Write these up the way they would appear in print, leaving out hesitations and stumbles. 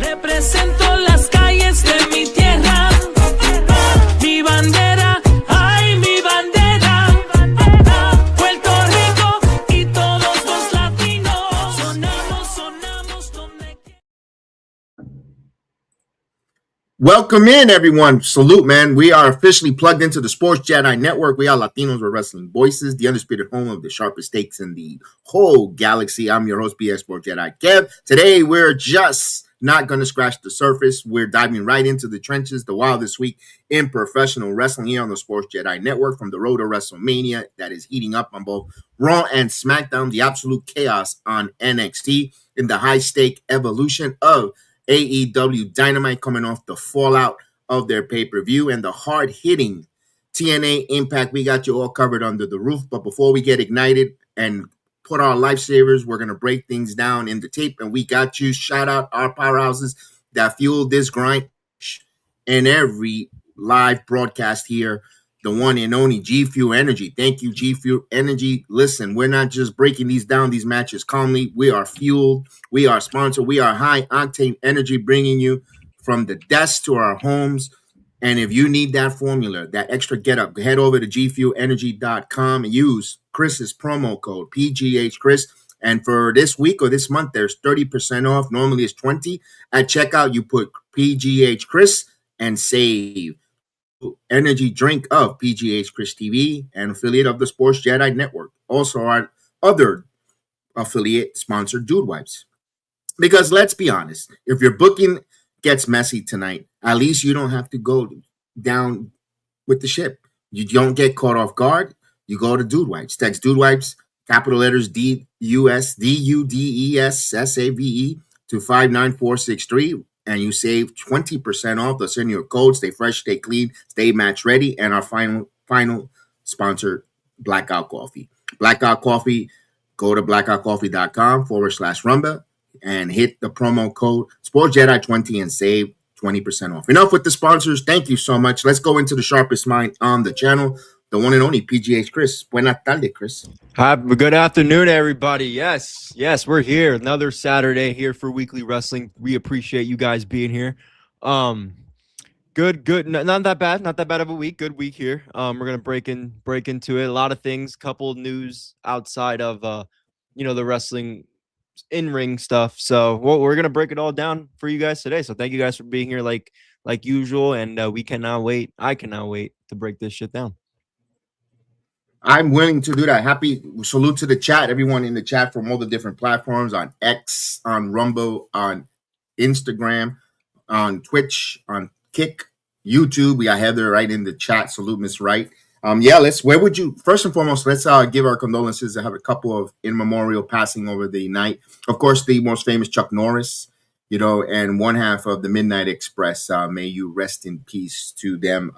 Represento las calles de mi tierra. Mi bandera, ay, mi bandera. Puerto Rico y todos los latinos. Sonamos donde quiera. Welcome in, everyone. Salute, man. We are officially plugged into the Sports Jedi Network. We are Latinos with Wrestling Voices, the undisputed home of the sharpest takes in the whole galaxy. I'm your host, BS Sports Jedi Gabe. Today, we're just not going to scratch the surface. We're diving right into the trenches, the wildest week in professional wrestling here on the Sports Jedi Network, from the road to WrestleMania that is heating up on both Raw and SmackDown, the absolute chaos on NXT, in the high-stake evolution of AEW Dynamite coming off the fallout of their pay-per-view, and the hard-hitting TNA Impact. We got you all covered under the roof. But before we get ignited and put our lifesavers, we're going to break things down in the tape, and we got you. Shout out our powerhouses that fueled this grind in every live broadcast here. The one and only G Fuel Energy. Thank you, G Fuel Energy. Listen, we're not just breaking these matches calmly. We are fueled. We are sponsored. We are high octane energy, bringing you from the desk to our homes. And if you need that formula, that extra get up, head over to gfuelenergy.com and use Chris's promo code PGHChris. And for this week or this month, there's 30% off. Normally it's 20. At checkout, you put PGHChris and save. Energy drink of PGH Chris TV, and affiliate of the Sports Jedi Network. Also, our other affiliate sponsored, Dude Wipes. Because let's be honest, if your booking gets messy tonight, at least you don't have to go down with the ship. You don't get caught off guard. You go to Dude Wipes. Text Dude Wipes, capital letters DUDESSAVE to 59463. And you save 20% off. They'll send you a code. Stay fresh, stay clean, stay match ready. And our final sponsor, Blackout Coffee. Blackout Coffee, go to blackoutcoffee.com/Rumba and hit the promo code SportsJedi20 and save 20% off. Enough with the sponsors. Thank you so much. Let's go into the sharpest mind on the channel, the one and only PGH Chris. Buenas tardes, Chris. Good afternoon, everybody. Yes, we're here. Another Saturday here for Weekly Wrestling. We appreciate you guys being here. Good. Not that bad. Not that bad of a week. Good week here. We're gonna break into it. A lot of things. Couple news outside of the wrestling in-ring stuff. So we're gonna break it all down for you guys today. So thank you guys for being here, like usual. And we cannot wait. I cannot wait to break this shit down. I'm willing to do that. Happy salute to the chat, everyone in the chat from all the different platforms, on X, on Rumble, on Instagram, on Twitch, on Kick, YouTube. We got Heather right in the chat. Salute, Miss Wright. Where would you, first and foremost, let's give our condolences. I have a couple of in memorial passing over the night. Of course, the most famous Chuck Norris, and one half of the Midnight Express. May you rest in peace to them.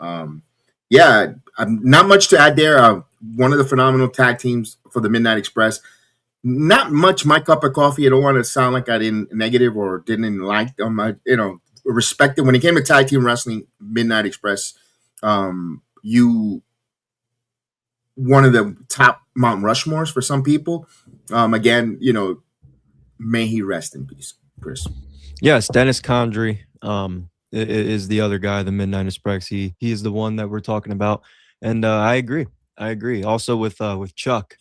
Not much to add there. One of the phenomenal tag teams for the Midnight Express. Not much my cup of coffee. I don't want to sound like I didn't negative or didn't like them. I, respect it. When it came to tag team wrestling, Midnight Express, one of the top Mount Rushmores for some people. Again, may he rest in peace, Chris. Yes, Dennis Condrey is the other guy, the Midnight Express. He is the one that we're talking about, and I agree. Also with Chuck,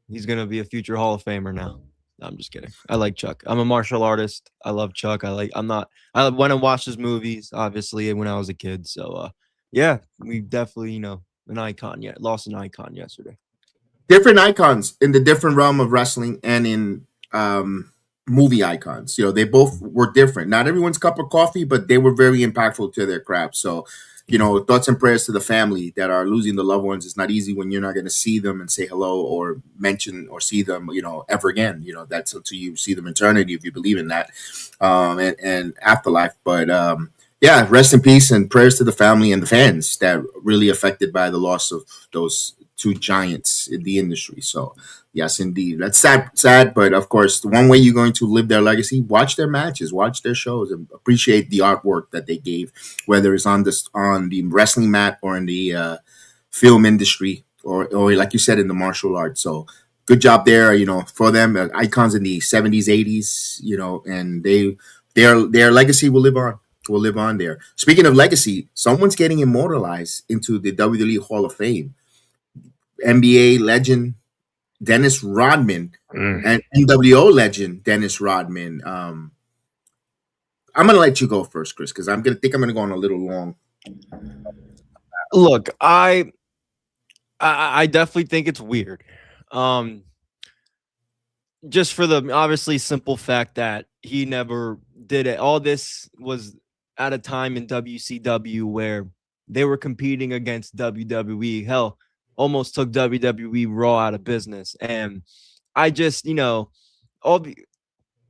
he's gonna be a future Hall of Famer now. No, I'm just kidding. I like Chuck. I'm a martial artist. I love Chuck. I went and watched his movies, obviously, when I was a kid. So we definitely an icon. Lost an icon yesterday. Different icons in the different realm of wrestling and in movie icons. They both were different. Not everyone's cup of coffee, but they were very impactful to their craft. So thoughts and prayers to the family that are losing the loved ones. It's not easy when you're not going to see them and say hello or mention or see them, ever again. That's until you see them eternity, if you believe in that, and afterlife. But rest in peace and prayers to the family and the fans that really affected by the loss of those two giants in the industry. So yes, indeed. That's sad, but of course, the one way you're going to live their legacy, watch their matches, watch their shows, and appreciate the artwork that they gave, whether it's on the wrestling mat or in the film industry, or like you said, in the martial arts. So good job there, for them. Icons in the 70s, 80s, and they their legacy will live on. Will live on there. Speaking of legacy, someone's getting immortalized into the WWE Hall of Fame. NBA legend Dennis Rodman and NWO legend Dennis Rodman. I'm gonna let you go first, Chris, because I'm gonna go on a little long. Look, I definitely think it's weird. Just for the obviously simple fact that he never did it. All this was at a time in WCW where they were competing against WWE. Hell, almost took WWE RAW out of business. And I just,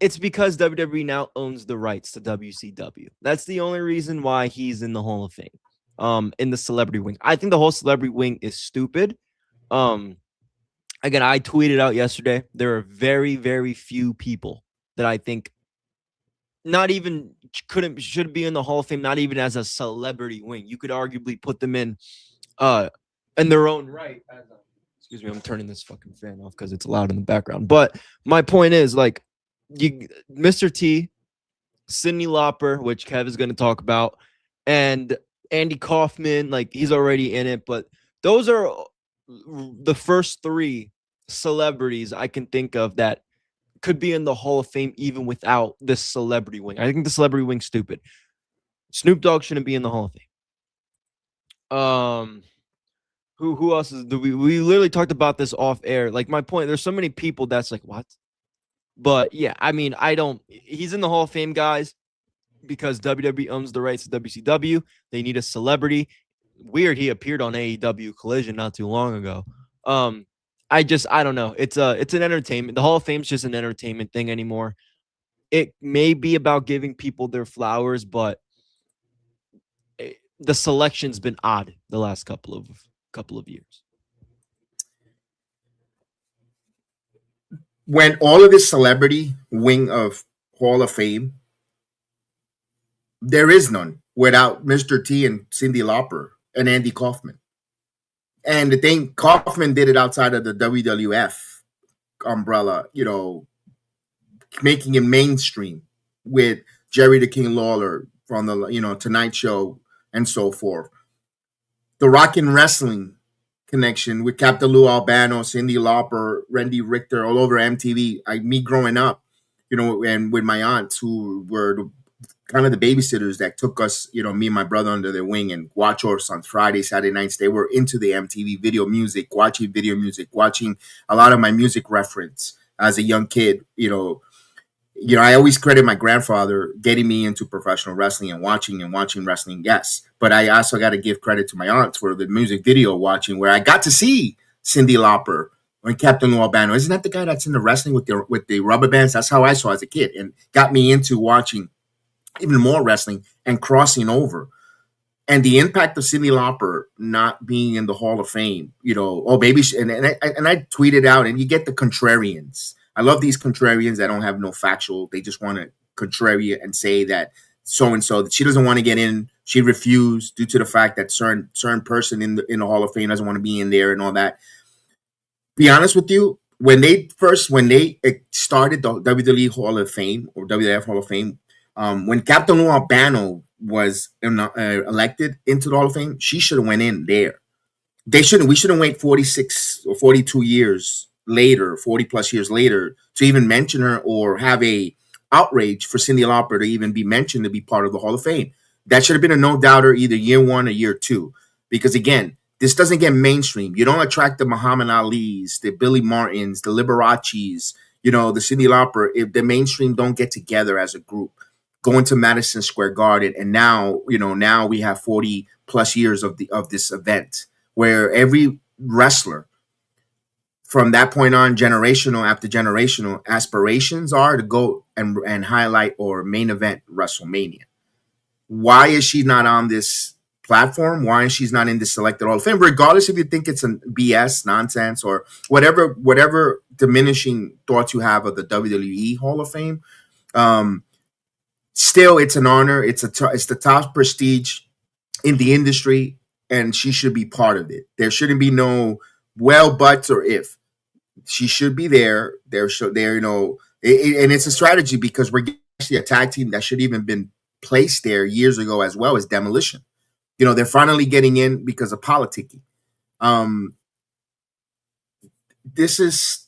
it's because WWE now owns the rights to WCW. That's the only reason why he's in the Hall of Fame. In the celebrity wing. I think the whole celebrity wing is stupid. Again, I tweeted out yesterday, there are very, very few people that I think not even should be in the Hall of Fame, not even as a celebrity wing. You could arguably put them in their own right. Excuse me, I'm turning this fucking fan off because it's loud in the background. But my point is, like, Mr. T, Cyndi Lauper, which Kev is going to talk about, and Andy Kaufman, like, he's already in it. But those are the first three celebrities I can think of that could be in the Hall of Fame even without this celebrity wing. I think the celebrity wing's stupid. Snoop Dogg shouldn't be in the Hall of Fame. Who else is we literally talked about this off air. Like, my point, there's so many people that's like, what? But yeah, I mean, he's in the Hall of Fame, guys, because WWE owns the rights to WCW. They need a celebrity. Weird, he appeared on AEW Collision not too long ago. I don't know. It's an entertainment. The Hall of Fame's just an entertainment thing anymore. It may be about giving people their flowers, but the selection's been odd the last couple of years. When all of this celebrity wing of Hall of Fame, there is none without Mr. T and Cyndi Lauper and Andy Kaufman. And the thing, Kaufman did it outside of the WWF umbrella, making it mainstream with Jerry the King Lawler from the, Tonight Show and so forth. The Rock and Wrestling connection with Captain Lou Albano, Cyndi Lauper, Randy Richter, all over MTV. Me growing up, and with my aunts who were kind of the babysitters that took us, me and my brother under their wing and watch us on Friday, Saturday nights. They were into the MTV watching video music, watching a lot of my music reference as a young kid. I always credit my grandfather getting me into professional wrestling and watching wrestling. Yes, but I also got to give credit to my aunts for the music video watching, where I got to see Cyndi Lauper and Captain Lou Albano. Isn't that the guy that's in the wrestling with the rubber bands? That's how I saw as a kid, and got me into watching even more wrestling and crossing over. And the impact of Cyndi Lauper not being in the Hall of Fame, baby, and I tweeted out, and you get the contrarians. I love these contrarians that don't have no factual. They just want to contrary and say that so-and-so, that she doesn't want to get in. She refused due to the fact that certain person in the Hall of Fame doesn't want to be in there and all that. Be honest with you, when they started the WWE Hall of Fame or WWF Hall of Fame, when Captain Lou Albano was elected into the Hall of Fame, she should have went in there. We shouldn't wait 46 or 42 years later, 40 plus years later, to even mention her or have a outrage for Cyndi Lauper to even be mentioned to be part of the Hall of Fame. That should have been a no-doubter either year one or year two. Because again, this doesn't get mainstream. You don't attract the Muhammad Ali's, the Billy Martins, the Liberace's, the Cyndi Lauper. If the mainstream don't get together as a group, going to Madison Square Garden, and now we have 40 plus years of this event where every wrestler from that point on, generational after generational, aspirations are to go and highlight or main event WrestleMania. Why is she not on this platform? Why is she not in the selected Hall of Fame? Regardless if you think it's a BS nonsense or whatever diminishing thoughts you have of the WWE Hall of Fame, still it's an honor. It's the top prestige in the industry, and she should be part of it. There shouldn't be no buts or if. She should be there. And it's a strategy because a tag team that should even been placed there years ago as well as Demolition. You know, they're finally getting in because of politicking. This is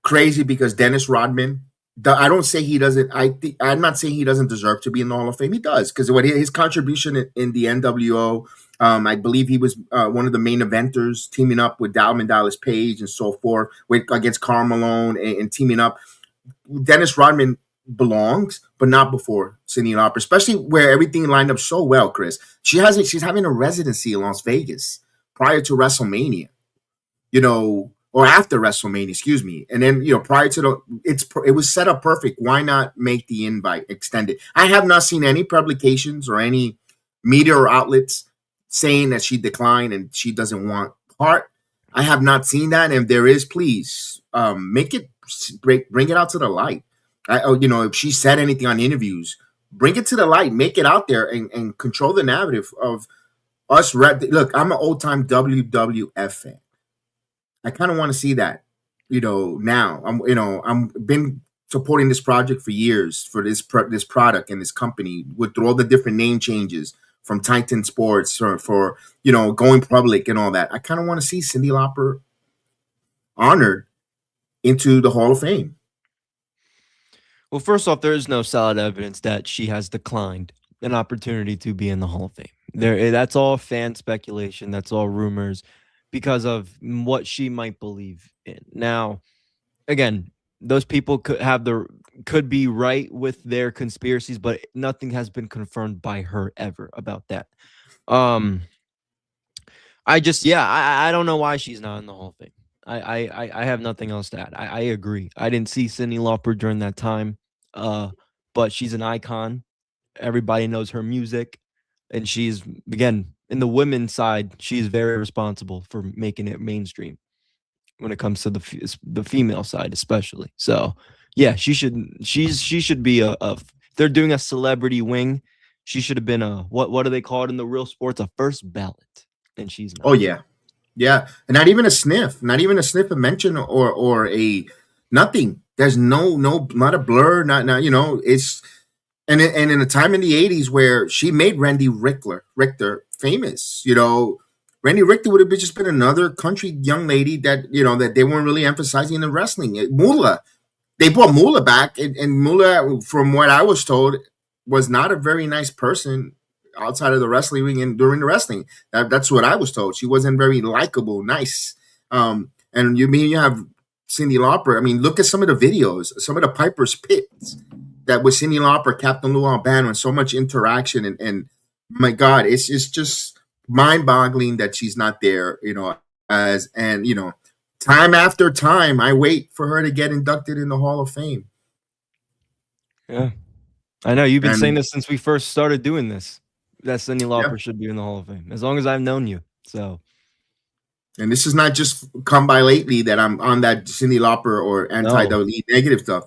crazy because Dennis Rodman, I don't say he doesn't. I'm not saying he doesn't deserve to be in the Hall of Fame. He does, because what his contribution in the NWO, I believe he was one of the main eventers, teaming up with Diamond Dallas Page and so forth against Karl Malone and teaming up. Dennis Rodman belongs, but not before Cyndi Lauper, especially where everything lined up so well. Chris, she's having a residency in Las Vegas prior to WrestleMania, you know, or after WrestleMania, excuse me. And then, you know, prior to it was set up perfect. Why not make the invite extended? I have not seen any publications or any media or outlets saying that she declined and she doesn't want part. I have not seen that. And if there is, please make it, bring it out to the light. You know, if she said anything on interviews, bring it to the light, make it out there, and control the narrative of us. Look, I'm an old time WWF fan. I kind of want to see that, you know. Now I'm been supporting this project for years, for this product and this company, with all the different name changes from Titan Sports for you know, going public and all that. I kind of want to see Cyndi Lauper honored into the Hall of Fame. Well, first off, there is no solid evidence that she has declined an opportunity to be in the Hall of Fame. That's all fan speculation. That's all rumors because of what she might believe in. Now, again, those people could be right with their conspiracies, but nothing has been confirmed by her ever about that. I don't know why she's not in the Hall of Fame. I have nothing else to add. I agree. I didn't see Cyndi Lauper during that time, but she's an icon. Everybody knows her music, and she's, again, in the women's side, she's very responsible for making it mainstream when it comes to the female side, especially. So, yeah, she should be if they're doing a celebrity wing, she should have been what do they call it in the real sports? A first ballot, and she's not. Oh yeah. Yeah, and not even a sniff, a mention or a nothing. There's not a blur, not you know, it's and in a time in the 80s where she made Randy Richter famous, you know, Randy Richter would have just been another country young lady that, you know, that they weren't really emphasizing in the wrestling. Moolah, they brought Moolah back, and Moolah, from what I was told, was not a very nice person outside of the wrestling ring and during the wrestling. That's what I was told. She wasn't very likable, nice. And you have Cyndi Lauper. I mean, look at some of the videos, some of the Piper's Pits that with Cyndi Lauper, Captain Lou Albano, and so much interaction. And my God, it's just mind-boggling that she's not there, you know, you know, time after time, I wait for her to get inducted in the Hall of Fame. Yeah. I know you've been saying this since we first started doing this. That Cyndi Lauper should be in the Hall of Fame, as long as I've known you. So, and this is not just come by lately that I'm on that Cyndi Lauper or anti-WWE negative stuff.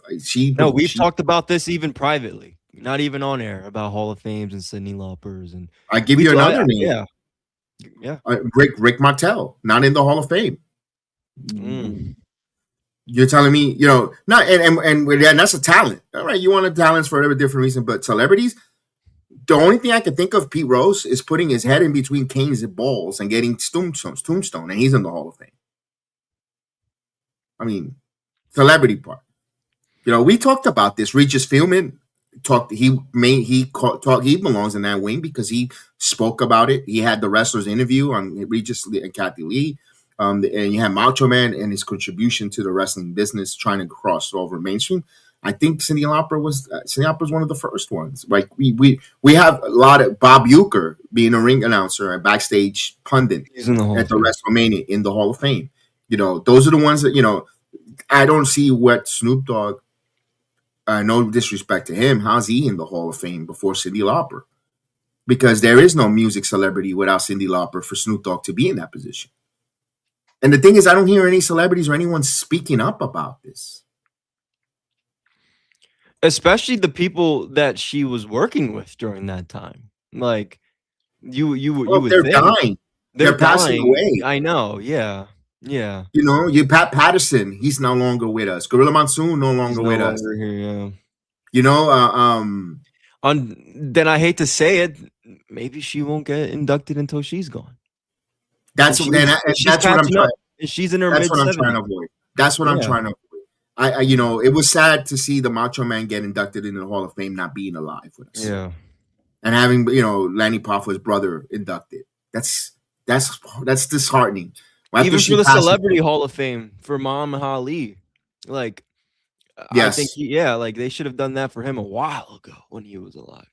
We've talked about this even privately, not even on air, about Hall of Fames and Cyndi Laupers. And I give you another name. Yeah. Rick Martel, not in the Hall of Fame. You're telling me, you know, not and that's a talent. All right, you want a talent for a different reason, but celebrities. The only thing I can think of, Pete Rose, is putting his head in between Kane's balls and getting tombstone, and he's in the Hall of Fame. I mean, celebrity part. You know, we talked about this. Regis Philbin he belongs in that wing because he spoke about it. He had the wrestlers interview on Regis and Kathy Lee, and you had Macho Man and his contribution to the wrestling business, trying to cross over mainstream. I think Cyndi Lauper was one of the first ones. Like we have a lot of Bob Uecker being a ring announcer and backstage pundit at the WrestleMania in the Hall of Fame. You know, those are the ones that, you know, I don't see what Snoop Dogg. No disrespect to him, how's he in the Hall of Fame before Cyndi Lauper? Because there is no music celebrity without Cyndi Lauper for Snoop Dogg to be in that position. And the thing is, I don't hear any celebrities or anyone speaking up about this. Especially the people that she was working with during that time. Like you would they're think. dying. They're passing away. I know. Yeah. Yeah. You know, Pat Patterson, he's no longer with us. Gorilla Monsoon no longer with us. Here, yeah. You know, Then I hate to say it, maybe she won't get inducted until she's gone. that's And she's that's what I'm catching trying. up. And she's in her That's mid what I'm trying to 70s. avoid. That's what I'm Yeah. trying to avoid. You know, it was sad to see the Macho Man get inducted into the Hall of Fame not being alive with us. Yeah. And having, you know, Lanny Poffo, brother, inducted. That's disheartening. After Even she for the passed Celebrity Hall of Fame for Muhammad Ali, like I think yes, like they should have done that for him a while ago when he was alive.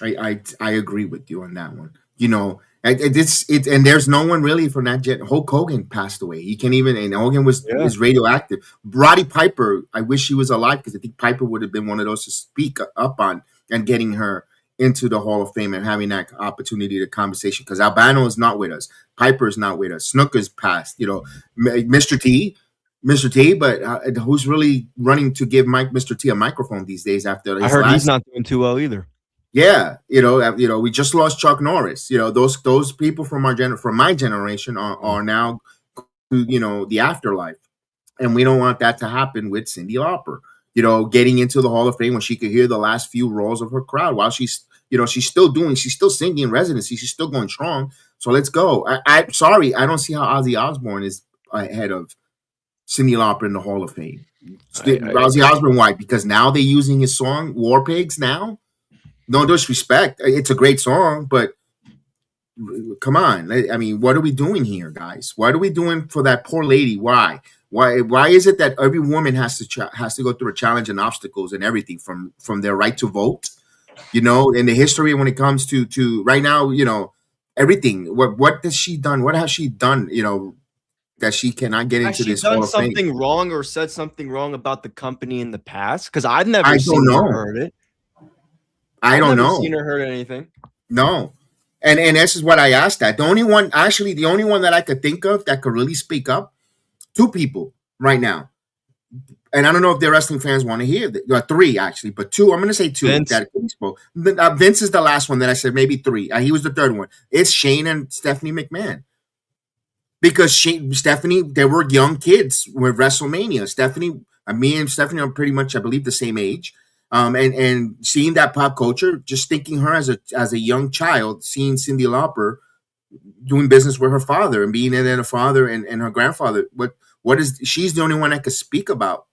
I agree with you on that one. You know, and there's no one really from that jet. Hulk Hogan passed away. He can't even, and Hogan is radioactive. Roddy Piper, I wish he was alive because I think Piper would have been one of those to speak up on and getting her into the Hall of Fame and having that opportunity to conversation. Because Albano is not with us, Piper is not with us, Snooker's passed. You know, Mr. T, but who's really running to give Mr. T a microphone these days after I heard he's not doing too well either. Yeah, you know, we just lost Chuck Norris. You know, those people from my generation are now, you know, the afterlife, and we don't want that to happen with Cyndi Lauper. You know, getting into the Hall of Fame when she could hear the last few roars of her crowd while she's still singing in residency, she's still going strong. So let's go. I'm sorry, I don't see how Ozzy Osbourne is ahead of Cyndi Lauper in the Hall of Fame. Ozzy Osbourne, why? Because now they're using his song War Pigs now. No disrespect. It's a great song, but come on. I mean, what are we doing here, guys? What are we doing for that poor lady? Why? Why is it that every woman has to go through a challenge and obstacles and everything from their right to vote? You know, in the history when it comes to right now, you know, everything. What has she done? What has she done? You know, that she cannot get into this Hall of Fame? Has she done something wrong or said something wrong about the company in the past? Because I've never seen or heard it. I don't know. Seen or heard anything. No. And this is what I asked that. The only one that I could think of that could really speak up, two people right now. And I don't know if the wrestling fans want to hear that. Three, actually, but two. I'm going to say two. Vince. That spoke. Vince is the last one that I said, maybe three. He was the third one. It's Shane and Stephanie McMahon. Because Stephanie, they were young kids with WrestleMania. Me and Stephanie are pretty much, I believe, the same age. And seeing that pop culture, just thinking her as a young child, seeing Cyndi Lauper doing business with her father and being in her father and her grandfather. She's the only one that could speak about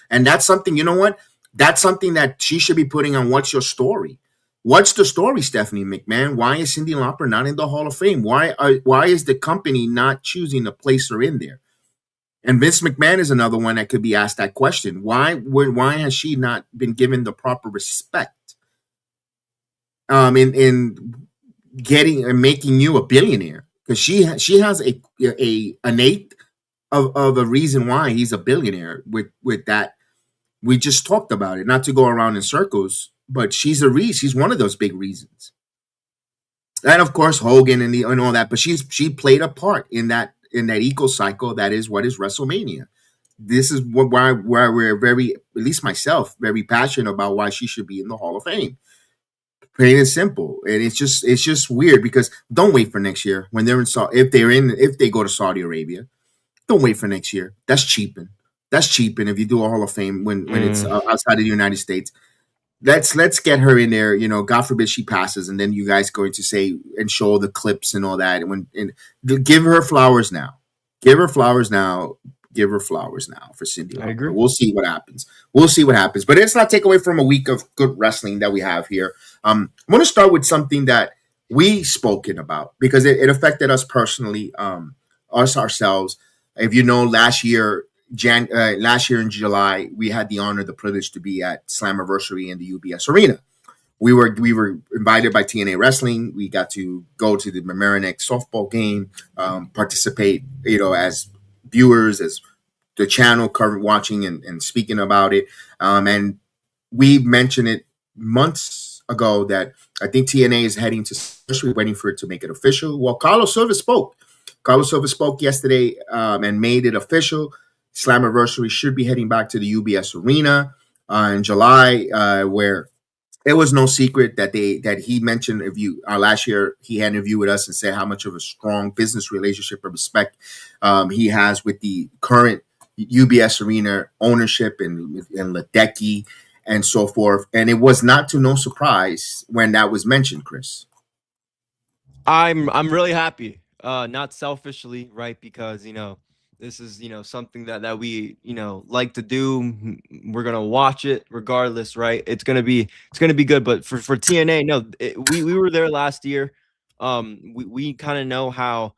and that's something, you know what? That's something that she should be putting on What's Your Story? What's the story, Stephanie McMahon? Why is Cyndi Lauper not in the Hall of Fame? Why is the company not choosing to place her in there? And Vince McMahon is another one that could be asked that question. Why has she not been given the proper respect in getting and making you a billionaire? Because she has an eighth of a reason why he's a billionaire with that. We just talked about it, not to go around in circles, but she's one of those big reasons. And of course Hogan and all that, but she played a part in that eco cycle that is what is WrestleMania. This is why we're very, at least myself, very passionate about why she should be in the Hall of Fame. Plain and simple. And it's just weird because don't wait for next year when they're if they go to Saudi Arabia. Don't wait for next year. That's cheaping. If you do a Hall of Fame when it's outside of the United States. Let's get her in there. You know, God forbid she passes, and then you guys going to say and show the clips and all that. And give her flowers now. Give her flowers now for Cyndi Lauper. I agree. We'll see what happens. But let's not take away from a week of good wrestling that we have here. I'm going to start with something that we spoken about because it affected us personally, ourselves. If you know, last year in July, we had the honor, the privilege to be at Slammiversary in the UBS Arena. We were invited by TNA Wrestling. We got to go to the Mamaroneck softball game, participate, you know, as viewers, as the channel covered watching and speaking about it. And we mentioned it months ago that I think TNA is heading to, especially waiting for it to make it official. Well, Carlos Silva spoke. Yesterday and made it official. Slammiversary should be heading back to the UBS Arena in July, where it was no secret that he mentioned last year he had an interview with us and said how much of a strong business relationship and respect he has with the current UBS Arena ownership and Ledecky. and so forth. And it was not to no surprise when that was mentioned, Chris. I'm really happy. Not selfishly, right? Because this is something that we like to do. We're gonna watch it regardless, right? It's gonna be good. But for TNA, no, we were there last year. We kind of know how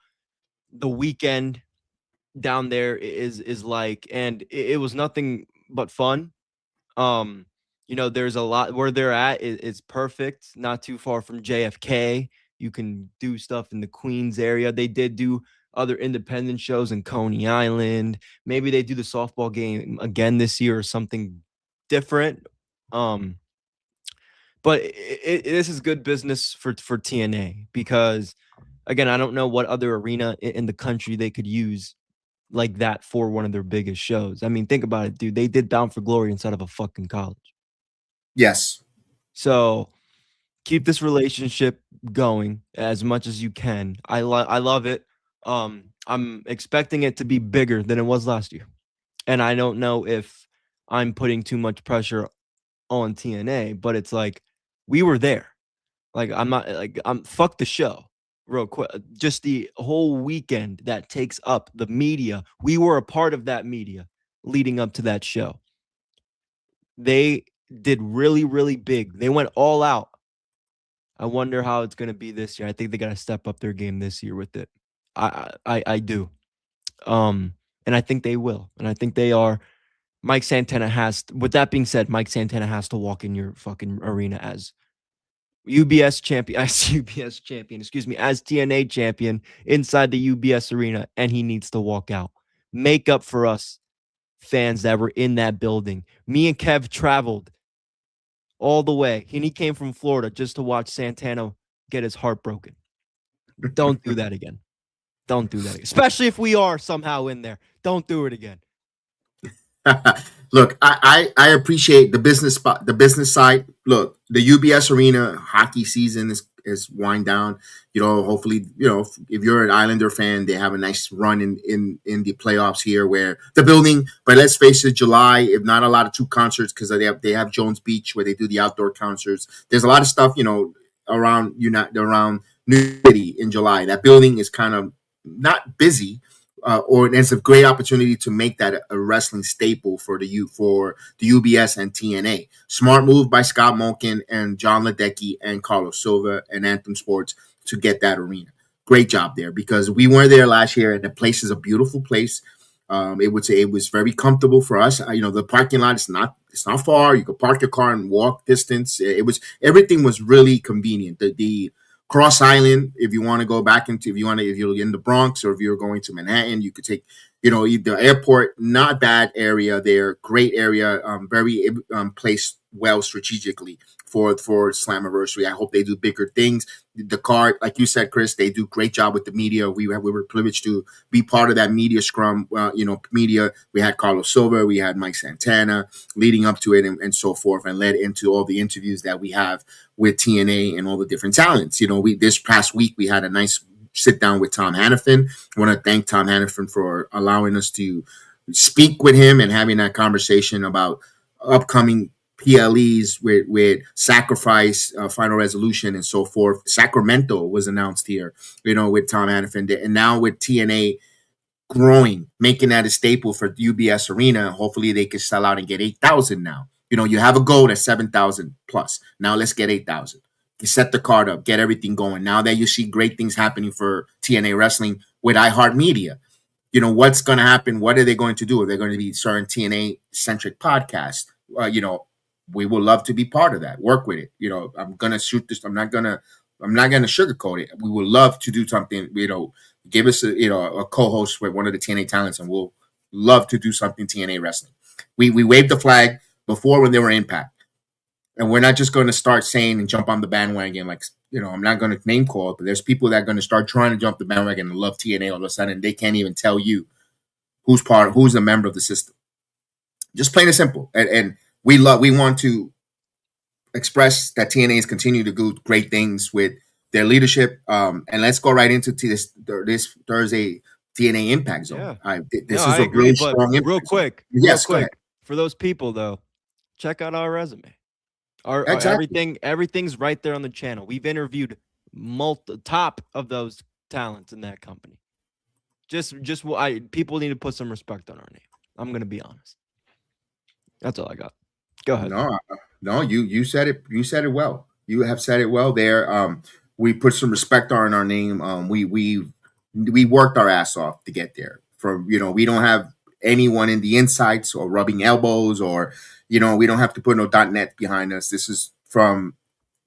the weekend down there is like, and it was nothing but fun. There's a lot where they're at. It's perfect, not too far from JFK. You can do stuff in the Queens area. They did do other independent shows in Coney Island. Maybe they do the softball game again this year or something different. But this is good business for TNA because, again, I don't know what other arena in the country they could use like that for one of their biggest shows. I mean, think about it, dude. They did Bound for Glory inside of a fucking college. Yes. So keep this relationship going as much as you can. I love it. I'm expecting it to be bigger than it was last year. And I don't know if I'm putting too much pressure on TNA, but it's like we were there. Like I'm fuck the show. Real quick, just the whole weekend that takes up the media. We were a part of that media leading up to that show. They did really, really big. They went all out. I wonder how it's going to be this year. I think they got to step up their game this year with it. I do. And I think they will. And I think they are. Mike Santana with that being said, Mike Santana has to walk in your fucking arena as UBS champion, as TNA champion inside the UBS arena, and he needs to walk out. Make up for us fans that were in that building. Me and Kev traveled all the way, and he came from Florida just to watch Santana get his heart broken. Don't do that again. Don't do that again. Especially if we are somehow in there. Don't do it again. Look, I appreciate the business side. Look, the UBS arena hockey season is wind down. Hopefully, if you're an Islander fan, they have a nice run in the playoffs here where the building, but let's face it, July, if not a lot of 2 concerts because they have Jones Beach where they do the outdoor concerts. There's a lot of stuff, around New City in July. That building is kind of not busy. Or it's a great opportunity to make that a wrestling staple for the UBS and TNA. Smart move by Scott Malkin and John Ledecky and Carlos Silva and Anthem Sports to get that arena. Great job there because we were there last year and the place is a beautiful place. It was very comfortable for us. The parking lot is not far. You could park your car and walk distance. Everything was really convenient. The Cross Island, if you want to go back if you're in the Bronx or if you're going to Manhattan, you could take, the airport, not bad area there, great area, very placed well strategically for Slammiversary. I hope they do bigger things. The card, like you said, Chris, they do great job with the media. We were privileged to be part of that media scrum. Media. We had Carlos Silva, we had Mike Santana leading up to it, and so forth, and led into all the interviews that we have with TNA and all the different talents. This past week we had a nice sit down with Tom Hannafin. I want to thank Tom Hannafin for allowing us to speak with him and having that conversation about upcoming PLEs with Sacrifice, Final Resolution, and so forth. Sacramento was announced here, with Tom Hannafin, and now with TNA growing, making that a staple for UBS Arena. Hopefully they can sell out and get 8,000 now. You have a goal at 7,000 plus. Now let's get 8,000. You set the card up, get everything going. Now that you see great things happening for TNA Wrestling with iHeartMedia, what's going to happen? What are they going to do? Are they going to be certain TNA-centric podcasts? We would love to be part of that. Work with it. I'm going to shoot this. I'm not going to sugarcoat it. We would love to do something, give us a co-host with one of the TNA talents, and we'll love to do something TNA Wrestling. We waved the flag before when they were Impact. And we're not just going to start saying and jump on the bandwagon. I'm not going to name call it, but there's people that are going to start trying to jump the bandwagon and love TNA all of a sudden. They can't even tell you who's a member of the system. Just plain and simple. And we want to express that TNA is continuing to do great things with their leadership. And let's go right into this Thursday TNA Impact Zone. Yeah. This is a really strong Impact real quick. Zone. Yes, real quick. For those people though, check out our resume. Exactly. Everything's right there on the channel. We've interviewed top of those talents in that company. People need to put some respect on our name. I'm gonna be honest. That's all I got. Go ahead. No, you said it. You said it well. You have said it well there. We put some respect on our name. We worked our ass off to get there. We don't have anyone in the insights or rubbing elbows, or we don't have to put no .net behind us. This is from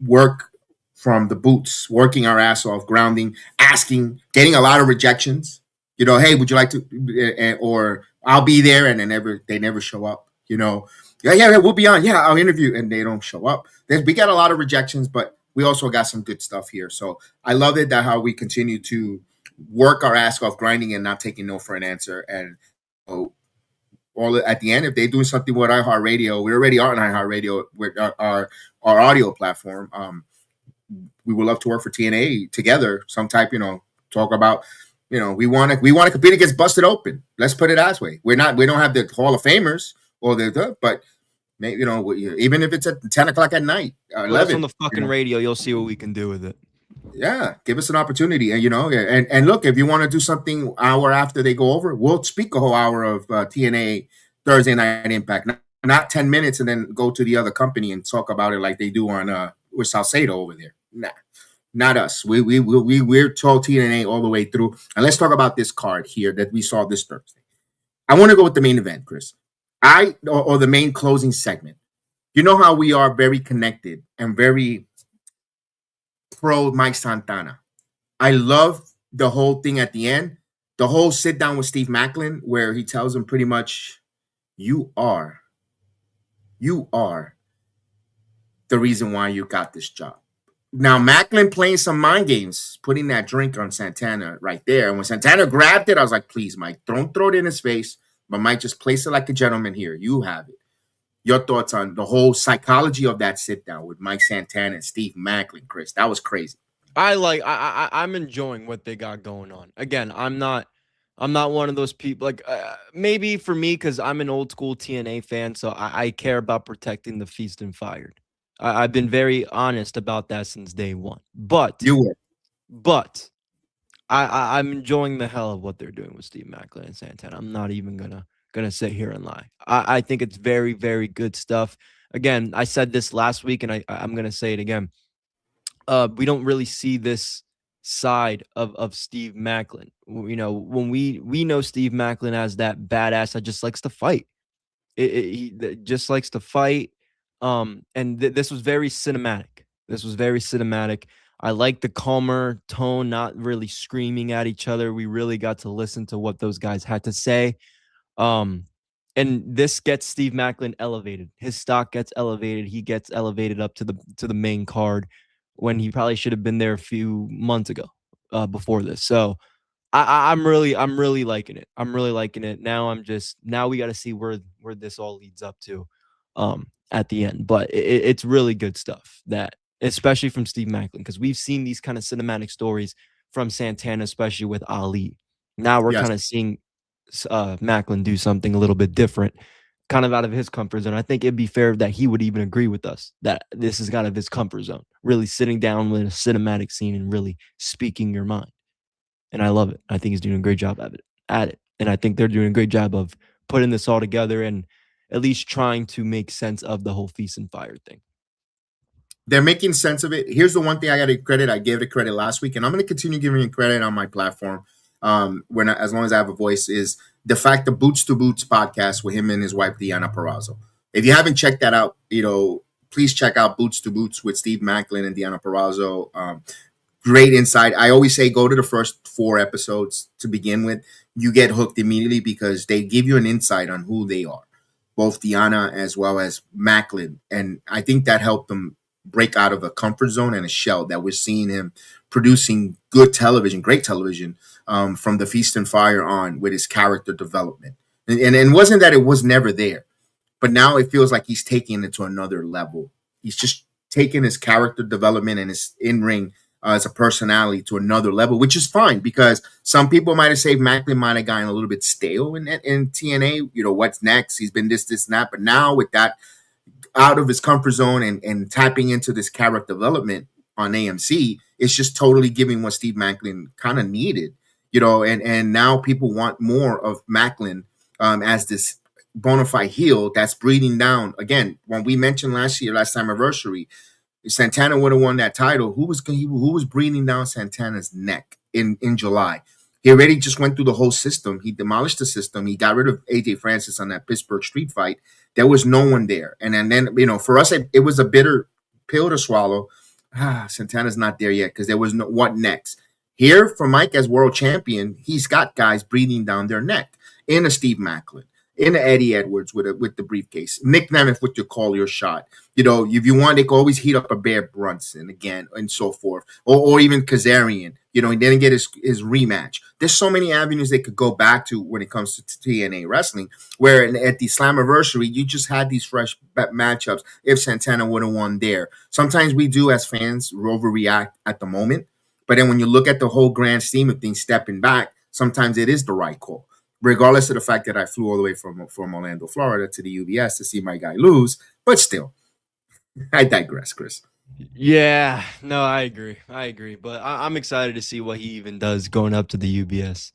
work, from the boots, working our ass off, grounding, asking, getting a lot of rejections. Hey, would you like to? Or I'll be there, and they never show up. Yeah, we'll be on. Yeah, I'll interview, and they don't show up. We got a lot of rejections, but we also got some good stuff here. So I love it that how we continue to work our ass off, grinding and not taking no for an answer. And all at the end, if they're doing something with iHeartRadio, we already are on iHeartRadio with our audio platform. We would love to work for TNA together, some type. Talk about. We want to compete against Busted Open. Let's put it that way. We don't have the Hall of Famers or but maybe, even if it's at 10 o'clock at night, 11 on the fucking radio, you'll see what we can do with it. Yeah, give us an opportunity, and look, if you want to do something hour after they go over, we'll speak a whole hour of TNA Thursday Night Impact, not 10 minutes, and then go to the other company and talk about it like they do on with Salcedo over there. Nah. Not us. We're told TNA all the way through. And let's talk about this card here that we saw this Thursday. I want to go with the main event, Chris. Or the main closing segment. You know how we are very connected and very pro Mike Santana. I love the whole thing at the end. The whole sit down with Steve Macklin, where he tells him pretty much, you are the reason why you got this job. Now, Macklin playing some mind games, putting that drink on Santana right there. And when Santana grabbed it, I was like, please, Mike, don't throw it in his face. But Mike, just place it like a gentleman here. You have it. Your thoughts on the whole psychology of that sit down with Mike Santana and Steve Macklin, Chris? That was crazy. I'm enjoying what they got going on. Again, I'm not one of those people, maybe for me, because I'm an old school TNA fan, so I care about protecting the feast and fired. I've been very honest about that since day one. But I'm enjoying the hell of what they're doing with Steve Macklin and Santana. I'm not even gonna sit here and lie. I think it's very, very good stuff. Again, I said this last week, and I'm gonna say it again. We don't really see this side of Steve Macklin. When we know Steve Macklin as that badass that just likes to fight. He just likes to fight. And this was very cinematic. I like the calmer tone, not really screaming at each other. We really got to listen to what those guys had to say. And this gets Steve Macklin elevated. His stock gets elevated. He gets elevated up to the main card when he probably should have been there a few months ago, before this. So I'm really liking it. I'm really liking it. Now we got to see where this all leads up to. At the end, but it's really good stuff, that especially from Steve Macklin, because we've seen these kind of cinematic stories from Santana, especially with Ali. Now we're kind of seeing Macklin do something a little bit different, kind of out of his comfort zone. I think it'd be fair that he would even agree with us that this is out of his comfort zone, really sitting down with a cinematic scene and really speaking your mind. And I love it. I think he's doing a great job at it. And I think they're doing a great job of putting this all together and at least trying to make sense of the whole feast and fire thing. They're making sense of it. Here's the one thing I got to credit. I gave it credit last week, and I'm going to continue giving it credit on my platform. As long as I have a voice, is the fact the Boots to Boots podcast with him and his wife, Deanna Purrazzo. If you haven't checked that out, please check out Boots to Boots with Steve Macklin and Deanna Purrazzo. Great insight. I always say go to the first 4 episodes to begin with. You get hooked immediately because they give you an insight on who they are, both Deanna as well as Macklin. And I think that helped them break out of a comfort zone and a shell that we're seeing him producing good television, great television, from the Feast and Fire on, with his character development. And it wasn't that it was never there, but now it feels like he's taking it to another level. He's just taking his character development and his in-ring as a personality to another level, which is fine, because some people might have said Macklin might have gotten a little bit stale in TNA. What's next? He's been this, and that. But now with that out of his comfort zone and tapping into this character development on AMC, it's just totally giving what Steve Macklin kind of needed, and now people want more of Macklin as this bona fide heel that's breathing down. Again, when we mentioned last anniversary, if Santana would have won that title, who was breathing down Santana's neck in July? He already just went through the whole system. He demolished the system. He got rid of AJ Francis on that Pittsburgh street fight. There was no one there. And then for us, it was a bitter pill to swallow. Santana's not there yet because there was no what next. Here, for Mike as world champion, he's got guys breathing down their neck. In a Steve Macklin, in a Eddie Edwards with the briefcase, Nick Nemeth with your call your shot. If you want, they can always heat up a Bear Brunson again and so forth, or even Kazarian. He didn't get his rematch. There's so many avenues they could go back to when it comes to TNA wrestling, where at the Slammiversary, you just had these fresh matchups if Santana would have won there. Sometimes we do, as fans, overreact at the moment, but then when you look at the whole grand scheme of things, stepping back, sometimes it is the right call. Regardless of the fact that I flew all the way from Orlando, Florida to the UBS to see my guy lose, but still, I digress, Chris. Yeah, no, I agree. But I'm excited to see what he even does going up to the UBS.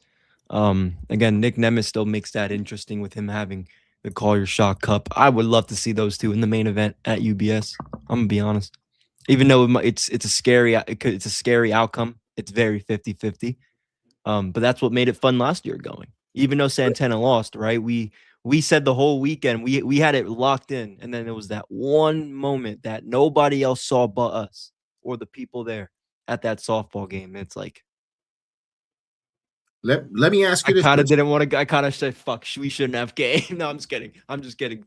Again, Nick Nemeth still makes that interesting with him having the Call Your Shot Cup. I would love to see those two in the main event at UBS. I'm gonna be honest. Even though it's a scary outcome, it's very 50-50. But that's what made it fun last year going. Even though Santana lost, right? We said the whole weekend we had it locked in, and then there was that one moment that nobody else saw but us or the people there at that softball game. It's like, let me ask you this. I kind of said, "Fuck, we shouldn't have game." No, I'm just kidding.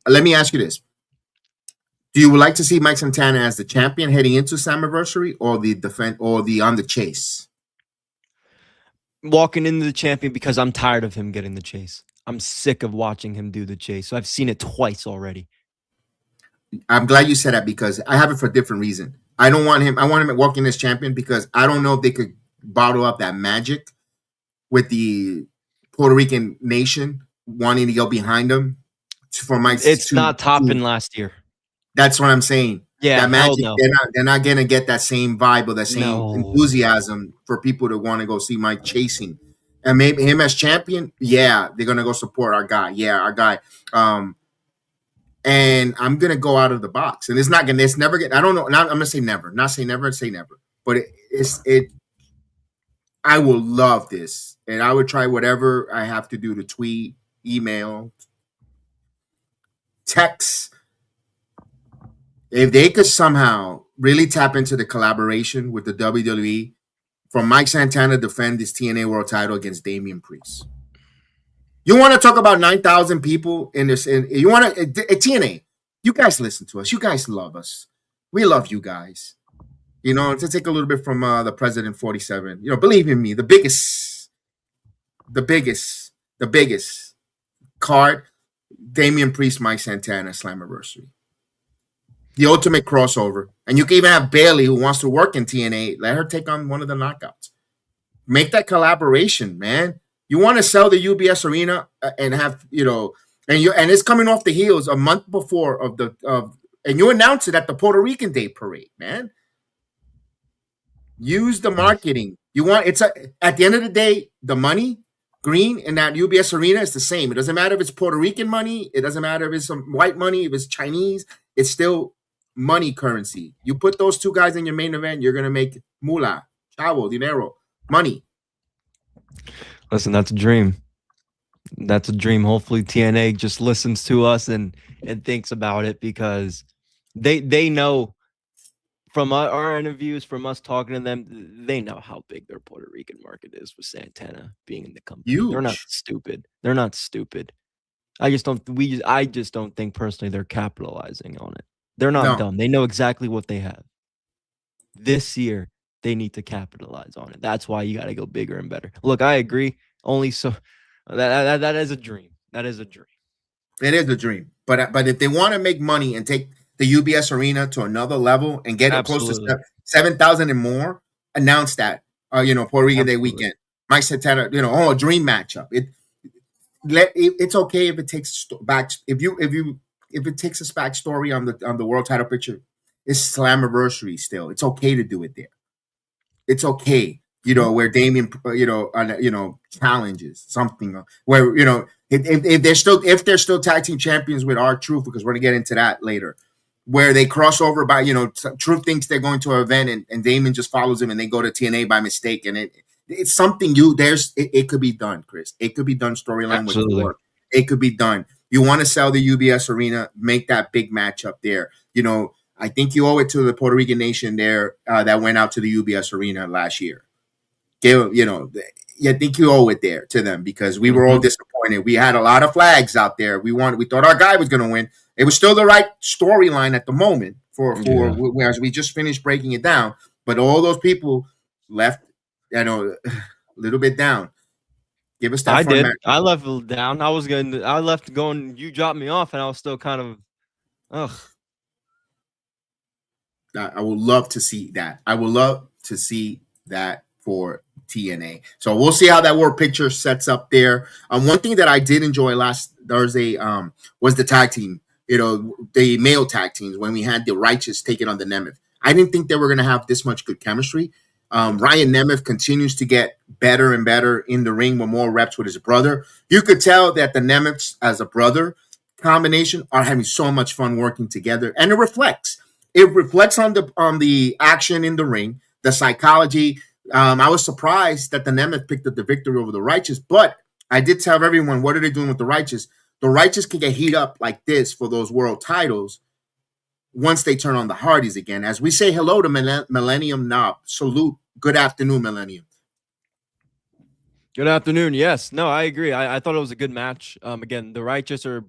Let me ask you this: do you would like to see Mike Santana as the champion heading into Slammiversary, or the on the chase? Walking into the champion, because I'm tired of him getting the chase. I'm sick of watching him do the chase. So I've seen it twice already. I'm glad you said that because I have it for a different reason. I don't want him. I want him walking as champion because I don't know if they could bottle up that magic with the Puerto Rican nation wanting to go behind him for Mike. It's not topping last year. That's what I'm saying. Yeah, that magic, no. they're not gonna get that same vibe or that same enthusiasm for people to want to go see Mike chasing. And maybe him as champion, yeah, they're gonna go support our guy. Yeah, our guy. And I'm gonna go out of the box. And it's never I don't know. I'm gonna say never. Not say never, say never. But I will love this. And I would try whatever I have to do to tweet, email, text. If they could somehow really tap into the collaboration with the WWE for Mike Santana to defend his TNA World Title against Damian Priest. You want to talk about 9,000 people in this? You want to TNA? You guys listen to us. You guys love us. We love you guys. To take a little bit from the President 47. Believe in me, the biggest card, Damian Priest, Mike Santana, Slammiversary. The ultimate crossover. And you can even have Bayley, who wants to work in TNA. Let her take on one of the knockouts. Make that collaboration, man. You want to sell the UBS arena and have, and it's coming off the heels a month before and you announce it at the Puerto Rican Day Parade, man. Use the marketing. At the end of the day, the money, green in that UBS arena is the same. It doesn't matter if it's Puerto Rican money. It doesn't matter if it's some white money, if it's Chinese. It's still money currency. You put those two guys in your main event, you're going to make moolah, chavo, dinero, money. Listen, that's a dream. That's a dream. Hopefully TNA just listens to us and thinks about it, because they know from our interviews, from us talking to them, they know how big their Puerto Rican market is with Santana being in the company. Huge. They're not stupid. I just don't think personally they're capitalizing on it. They're not dumb. They know exactly what they have. This year, they need to capitalize on it. That's why you got to go bigger and better. Look, I agree. Only so that is a dream. That is a dream. It is a dream. But if they want to make money and take the UBS arena to another level and get it close to 7,000 and more, announce that. Puerto Rican Day weekend. Mike Santana. A dream matchup. It's okay if it takes back. If you if it takes us back story on the world title picture, it's Slammiversary still. It's okay to do it there. It's okay, where Damian, challenges something where if they're still tag team champions with R-Truth, because we're gonna get into that later, where they cross over by Truth thinks they're going to an event and Damian just follows him and they go to TNA by mistake, and it's something it could be done, Chris. It could be done storyline with work. It could be done. You want to sell the UBS arena, make that big match up there. I think you owe it to the Puerto Rican nation there that went out to the UBS arena last year. I think you owe it there to them, because we were all disappointed. We had a lot of flags out there. We thought our guy was going to win. It was still the right storyline at the moment as we just finished breaking it down. But all those people left, a little bit down. Give us that. I did. Match. I left down. I left going. You dropped me off, and I was still kind of, ugh. I would love to see that. I would love to see that for TNA. So we'll see how that world picture sets up there. One thing that I did enjoy last Thursday was the tag team. The male tag teams, when we had the Righteous taking on the Nemeth. I didn't think they were going to have this much good chemistry. Ryan Nemeth continues to get better and better in the ring with more reps with his brother. You could tell that the Nemeths as a brother combination are having so much fun working together, and it reflects. It reflects on the action in the ring, the psychology. I was surprised that the Nemeth picked up the victory over the Righteous, but I did tell everyone, what are they doing with the Righteous? The Righteous can get heat up like this for those world titles once they turn on the Hardys again. As we say hello to Millennium Knob. Salute. Good afternoon, Millennium. Good afternoon. Yes. No, I agree. I thought it was a good match. Again, the Righteous are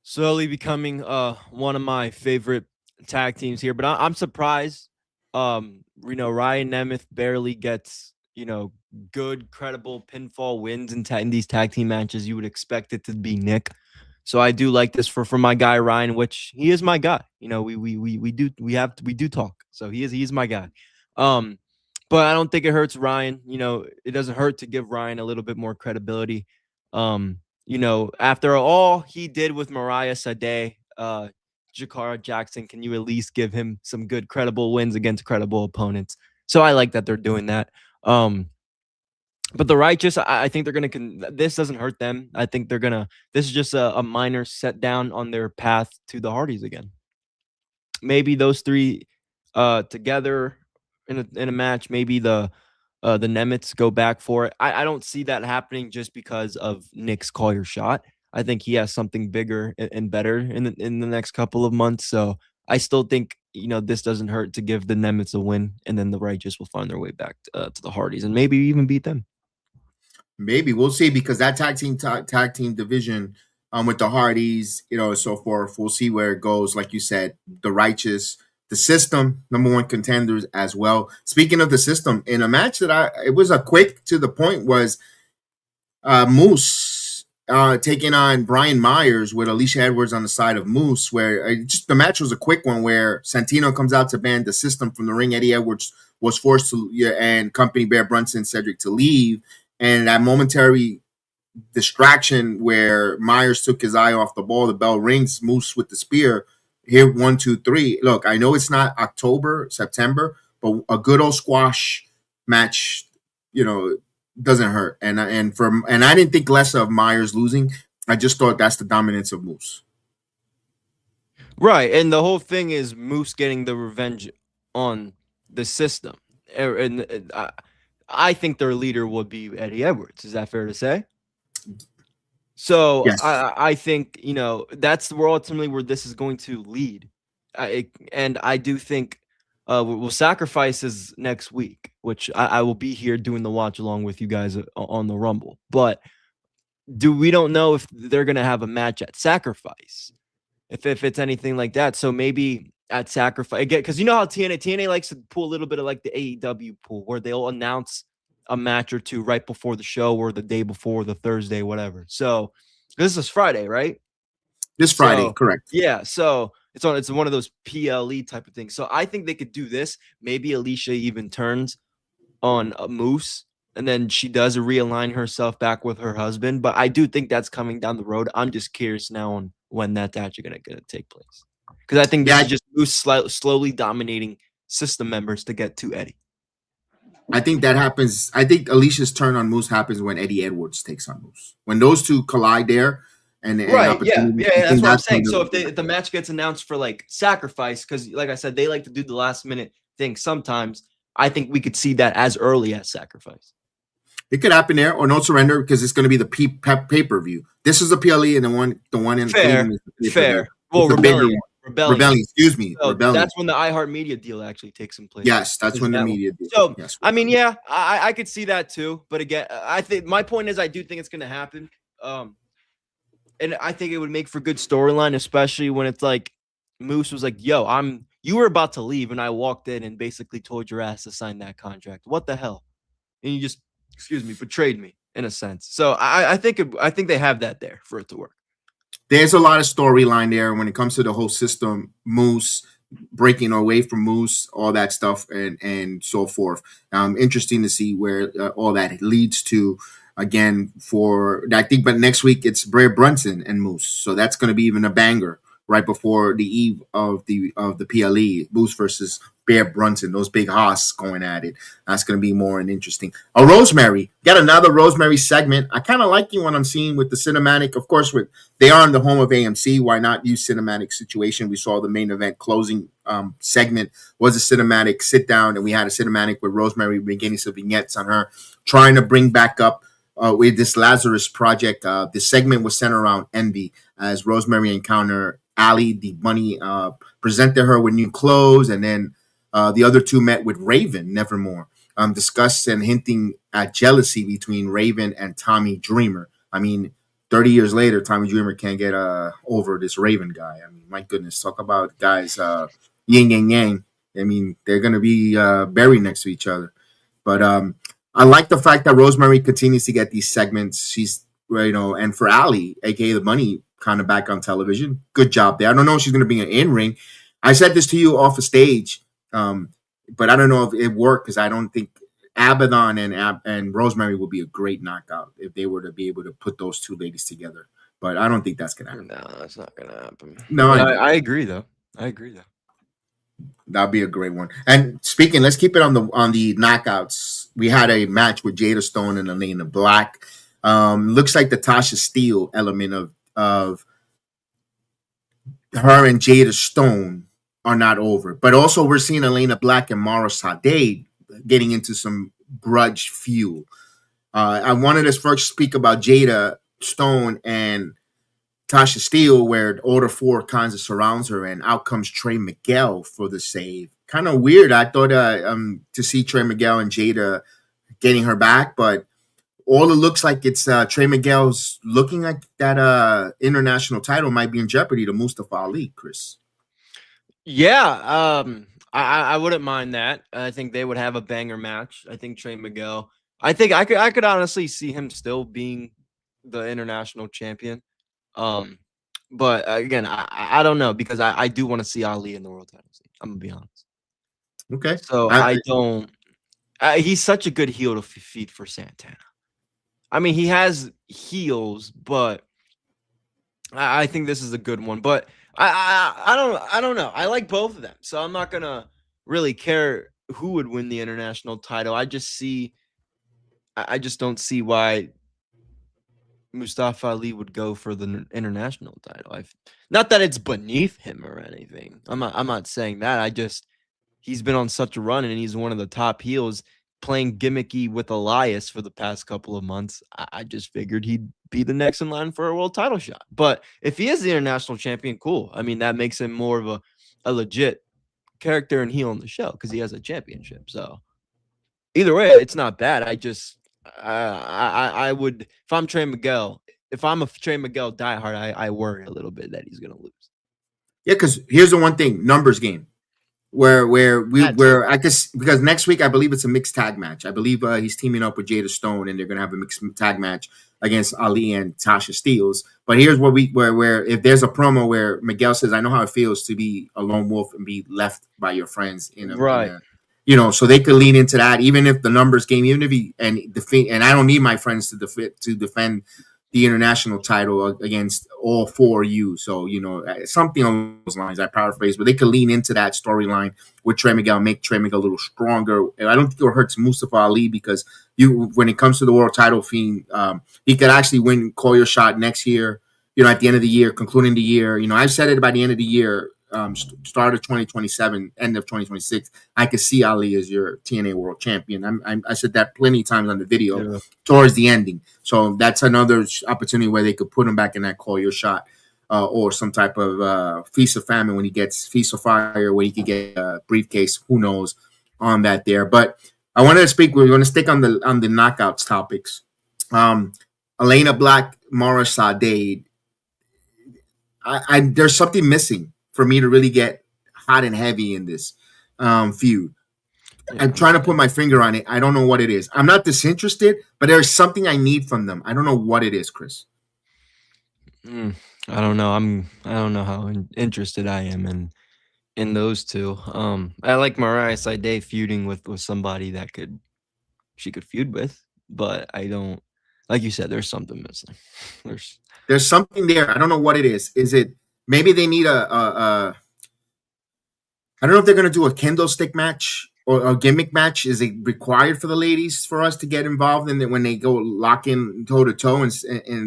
slowly becoming one of my favorite tag teams here, but I'm surprised. Ryan Nemeth barely gets good, credible pinfall wins in these tag team matches. You would expect it to be Nick. So I do like this for my guy Ryan, which he is my guy. We do talk. So he is my guy. But I don't think it hurts Ryan. It doesn't hurt to give Ryan a little bit more credibility. After all he did with Mariah Sadeh, Jakara Jackson, can you at least give him some good, credible wins against credible opponents? So I like that they're doing that. But the Righteous, I think they're going to, this doesn't hurt them. I think this is just a minor set down on their path to the Hardys again. Maybe those three together in a match, maybe the Nemeths go back for it. I don't see that happening just because of Nick's call your shot. I think he has something bigger and better in the next couple of months. So I still think, this doesn't hurt to give the Nemeths a win, and then the Righteous will find their way back to the Hardys and maybe even beat them. Maybe we'll see, because that tag team division with the Hardys, so forth. We'll see where it goes. Like you said, the Righteous, the System, number one contenders as well. Speaking of the System, in a match that it was a quick to the point, was Moose taking on Brian Myers with Alicia Edwards on the side of Moose, where the match was a quick one where Santino comes out to ban the System from the ring. Eddie Edwards was forced to, and company Bear Brunson, Cedric to leave. And that momentary distraction where Myers took his eye off the ball, the bell rings, Moose with the spear. Here, 1, 2, 3. Look, I know it's not October, September, but a good old squash match, doesn't hurt. And I didn't think less of Myers losing. I just thought that's the dominance of Moose. Right, and the whole thing is Moose getting the revenge on the System. And I think their leader would be Eddie Edwards. Is that fair to say? So yes. I think, that's ultimately where this is going to lead. And I do think we'll sacrifices next week, which I will be here doing the watch along with you guys on the Rumble. But we don't know if they're going to have a match at Sacrifice, if it's anything like that. So maybe at Sacrifice again, because you know how TNA likes to pull a little bit of like the AEW pool, where they'll announce a match or two right before the show or the day before, the Thursday, whatever. So this is Friday, right? This Friday, correct. Yeah, so it's one of those PLE type of things. So I think they could do this. Maybe Alicia even turns on a Moose, and then she does realign herself back with her husband. But I do think that's coming down the road. I'm just curious now when that's actually going to take place. Because I think this is just Moose slowly dominating system members to get to Eddie. I think that happens. I think Alicia's turn on Moose happens when Eddie Edwards takes on Moose. When those two collide there, right, yeah, that's what I'm saying. So if the match gets announced for like Sacrifice, because like I said, they like to do the last minute thing sometimes. I think we could see that as early as Sacrifice. It could happen there, or No Surrender, because it's going to be the pay-per-view. This is the PLE, and the one in Cleveland is the fair. Well, Rebellion. Excuse me. So Rebellion. That's when the iHeartMedia deal actually takes in place. Yes, that's when the media deal. So, yes, I mean, yeah, I could see that too. But again, I think my point is I do think it's going to happen. And I think it would make for good storyline, especially when it's like Moose was like, yo, you were about to leave, and I walked in and basically told your ass to sign that contract. What the hell? And you just, betrayed me in a sense. So I think they have that there for it to work. There's a lot of storyline there when it comes to the whole system, Moose breaking away from Moose, all that stuff, and so forth. Interesting to see where all that leads to. Again, but next week it's Bray Brunson and Moose, so that's going to be even a banger right before the eve of the PLE, Moose versus Bear Brunson, those big hoss going at it. That's going to be more and interesting. Rosemary, got another Rosemary segment. I kind of liking what I'm seeing with the cinematic. Of course, they are in the home of AMC. Why not use cinematic situation? We saw the main event closing segment was a cinematic sit down, and we had a cinematic with Rosemary beginning some vignettes on her trying to bring back up with this Lazarus project. The segment was centered around envy as Rosemary encountered Allie, the bunny, presented her with new clothes, and then the other two met with Raven, Nevermore, discussed and hinting at jealousy between Raven and Tommy Dreamer. I mean, 30 years later, Tommy Dreamer can't get over this Raven guy. I mean, my goodness, talk about guys yin and yang. I mean, they're going to be buried next to each other. But I like the fact that Rosemary continues to get these segments. She's, and for Allie, aka the bunny, kind of back on television. Good job there. I don't know if she's going to be an in-ring. I said this to you off a stage, but I don't know if it worked because I don't think Abaddon and Rosemary would be a great knockout if they were to be able to put those two ladies together. But I don't think that's going to happen. No, that's not going to happen. No, I agree though. That'd be a great one. And speaking, let's keep it on the knockouts. We had a match with Jada Stone and Elena Black. Looks like the Tasha Steele element of her and Jada Stone are not over. But also we're seeing Elena Black and Mara Sade getting into some grudge fuel. I wanted to first speak about Jada Stone and Tasha Steele, where Order 4 kinds of surrounds her, and out comes Trey Miguel for the save. Kind of weird. I thought to see Trey Miguel and Jada getting her back, but all it looks like it's Trey Miguel's looking like that international title might be in jeopardy to Mustafa Ali, Chris. Yeah, I wouldn't mind that. I think they would have a banger match. I think Trey Miguel. I think I could honestly see him still being the international champion. But again, I don't know because I do want to see Ali in the world title scene. I'm gonna be honest. Okay. So I don't. He's such a good heel to feed for Santana. I mean, he has heels, but I think this is a good one. But I don't know. I like both of them, so I'm not gonna really care who would win the international title. I just don't see why Mustafa Ali would go for the international title. Not that it's beneath him or anything. I'm not saying that. He's been on such a run and he's one of the top heels playing gimmicky with Elias for the past couple of months. I just figured he'd be the next in line for a world title shot. But if he is the international champion, cool. I mean, that makes him more of a legit character and heel on the show because he has a championship. So either way, it's not bad. I would, if I'm Trey Miguel, if I'm a Trey Miguel diehard, I worry a little bit that he's gonna lose. Yeah, because here's the one thing: numbers game, where I guess because next week I believe it's a mixed tag match. I believe he's teaming up with Jada Stone, and they're gonna have a mixed tag match against Ali and Tasha Steele. But here's where if there's a promo where Miguel says, "I know how it feels to be a lone wolf and be left by your friends," so they could lean into that, even if the numbers game, even if and I don't need my friends to defend the international title against all 4U. So, something along those lines. I paraphrase, but they could lean into that storyline with Trey Miguel, make Trey Miguel a little stronger. And I don't think it hurts Mustafa Ali because when it comes to the world title fiend, he could actually call your shot next year, at the end of the year, concluding the year. I've said it by the end of the year, start of 2027, end of 2026, I could see Ali as your TNA world champion. I said that plenty of times on the video towards the ending. So that's another opportunity where they could put him back in that call your shot, or some type of feast of famine when he gets feast of fire, where he could get a briefcase. Who knows on that there? But I wanted to speak. We're going to stick on the knockouts topics. Elena Black, Mara Sade. There's something missing for me to really get hot and heavy in this feud. Yeah, I'm trying to put my finger on it. I don't know what it is. I'm not disinterested, but there's something I need from them. I don't know what it is, Chris. I don't know. I don't know how interested I am in those two. I like Mariah Sade feuding with somebody that she could feud with, but I don't. Like you said, there's something missing. There's something there. I don't know what it is. Is it maybe they need I don't know if they're going to do a kendo stick match or a gimmick match. Is it required for the ladies for us to get involved in it when they go lock in toe to toe?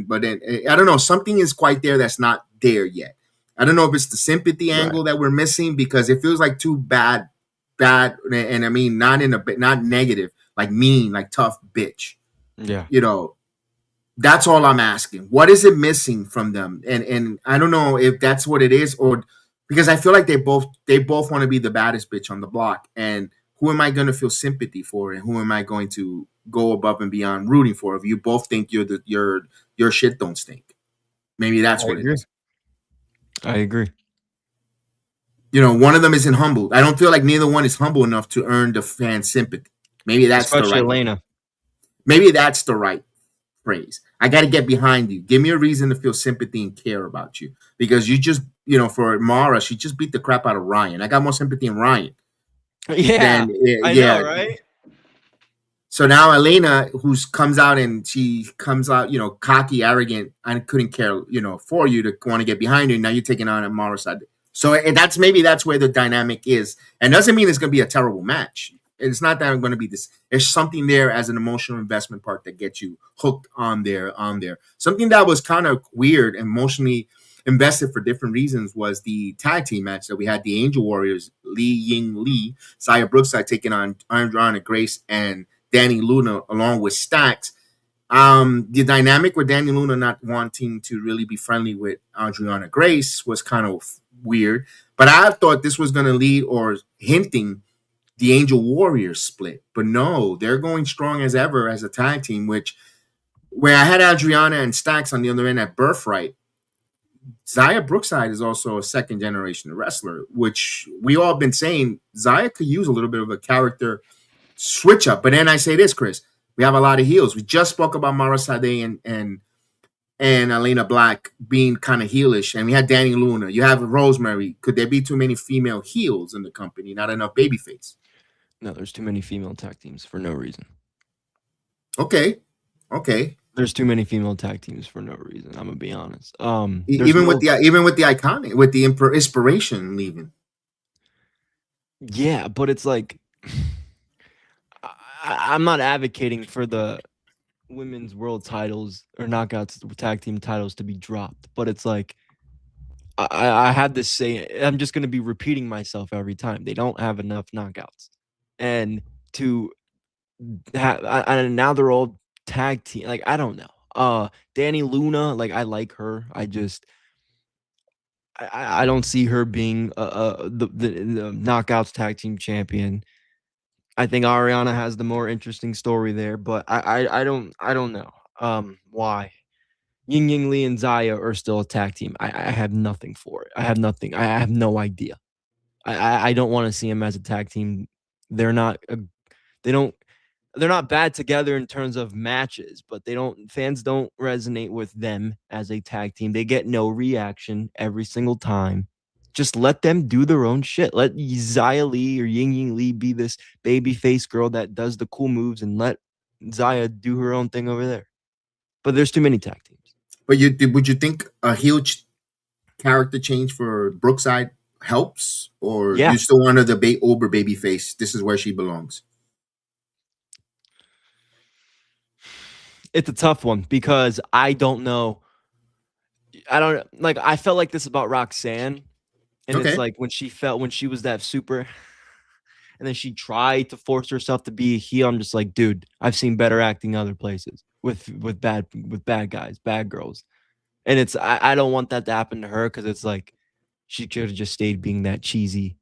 But then, I don't know. Something is quite there that's not there yet. I don't know if it's the sympathy angle that we're missing, because it feels like too bad, and I mean not negative, like mean, like tough bitch. Yeah, That's all I'm asking. What is it missing from them? And I don't know if that's what it is, or because I feel like they both want to be the baddest bitch on the block. And who am I going to feel sympathy for, and who am I going to go above and beyond rooting for? If you both think your shit don't stink, maybe that's what it is. I agree. One of them isn't humble. I don't feel like neither one is humble enough to earn the fan sympathy. Maybe that's the right. Elena. Maybe that's the right phrase. I got to get behind you. Give me a reason to feel sympathy and care about you, because you just, for Mara, she just beat the crap out of Ryan. I got more sympathy in Ryan. Yeah, I know, right? So now Elena, comes out, cocky, arrogant, and couldn't care, for you to want to get behind her. Now you're taking on a Mara side. So that's where the dynamic is, and doesn't mean it's going to be a terrible match. It's not that I'm going to be this. There's something there as an emotional investment part that gets you hooked on there. Something that was kind of weird, emotionally invested for different reasons, was the tag team match that we had. The Angel Warriors, Lee Ying Lee, Xia Brookside taking on Adriana Grace and Danny Luna along with Stax. The dynamic with Danny Luna not wanting to really be friendly with Adriana Grace was kind of weird. But I thought this was going to lead or hinting the Angel Warriors split, but no, they're going strong as ever as a tag team, where I had Adriana and Stax on the other end at Birthright. Xia Brookside is also a second generation wrestler, which we all been saying Xia could use a little bit of a character switch up. But then I say this, Chris, we have a lot of heels. We just spoke about Mara Sade and Elena Black being kind of heelish, and we had Danny Luna. You have Rosemary. Could there be too many female heels in the company? Not enough babyface? No, there's too many female tag teams for no reason. Okay. There's too many female tag teams for no reason. I'm gonna be honest. Even with the iconic, with the inspiration leaving. Yeah, but it's like I'm not advocating for the women's world titles or knockouts tag team titles to be dropped, but it's like I had this say. I'm just gonna be repeating myself every time. They don't have enough knockouts. And and now they're all tag team. Like, I don't know. Danny Luna, like, I like her. I don't see her being the knockouts tag team champion. I think Ariana has the more interesting story there, but I don't know why Ying Lee and Xia are still a tag team. I have nothing for it. I have nothing. I have no idea. I don't want to see them as a tag team. They're not bad together in terms of matches, but fans don't resonate with them as a tag team. They get no reaction every single time. Just let them do their own shit. Let Xia Lee or Ying Lee be this babyface girl that does the cool moves, and let Xia do her own thing over there. But there's too many tag teams. But would you think a huge character change for Brookside helps, or Yeah. you still want her the Ober baby face? This is where she belongs. It's a tough one because I don't know. I felt like this about Roxanne, and Okay. it's like when she was that super, and then she tried to force herself to be a heel. I'm just like, dude, I've seen better acting other places with bad guys, bad girls, and I don't want that to happen to her because it's like she could have just stayed being that cheesy,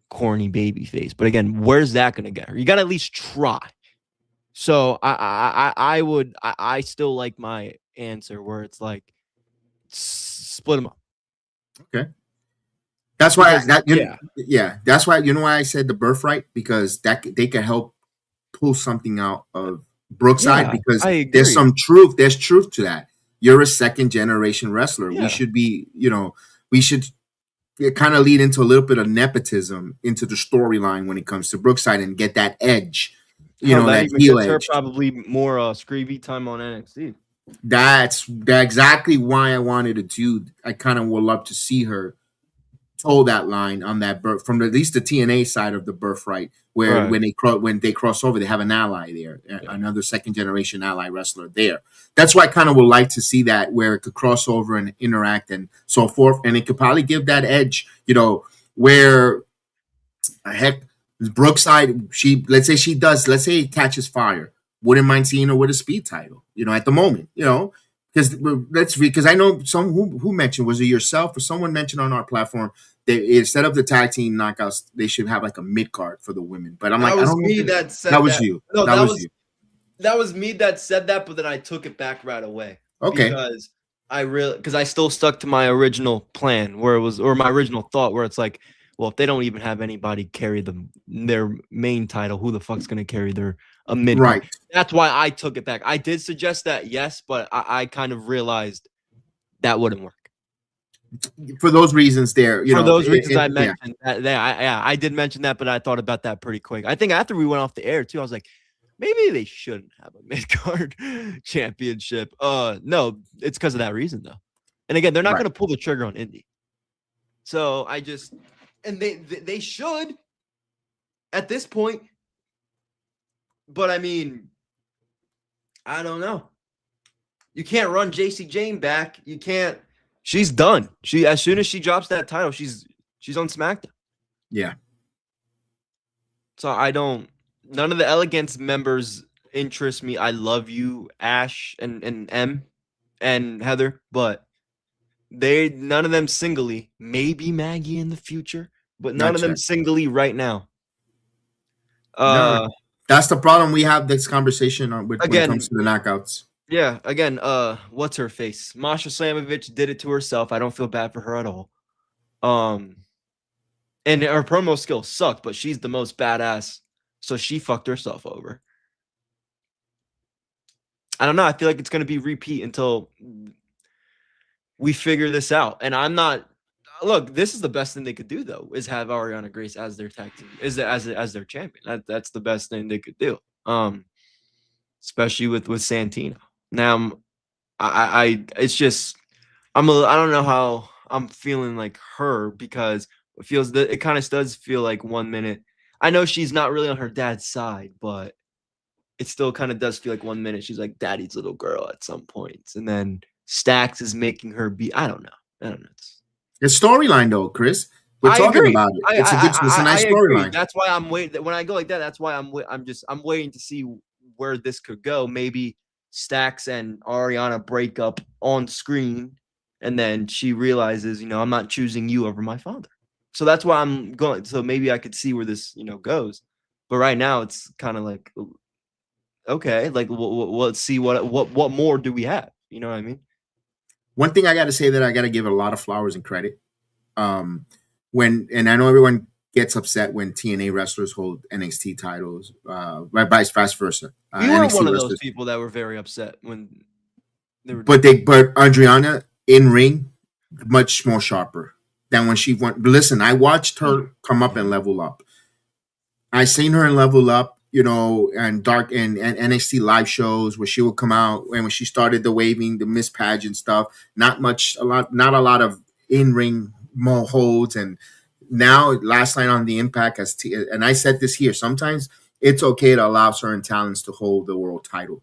corny baby face. But again, where's that gonna get her? You gotta at least try. So I still like my answer where it's like split them up. Okay. That's why Because, that's why, you know why I said the birthright, because that they could help pull something out of Brookside, Yeah, because I agree. there's some truth. There's truth to that. You're a second generation wrestler. Yeah. We should be, we should kind of lead into a little bit of nepotism into the storyline when it comes to Brookside and get that edge, that even heel gets her edge. probably more screevy time on NXT. That's exactly why I wanted to do. I kind of would love to see her toe that line on that from at least the TNA side of the birthright, where Right. when they cross over, they have an ally there, another second generation ally wrestler there. That's why I kind of would like to see that, where it could cross over and interact and so forth, and it could probably give that edge, where heck, Brookside, let's say it catches fire. Wouldn't mind seeing her with a speed title, at the moment, because I know some who mentioned, was it yourself or someone mentioned on our platform, they, instead of the tag team knockouts, they should have like a mid card for the women. But I'm like, I don't know. That was you. No, that was you. That was me that said that, but then I took it back right away. Okay. Because I still stuck to my original plan or my original thought where it's like, well, if they don't even have anybody carry their main title, who the fuck's going to carry a mid card? Right. That's why I took it back. I did suggest that, yes, but I kind of realized that wouldn't work. For those reasons there, for those reasons I mentioned, I did mention that, but I thought about that pretty quick. I think after we went off the air too, I was like, maybe they shouldn't have a mid-card championship. No, it's because of that reason though. And again, they're not going to pull the trigger on Indy. So and they should at this point. But I mean, I don't know. You can't run JC Jane back. You can't. She's done. As soon as she drops that title, she's on SmackDown. Yeah. So none of the Elegance members interest me. I love you, Ash and M and Heather, but none of them singly. Maybe Maggie in the future, but none of them singly right now. No, that's the problem we have this conversation on when it comes to the knockouts. Yeah, again, what's her face? Masha Slamovich did it to herself. I don't feel bad for her at all. And her promo skills sucked, but she's the most badass, so she fucked herself over. I don't know. I feel like it's going to be repeat until we figure this out. And I'm not. Look, this is the best thing they could do, though, is have Ariana Grace as their tag team, as their champion. That's the best thing they could do. Especially with Santino. Now, it's just I don't know how I'm feeling like her, because it kind of does feel like 1 minute. I know she's not really on her dad's side, but it still kind of does feel like 1 minute she's like daddy's little girl at some points, and then Stax is making her be. I don't know. It's storyline though, Chris. We're talking about it. It's a nice storyline. That's why I'm waiting. When I go like that, that's why I'm waiting to see where this could go. Maybe Stax and Ariana break up on screen, and then she realizes, I'm not choosing you over my father. So that's why I'm going. So maybe I could see where this, goes. But right now, it's kind of like, okay, like let's see what more do we have? You know what I mean? One thing I got to say that I got to give a lot of flowers and credit. And I know everyone gets upset when TNA wrestlers hold NXT titles, vice versa. You were one of those people that were very upset when they were. But Adriana in ring much more sharper than when she went. Listen, I watched her come up and level up. I seen her and level up you know, and dark and NXT live shows where she would come out, and when she started the waving, the Miss Pageant stuff, not a lot of in ring more holds. And now last night on the Impact, and I said this here, sometimes it's okay to allow certain talents to hold the world title,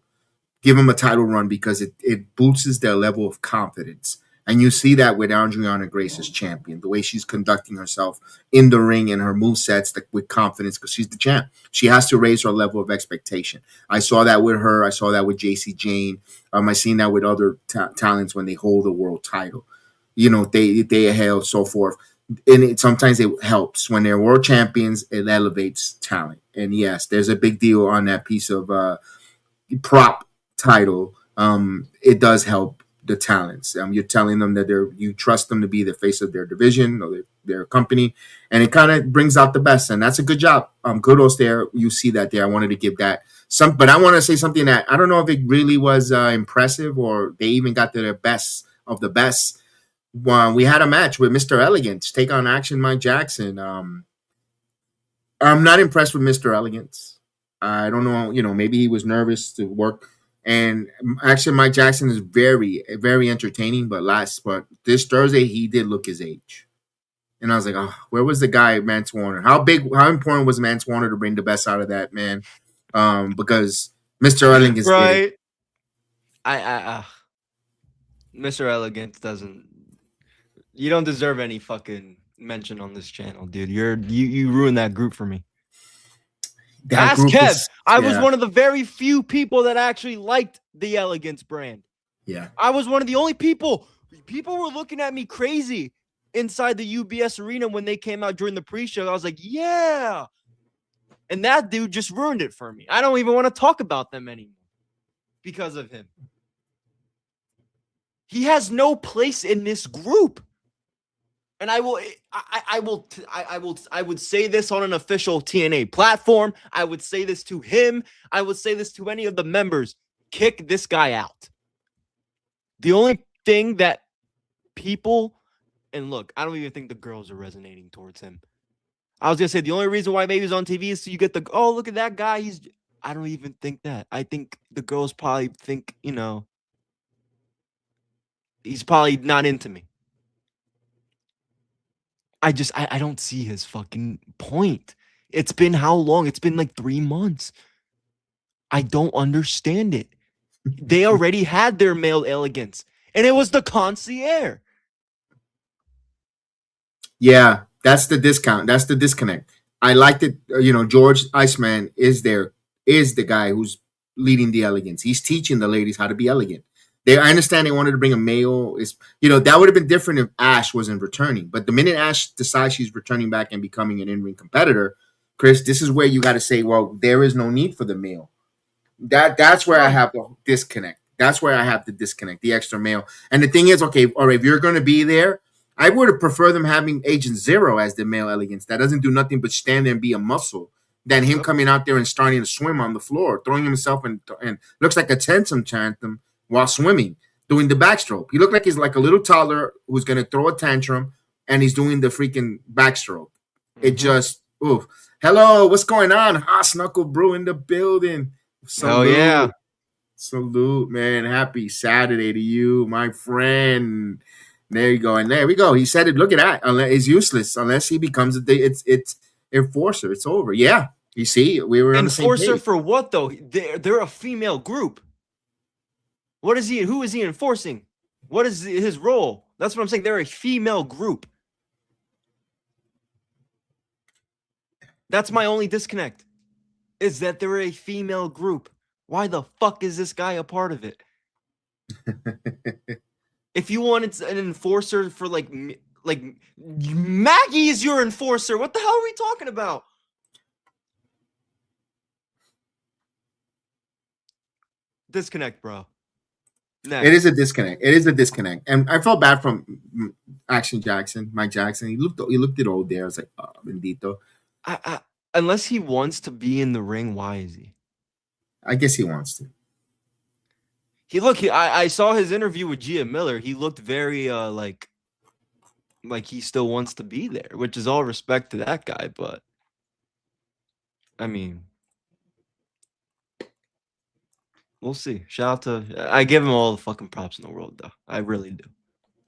give them a title run, because it boosts their level of confidence. And you see that with Adriana Grace as champion, the way she's conducting herself in the ring and her movesets with confidence, because she's the champ. She has to raise her level of expectation. I saw that with her. I saw that with JC Jane. I've seen that with other talents when they hold the world title. You know, they held so forth. And sometimes it helps when they're world champions. It elevates talent. And yes, there's a big deal on that piece of prop title. It does help the talents. You're telling them that you trust them to be the face of their division or their company, and it kind of brings out the best. And that's a good job. Kudos there. You see that there. I wanted to give that some, but I want to say something that I don't know if it really was impressive or they even got to the best of the best. We had a match with Mr. Elegance take on Action Mike Jackson. I'm not impressed with Mr. Elegance. I don't know. You know, maybe he was nervous to work. And actually, Mike Jackson is very, very entertaining. But this Thursday, he did look his age. And I was like, oh, where was the guy, Mance Warner? How important was Mance Warner to bring the best out of that man? Because Mr. Elegance, right? Mr. Elegance doesn't. You don't deserve any fucking mention on this channel, dude. You ruined that group for me. Ask Kev. I was one of the very few people that actually liked the Elegance brand. Yeah. I was one of the only people. People were looking at me crazy inside the UBS arena when they came out during the pre-show. I was like, yeah. And that dude just ruined it for me. I don't even want to talk about them anymore because of him. He has no place in this group. And I would say this on an official TNA platform. I would say this to him. I would say this to any of the members. Kick this guy out. The only thing that people, and look, I don't even think the girls are resonating towards him. I was going to say the only reason why maybe he's on TV is so you get the, oh, look at that guy. I don't even think that. I think the girls probably think, you know, he's probably not into me. I don't see his fucking point. It's been how long? It's been like 3 months. I don't understand it. They already had their male elegance, and it was the concierge. Yeah, that's the discount. That's the disconnect. I liked it. You know, George Iceman is the guy who's leading the elegance. He's teaching the ladies how to be elegant. I understand they wanted to bring a male. That would have been different if Ash wasn't returning. But the minute Ash decides she's returning back and becoming an in-ring competitor, Chris, this is where you got to say, well, there is no need for the male. That's where I have the disconnect. That's where I have to disconnect, the extra male. And the thing is, okay, all right, if you're going to be there, I would have preferred them having Agent Zero as the male elegance. That doesn't do nothing but stand there and be a muscle. Than him coming out there and starting to swim on the floor, throwing himself and looks like a tantrum while swimming, doing the backstroke. He looked like he's like a little toddler who's going to throw a tantrum, and he's doing the freaking backstroke. It just, ooh. Hello, what's going on? Snuckle Brew in the building. Salute. Oh, yeah. Salute, man. Happy Saturday to you, my friend. There you go. And there we go. He said it. Look at that. It's useless unless he becomes it's enforcer. It's over. Yeah. You see, we were on the same page. Enforcer for what, though? They're a female group. What is he? Who is he enforcing? What is his role? That's what I'm saying. They're a female group. That's my only disconnect. Is that they're a female group. Why the fuck is this guy a part of it? If you wanted an enforcer for like Maggie is your enforcer. What the hell are we talking about? Disconnect, bro. Next. It is a disconnect. It is a disconnect. And I felt bad from Action Jackson, Mike Jackson. He looked it old there. I was like, oh, bendito. Unless he wants to be in the ring, why is he? I guess he wants to. I saw his interview with Gia Miller. He looked very like he still wants to be there, which is all respect to that guy. But I mean, We'll see. Shout out to I give him all the fucking props in the world, though. I really do.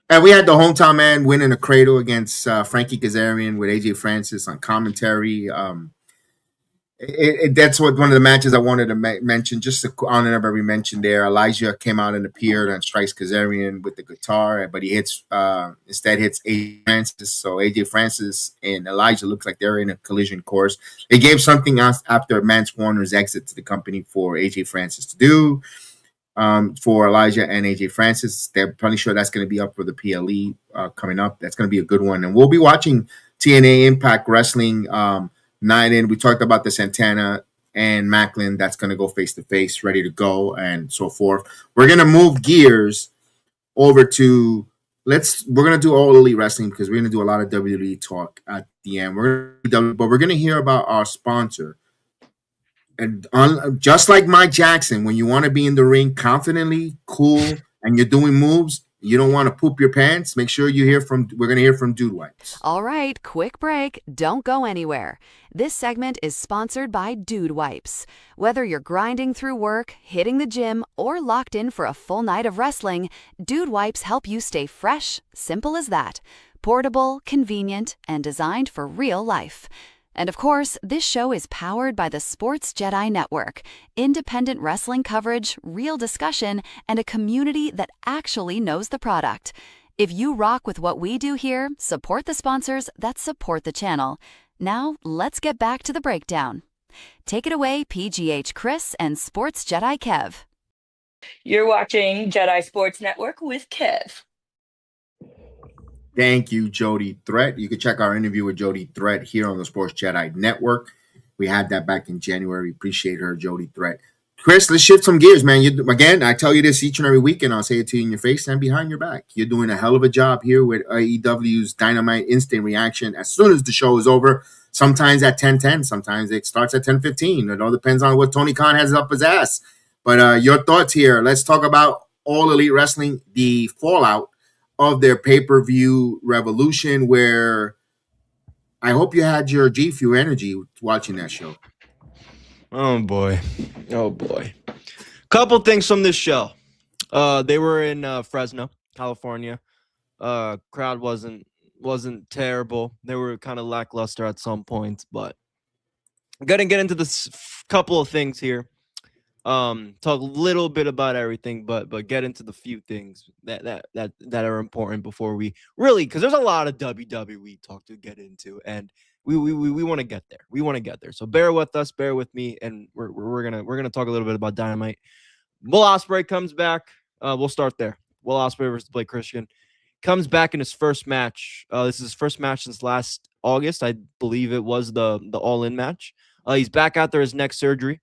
And we had the hometown man winning a cradle against Frankie Kazarian with AJ Francis on commentary. That's what one of the matches I wanted to mention. Just to honor every mention there. Elijah came out and appeared and strikes Kazarian with the guitar, but he hits instead hits AJ Francis. So AJ Francis and Elijah looks like they're in a collision course. They gave something else after Mance Warner's exit to the company for AJ Francis to do. For Elijah and AJ Francis, they're pretty sure that's going to be up for the PLE coming up. That's going to be a good one, and we'll be watching TNA Impact Wrestling. Night in, we talked about the Santana and Macklin. That's going to go face to face, ready to go, and so forth. We're going to move gears over to we're going to do all elite wrestling because we're going to do a lot of WWE talk at the end. But we're going to hear about our sponsor. And just like Mike Jackson, when you want to be in the ring confidently, cool, and you're doing moves, you don't want to poop your pants, make sure we're going to hear from Dude Wipes. All right, quick break. Don't go anywhere. This segment is sponsored by Dude Wipes. Whether you're grinding through work, hitting the gym, or locked in for a full night of wrestling, Dude Wipes help you stay fresh. Simple as that. Portable, convenient, and designed for real life. And of course, this show is powered by the Sports Jedi Network, independent wrestling coverage, real discussion, and a community that actually knows the product. If you rock with what we do here, support the sponsors that support the channel. Now, let's get back to the breakdown. Take it away, PGH Chris and Sports Jedi Kev. You're watching Jedi Sports Network with Kev. Thank you, Jody Threat. You can check our interview with Jody Threat here on the Sports Jedi Network. We had that back in January. Appreciate her, Jody Threat. Chris, let's shift some gears, man. Again, I tell you this each and every week, and I'll say it to you in your face and behind your back. You're doing a hell of a job here with AEW's Dynamite Instant Reaction as soon as the show is over. Sometimes at 10:10, sometimes it starts at 10:15. It all depends on what Tony Khan has up his ass. But your thoughts here. Let's talk about All Elite Wrestling, the fallout of their pay-per-view Revolution, where I hope you had your G Fuel energy watching that show. Oh boy. Couple things from this show. They were in Fresno, California. Crowd wasn't terrible. They were kind of lackluster at some points, but I'm gonna get into this couple of things here. Talk a little bit about everything, but get into the few things that are important before we really, because there's a lot of WWE talk to get into, and we want to get there. We want to get there. So bear with us, bear with me, and we're gonna talk a little bit about Dynamite. Will Ospreay comes back. We'll start there. Will Ospreay versus Blake Christian comes back in his first match. This is his first match since last August, I believe it was the All-In match. He's back after his neck surgery.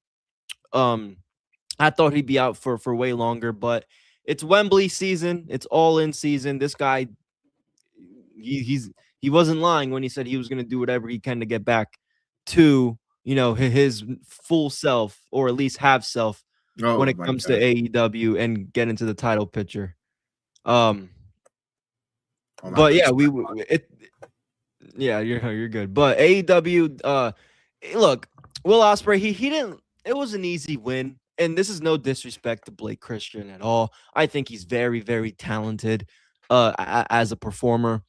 I thought he'd be out for way longer, but it's Wembley season. It's All-In season. This guy, he wasn't lying when he said he was going to do whatever he can to get back to, his full self, or at least half self when it comes to AEW and get into the title picture. But yeah, you're good. But AEW, look, Will Ospreay, he didn't. It was an easy win. And this is no disrespect to Blake Christian at all. I think he's very, very talented as a performer.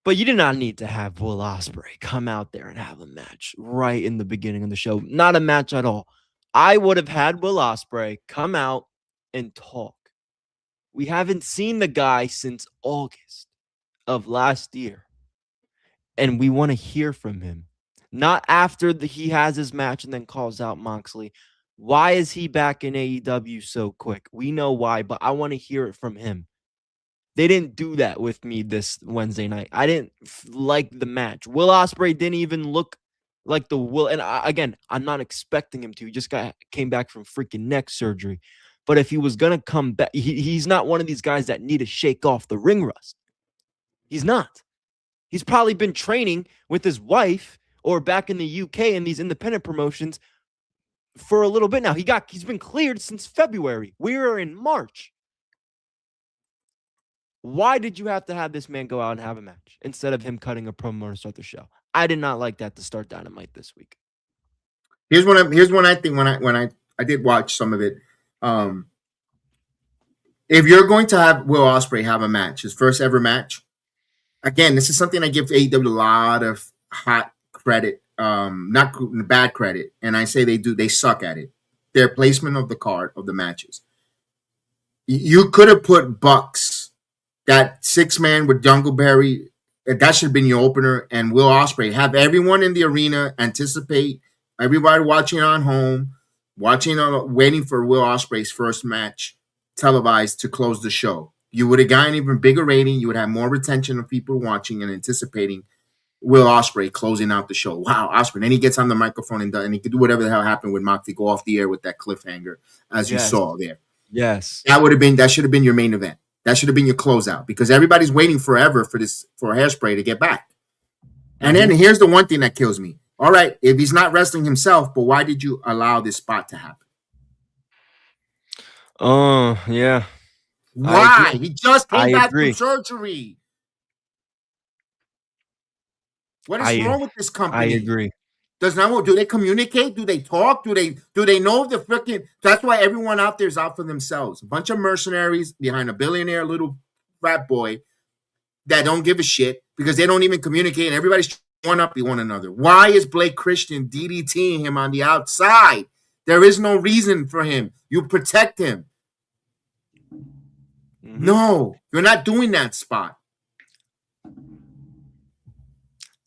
But you did not need to have Will Ospreay come out there and have a match right in the beginning of the show. Not a match at all. I would have had Will Ospreay come out and talk. We haven't seen the guy since August of last year. And we want to hear from him. Not after he has his match and then calls out Moxley. Why is he back in AEW so quick? We know why, but I want to hear it from him. They didn't do that with me this Wednesday night. I didn't like the match. Will Ospreay didn't even look like the Will. And again, I'm not expecting him to. He just came back from freaking neck surgery. But if he was going to come back, he's not one of these guys that need to shake off the ring rust. He's not. He's probably been training with his wife or back in the UK in these independent promotions for a little bit now. He's been cleared since February. We are in March. Why did you have to have this man go out and have a match instead of him cutting a promo to start the show? I did not like that to start Dynamite this week. Here's one I think when I did watch some of it. If you're going to have Will Ospreay have a match, his first ever match, again, this is something I give AEW a lot of hot credit, not bad credit, and I say they suck at it. Their placement of the card of the matches. You could have put Bucks, that 6-man with Dungleberry, that should have been your opener, and Will Ospreay. Have everyone in the arena anticipate, everybody watching on home, waiting for Will Ospreay's first match televised to close the show. You would have gotten an even bigger rating. You would have more retention of people watching and anticipating Will Ospreay closing out the show. Wow, Ospreay. Then he gets on the microphone and he could do whatever the hell happened with Moxley, go off the air with that cliffhanger, as you saw there. Yes. That should have been your main event. That should have been your closeout, because everybody's waiting forever for Hairspray to get back. And then here's the one thing that kills me. All right, if he's not wrestling himself, but why did you allow this spot to happen? Oh, yeah. Why? He just came back agree. from surgery. What is wrong with this company? I agree. Do they communicate? Do they talk? Do they know the freaking? That's why everyone out there is out for themselves. A bunch of mercenaries behind a billionaire little frat boy that don't give a shit because they don't even communicate, and everybody's one up one another. Why is Blake Christian DDTing him on the outside? There is no reason for him. You protect him. No, you're not doing that spot.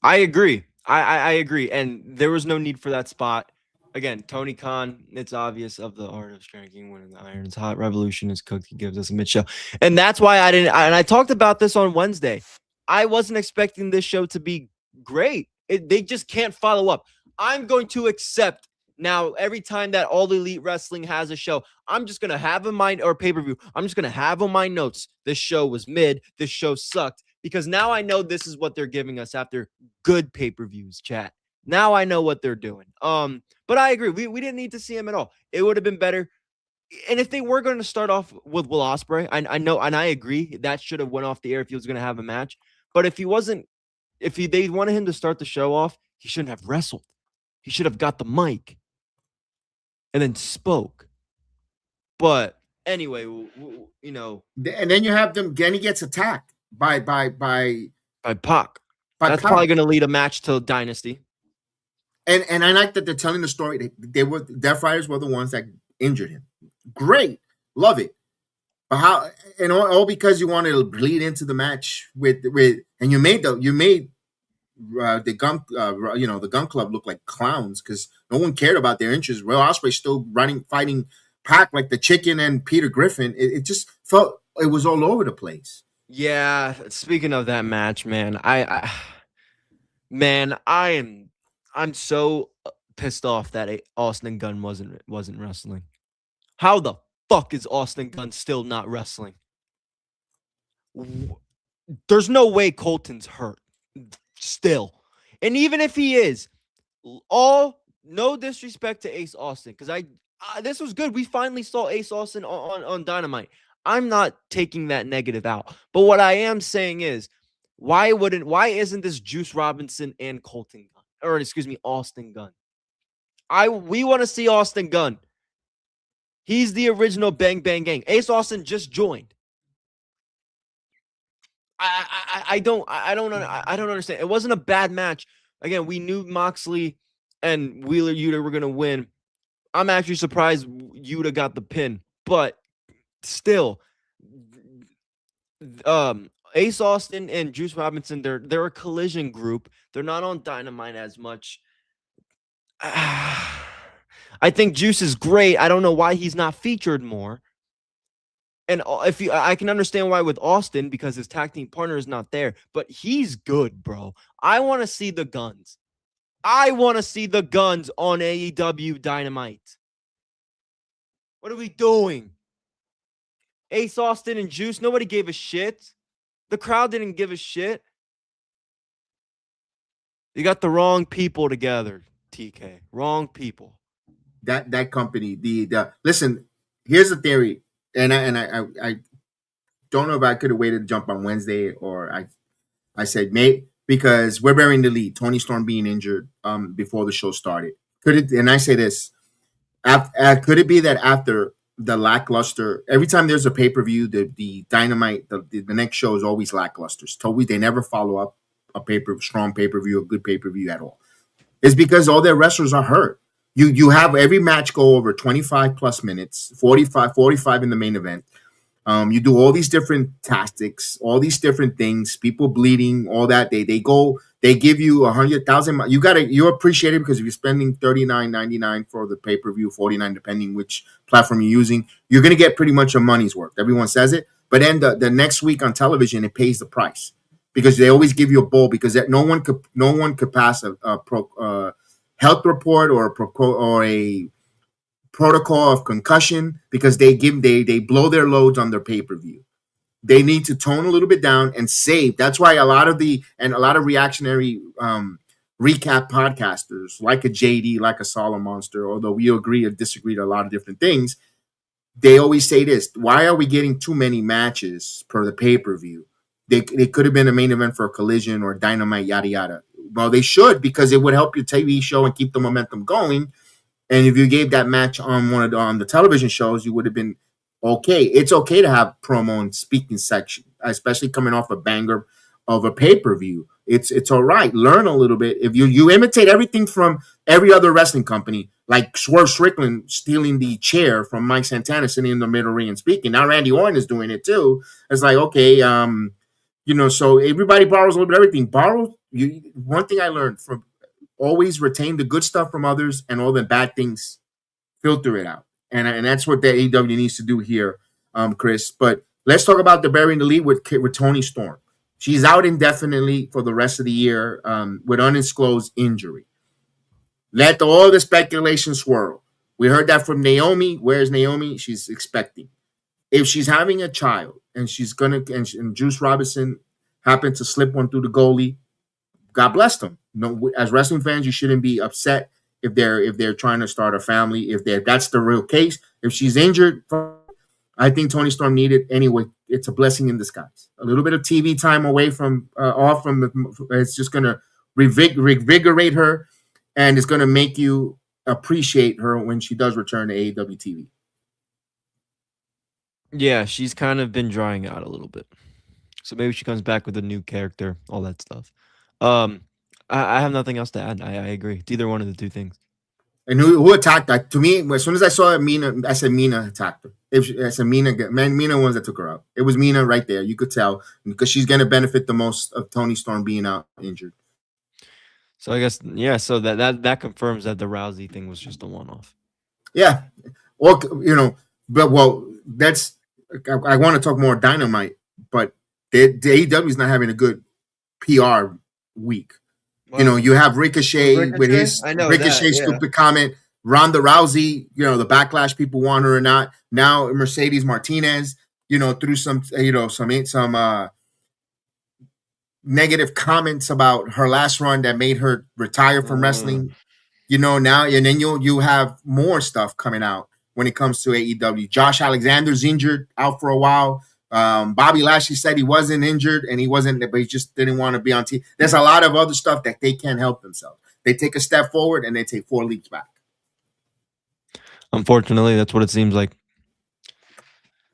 I agree. I agree. And there was no need for that spot. Again, Tony Khan, it's obvious, of the art of striking when the iron's hot. Revolution is cooked. He gives us a mid-show. And that's why I talked about this on Wednesday. I wasn't expecting this show to be great. They just can't follow up. I'm going to accept now every time that All Elite Wrestling has a show, I'm just going to have in mind, or pay-per-view, I'm just going to have on my notes, this show was mid, this show sucked. Because now I know this is what they're giving us after good pay-per-views, chat. Now I know what they're doing. But I agree. We didn't need to see him at all. It would have been better. And if they were going to start off with Will Ospreay, I know, and I agree, that should have went off the air if he was going to have a match. But if they wanted him to start the show off, he shouldn't have wrestled. He should have got the mic and then spoke. But anyway, you know. And then you have them, Kenny gets attacked by Pac. That's probably going to lead a match to Dynasty. And I like that they're telling the story. Death Riders were the ones that injured him. Great, love it. But how? And all because you wanted to bleed into the match with and you made the gun club look like clowns because no one cared about their injuries. Will Ospreay still fighting Pac like the Chicken and Peter Griffin. It just felt it was all over the place. Yeah, speaking of that match, man, I'm so pissed off that Austin Gunn wasn't wrestling. How the fuck is Austin Gunn still not wrestling? There's no way Colton's hurt still. And even if he is, no disrespect to Ace Austin, because this was good. We finally saw Ace Austin on Dynamite. I'm not taking that negative out. But what I am saying is, why isn't this Juice Robinson and Colton Gunn? Or excuse me, Austin Gunn. We want to see Austin Gunn. He's the original Bang Bang Gang. Ace Austin just joined. I don't understand. It wasn't a bad match. Again, we knew Moxley and Wheeler Yuta were gonna win. I'm actually surprised Yuta got the pin, but still, Ace Austin and Juice Robinson, they're a collision group. They're not on Dynamite as much. I think Juice is great. I don't know why he's not featured more. And I can understand why with Austin, because his tag team partner is not there, but he's good, bro. I want to see the Guns. I want to see the Guns on AEW Dynamite. What are we doing? Ace Austin and Juice, nobody gave a shit. The crowd didn't give a shit. You got the wrong people together, TK. Wrong people. That company, listen, here's the theory. And I don't know if I could have waited to jump on Wednesday or I said, mate, because we're bearing the lead. Tony Storm being injured before the show started. And I say this, could it be that after the lackluster. Every time there's a pay-per-view, the Dynamite, the next show is always lackluster. Totally, they never follow up a strong pay-per-view, a good pay-per-view at all. It's because all their wrestlers are hurt. You have every match go over 25 plus minutes, 45 in the main event. You do all these different tactics, all these different things, people bleeding, all that. They give you 100,000. You appreciate it because if you're spending $39.99 for the pay-per-view, $49 depending which platform you're using, you're gonna get pretty much your money's worth. Everyone says it, but then the next week on television, it pays the price because they always give you a bowl because no one could pass a health report or a protocol of concussion because they blow their loads on their pay-per-view. They need to tone a little bit down and save. That's why a lot of reactionary recap podcasters like a JD, like a Solid Monster, although we agree or disagree to a lot of different things, they always say this: why are we getting too many matches per the pay-per-view? They could have been a main event for a Collision or Dynamite, yada yada. Well, they should, because it would help your TV show and keep the momentum going. And if you gave that match on on the television shows, you would have been okay. It's okay to have promo and speaking section, especially coming off a banger of a pay-per-view. It's all right. Learn a little bit. If you imitate everything from every other wrestling company, like Swerve Strickland stealing the chair from Mike Santana sitting in the middle ring and speaking. Now Randy Orton is doing it too. It's like, okay, so everybody borrows a little bit of everything. One thing I learned from always retain the good stuff from others and all the bad things, filter it out. And that's what the AEW needs to do here, Chris. But let's talk about the burying the lead with Toni Storm. She's out indefinitely for the rest of the year with undisclosed injury. Let all the speculation swirl. We heard that from Naomi. Where's Naomi? She's expecting. If she's having a child and and Juice Robinson happened to slip one through the goalie, God bless them. No, as wrestling fans, you shouldn't be upset if they're trying to start a family. If that's the real case, if she's injured, I think Toni Storm needed anyway. It's a blessing in disguise. A little bit of TV time away from it's just going to revigorate her, and it's going to make you appreciate her when she does return to AEW TV. Yeah, she's kind of been drying out a little bit. So maybe she comes back with a new character, all that stuff. I have nothing else to add. I agree. It's either one of the two things. And who attacked that? To me, as soon as I saw Mina, I said Mina attacked her. I said Mina ones that took her out. It was Mina right there. You could tell because she's going to benefit the most of Toni Storm being out injured. So I guess, yeah, so that confirms that the Rousey thing was just a one-off. Yeah. Or, that's, I want to talk more Dynamite, but the AEW is not having a good PR week. Well, you have Ricochet with his stupid comment, Ronda Rousey, the backlash people want her or not. Now Mercedes Martinez, through some negative comments about her last run that made her retire from wrestling. Now and then you have more stuff coming out when it comes to AEW. Josh Alexander's injured, out for a while. Bobby Lashley said he wasn't injured and he wasn't, but he just didn't want to be on TV. There's a lot of other stuff that they can't help themselves. They take a step forward and they take 4 leaps back. Unfortunately, that's what it seems like.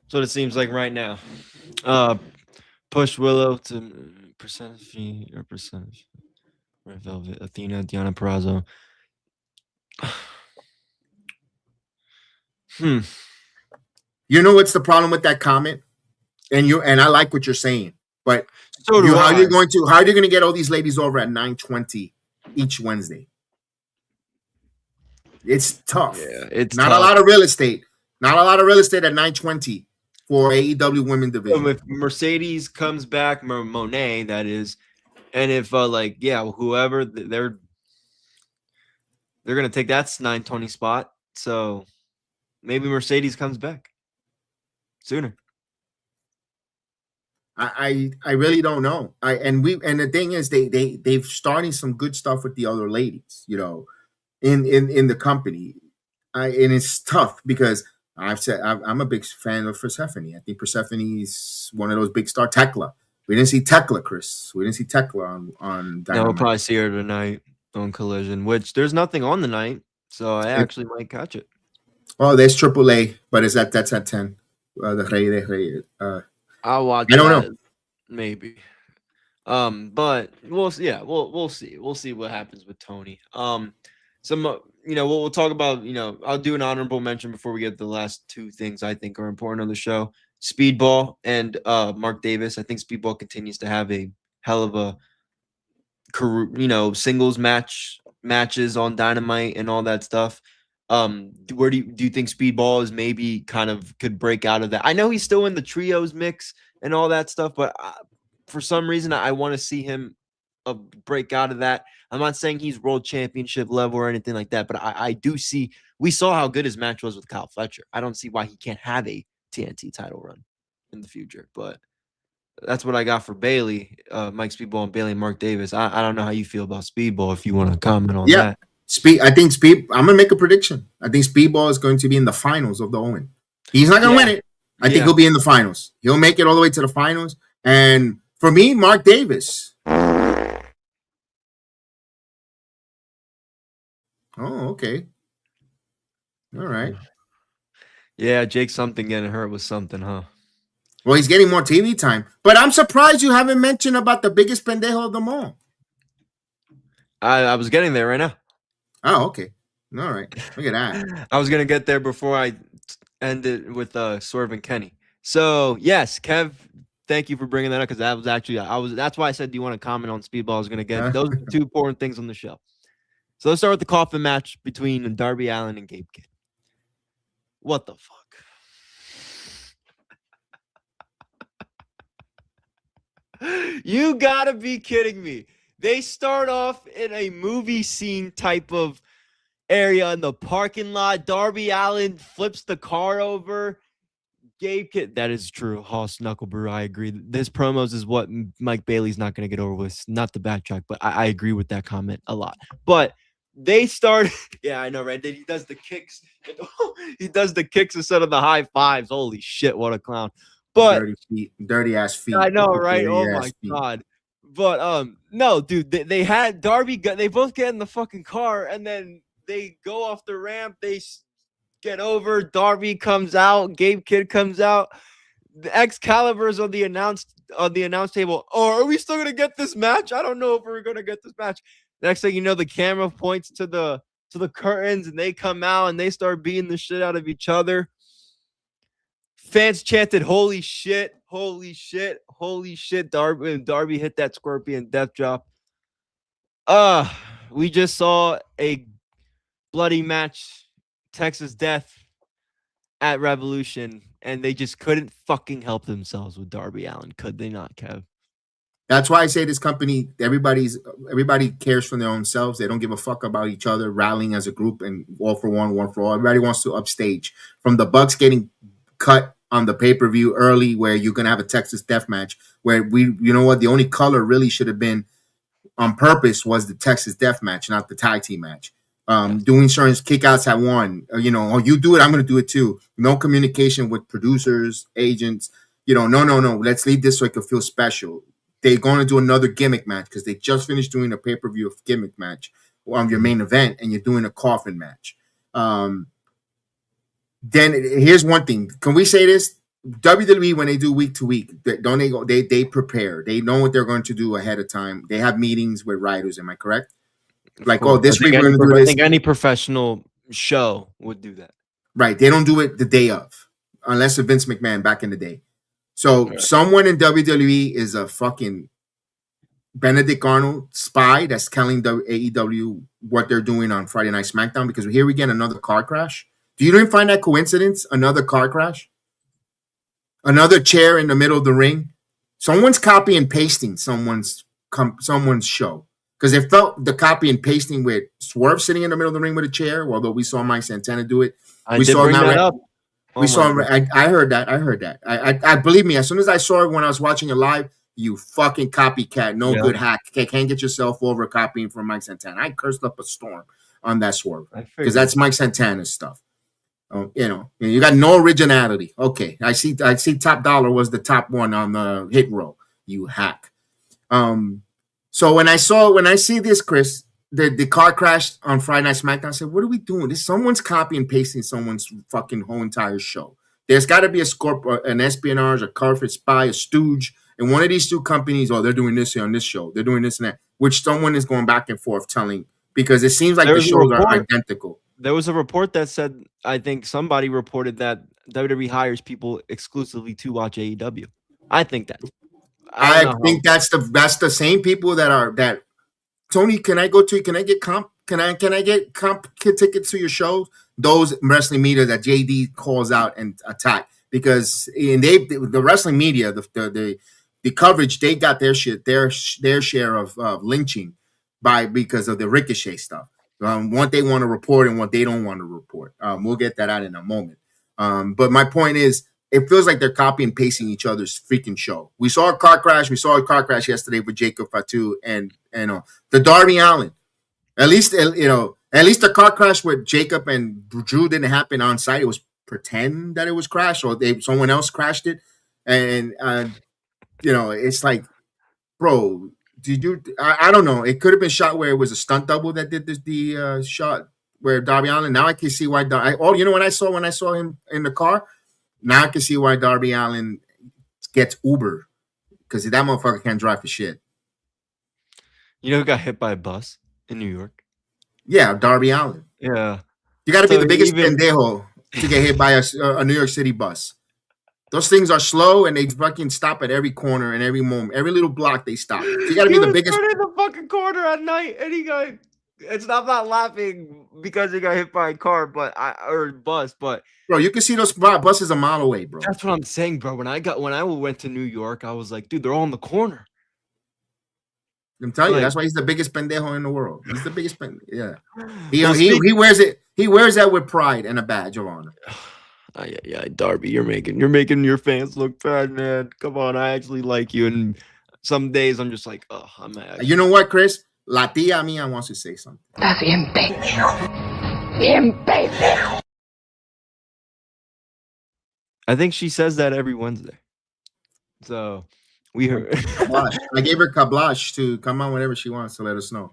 That's what it seems like right now. Push Willow to percentage or percentage. Red Velvet, Athena, Deonna Purrazzo. You know what's the problem with that comment? And I like what you're saying, but how are you going to get all these ladies over at 9:20 each Wednesday? It's tough. Yeah, it's not tough. A lot of real estate. Not a lot of real estate at 9:20 for AEW Women Division. So if Mercedes comes back, Monet, that is, and if whoever they're gonna take that 9:20 spot. So maybe Mercedes comes back sooner. I really don't know. And the thing is they've starting some good stuff with the other ladies, in the company. And it's tough because I've said I'm a big fan of Persephone. I think Persephone is one of those big star. Tekla. We didn't see Tekla, Chris. We didn't see Tekla on Dynamite. No, we'll probably see her tonight on Collision, which there's nothing on the night, so I actually might catch it. Oh, there's AAA, but that's at 10. The Rey de Reyes. I'll watch I don't that, know. maybe. But we'll see. We'll see what happens with Tony. We'll talk about, I'll do an honorable mention before we get the last two things I think are important on the show. Speedball and Mark Davis. I think Speedball continues to have a hell of a career, singles matches on Dynamite and all that stuff. Where do you think Speedball is maybe kind of could break out of that? I know he's still in the trios mix and all that stuff, but for some reason I want to see him break out of that. I'm not saying he's world championship level or anything like that, but I do see, we saw how good his match was with Kyle Fletcher. I don't see why he can't have a TNT title run in the future, but that's what I got for Bayley, Mike Speedball, and Bayley and Mark Davis. I don't know how you feel about Speedball, if you want to comment on that. I think I'm gonna make a prediction. I think Speedball is going to be in the finals of the Owen. He's not gonna win it. I think he'll be in the finals. He'll make it all the way to the finals. And for me, Mark Davis. Oh, okay. All right. Yeah, Jake something getting hurt with something, huh? Well, he's getting more TV time. But I'm surprised you haven't mentioned about the biggest pendejo of them all. I was getting there right now. Oh, okay. All right. Look at that. I was going to get there before I ended with Swerve and Kenny. So, yes, Kev, thank you for bringing that up, because that was actually, that's why I said, do you want to comment on Speedball? I was going to get those are the two important things on the show. So let's start with the coffin match between Darby Allin and Gabe Kidd. What the fuck? You gotta be kidding me. They start off in a movie scene type of area in the parking lot. Darby Allin flips the car over. Gabe Kidd, that is true. Hoss Knucklebrew, I agree. This promos is what Mike Bailey's not going to get over with. Not the backtrack, but I agree with that comment a lot. But they start, yeah, I know, right? He does the kicks. He does the kicks instead of the high fives. Holy shit, what a clown. But dirty ass feet. I know, right? Oh my god. But no, dude, they had Darby. They both get in the fucking car, and then they go off the ramp. They get over. Darby comes out. Gabe Kidd comes out. The Excalibur's on the announce table. Oh, are we still gonna get this match? I don't know if we're gonna get this match. Next thing you know, the camera points to the curtains, and they come out and they start beating the shit out of each other. Fans chanted, "Holy shit! Holy shit! Holy shit!" Darby hit that scorpion death drop. We just saw a bloody match, Texas Death at Revolution, and they just couldn't fucking help themselves with Darby Allin, could they not, Kev? That's why I say this company, everybody cares for their own selves. They don't give a fuck about each other, rallying as a group and all for one for all. Everybody wants to upstage. From the Bucks getting cut on the pay-per-view early, where you're gonna have a Texas Death Match, where the only color really should have been on purpose was the Texas Death Match, not the tag team match. Doing certain kickouts at one, you do it, I'm gonna do it too. No communication with producers, agents. No. Let's leave this so it can feel special. They're going to do another gimmick match because they just finished doing a pay-per-view of gimmick match on your main event, and you're doing a coffin match. Then here's one thing. Can we say this? WWE, when they do week to week, they prepare. They know what they're going to do ahead of time. They have meetings with writers. Am I correct? This week we're going to do this. I think any professional show would do that. Right. They don't do it the day of, unless it's Vince McMahon back in the day. So someone in WWE is a fucking Benedict Arnold spy that's telling AEW what they're doing on Friday Night SmackDown, because here we get another car crash. Do you even find that coincidence? Another car crash? Another chair in the middle of the ring? Someone's copy and pasting someone's show. Because they felt the copy and pasting with Swerve sitting in the middle of the ring with a chair, although we saw Mike Santana do it. I heard that. I believe me, as soon as I saw it when I was watching it live, you fucking copycat, good hack. Can't get yourself over copying from Mike Santana. I cursed up a storm on that Swerve because that's Mike Santana's stuff. You got no originality. Okay, I see. Top Dollar was the top one on the hit roll. You hack. So when I see this, Chris, the car crashed on Friday Night SmackDown. I said, what are we doing? Someone's copy and pasting someone's fucking whole entire show. There's got to be an espionage, a corporate spy, a stooge, and one of these two companies. Oh, they're doing this here on this show. They're doing this and that, which someone is going back and forth telling, because it seems like the shows are identical. There was a report that said, I think somebody reported that WWE hires people exclusively to watch AEW. I think that. I think that's the same people that Tony. Can I get comp tickets to your shows? Those wrestling media that JD calls out and attack, because the wrestling media, the coverage, they got their share of lynching because of the Ricochet stuff. What they want to report and what they don't want to report. We'll get that out in a moment. But my point is, it feels like they're copy and pasting each other's freaking show. We saw a car crash. We saw a car crash yesterday with Jacob Fatu and the Darby Allin. At least the car crash with Jacob and Drew didn't happen on site. It was pretend that it was crashed, or someone else crashed it. And it's like, bro, I don't know. It could have been shot where it was a stunt double that did the shot where Darby Allin. Now I can see why. When I saw him in the car, now I can see why Darby Allin gets Uber, because that motherfucker can't drive for shit. You know who got hit by a bus in New York? Yeah, Darby Allin. Yeah. You got to be the biggest pendejo to get hit by a New York City bus. Those things are slow, and they fucking stop at every corner and every moment. Every little block they stop. So you got to be the biggest. He was in the fucking corner at night, and he got. I'm not laughing because he got hit by a car, or bus, but bro, you can see those buses a mile away, bro. That's what I'm saying, bro. When I went to New York, I was like, dude, they're all in the corner. I'm telling you, that's why he's the biggest pendejo in the world. He's the biggest pendejo. Yeah, he wears it. He wears that with pride and a badge of honor. Yeah, Darby, you're making your fans look bad, man. Come on, I actually like you, and some days I'm just like, oh, I'm mad. You know what, Chris? La tía mía wants to say something. Está bien pendejo. Bien pendejo. I think she says that every Wednesday. So we heard. I gave her kablash to come on whenever she wants to let us know.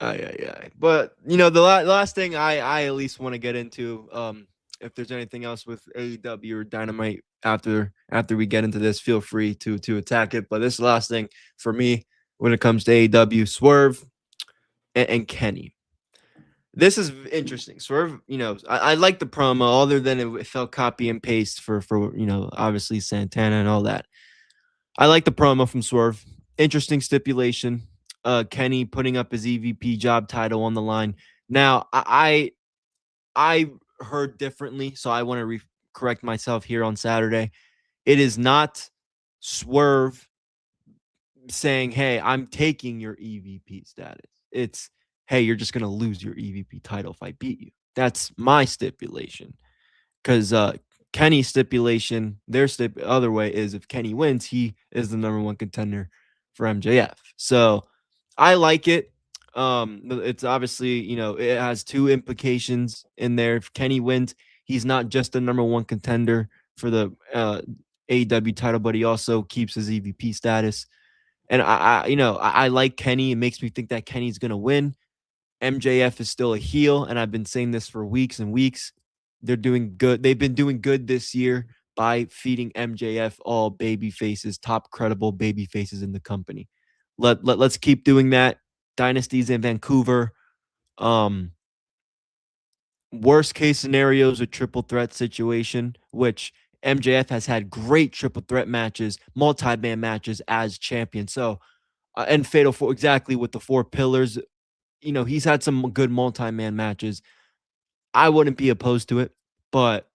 Yeah. But the last thing I at least want to get into, if there's anything else with AEW or Dynamite after we get into this, feel free to attack it. But this last thing for me, when it comes to AEW, Swerve and Kenny. This is interesting. Swerve, I like the promo, other than it felt copy and paste for obviously Santana and all that. I like the promo from Swerve. Interesting stipulation. Kenny putting up his EVP job title on the line. Now, I heard differently, so I want to correct myself here on Saturday. It is not Swerve saying, hey, I'm taking your EVP status. It's, hey, you're just going to lose your EVP title if I beat you. That's my stipulation. Because Kenny's stipulation, other way is, if Kenny wins, he is the number one contender for MJF. So I like it. It's obviously, it has two implications in there. If Kenny wins, he's not just the number one contender for the AEW title, but he also keeps his EVP status. And I like Kenny. It makes me think that Kenny's going to win. MJF is still a heel, and I've been saying this for weeks and weeks. They're doing good. They've been doing good this year by feeding MJF all baby faces, top credible baby faces in the company. Let's keep doing that. Dynasties in Vancouver. Worst case scenarios, a triple threat situation, which MJF has had great triple threat matches, multi-man matches as champion. So, and Fatal 4, exactly with the 4 pillars. He's had some good multi-man matches. I wouldn't be opposed to it, but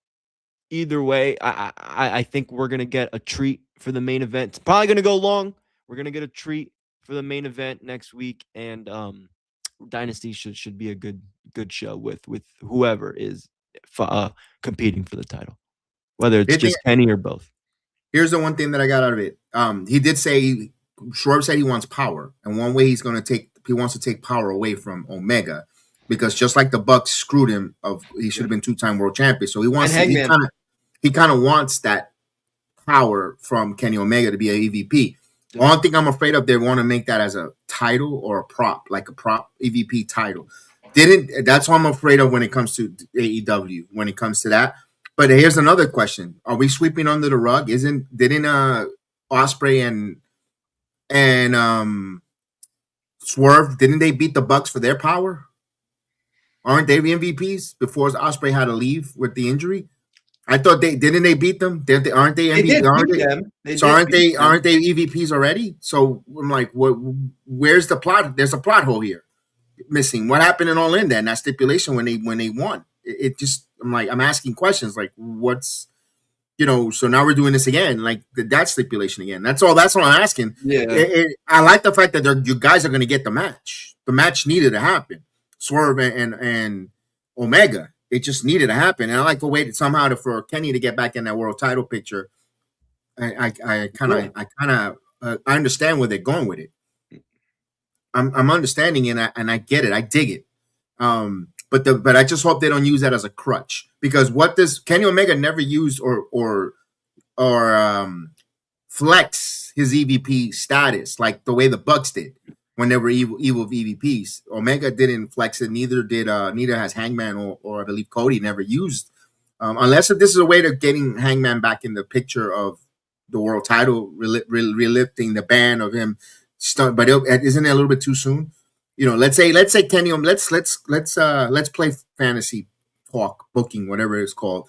either way, I think we're going to get a treat for the main event. It's probably going to go long. We're going to get a treat for the main event next week, and Dynasty should be a good show with whoever is competing for the title, whether it's just Kenny or both. Here's the one thing that I got out of it. He did say, Swerve said he wants power, and one way he wants to take power away from Omega, because just like the Bucks screwed him, he should have been 2-time world champion. So he kind of wants that power from Kenny Omega to be an EVP. Only thing I'm afraid of, they want to make that as a title or a prop, like a prop EVP title. That's what I'm afraid of when it comes to AEW, when it comes to that. But here's another question. Are we sweeping under the rug? Didn't Ospreay and Swerve, didn't they beat the Bucks for their power? Aren't they the MVPs before Ospreay had to leave with the injury? I thought they beat them? Aren't they MVP? Aren't they EVPs already? So I'm like, where's the plot? There's a plot hole here missing. What happened in All In then? That stipulation when they won. It just, I'm asking questions like, what's, so now we're doing this again, like that stipulation again. That's all I'm asking. Yeah. I like the fact that you guys are going to get the match. The match needed to happen. Swerve and Omega. It just needed to happen, and I like to wait somehow for Kenny to get back in that world title picture. I understand where they're going with it. I'm understanding it, and I get it. I dig it. But I just hope they don't use that as a crutch, because what does Kenny Omega never use or flex his EVP status like the way the Bucks did when they were evil EVPs. Omega didn't flex it. Neither has Hangman or I believe Cody never used, unless if this is a way to getting Hangman back in the picture of the world title, relifting the ban of him. But isn't it a little bit too soon? Let's say Kenny. Let's play fantasy talk booking, whatever it's called,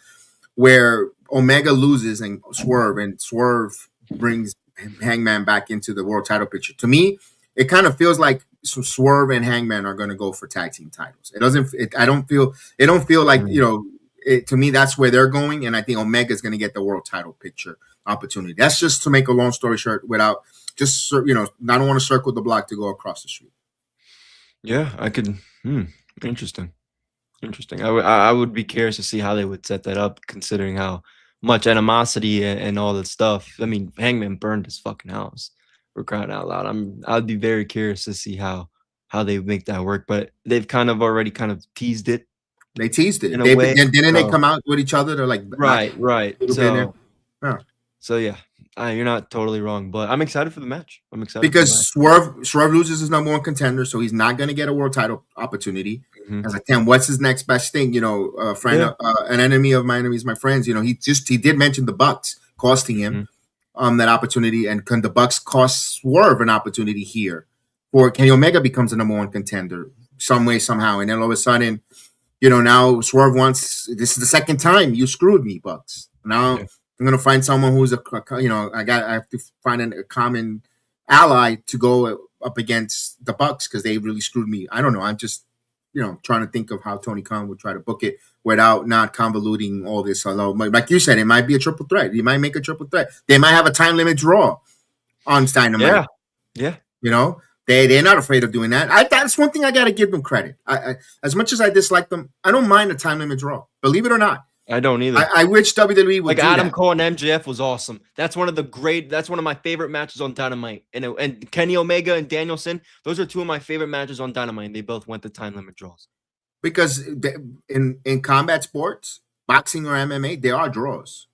where Omega loses and Swerve brings Hangman back into the world title picture. To me, it kind of feels like Swerve and Hangman are going to go for tag team titles. It don't feel like to me that's where they're going, and I think Omega is going to get the world title picture opportunity. That's just to make a long story short, without just I don't want to circle the block to go across the street. Yeah, I could. Interesting. I would be curious to see how they would set that up, considering how much animosity and all that stuff. I mean, Hangman burned his fucking house. We're crying out loud. I'd be very curious to see how they make that work. But they've already teased it. They teased it. In a way, didn't they come out with each other? They're like, right. So yeah. You're not totally wrong, but I'm excited for the match. Because Swerve loses his number one contender, so he's not going to get a world title opportunity. I was like, damn, what's his next best thing? An enemy of my enemies, my friends. He did mention the Bucks costing him that opportunity, and can the Bucks cost Swerve an opportunity here, or Kenny Omega becomes a number one contender some way somehow, and then all of a sudden, now Swerve wants. This is the second time you screwed me, Bucks. Now. Yeah. I'm gonna find someone who's I have to find a common ally to go up against the Bucks because they really screwed me. I don't know. I'm just trying to think of how Tony Khan would try to book it without not convoluting all this. Although, like you said, it might be a triple threat. You might make a triple threat. They might have a time limit draw on Dynamite. Yeah. They're not afraid of doing that. That's one thing I got to give them credit. I as much as I dislike them, I don't mind a time limit draw. Believe it or not. I don't either. I wish WWE would like do Adam that. Cole and MJF was awesome. That's one of my favorite matches on Dynamite. And Kenny Omega and Danielson, those are two of my favorite matches on Dynamite. And they both went to time limit draws. Because in combat sports, boxing or MMA, there are draws.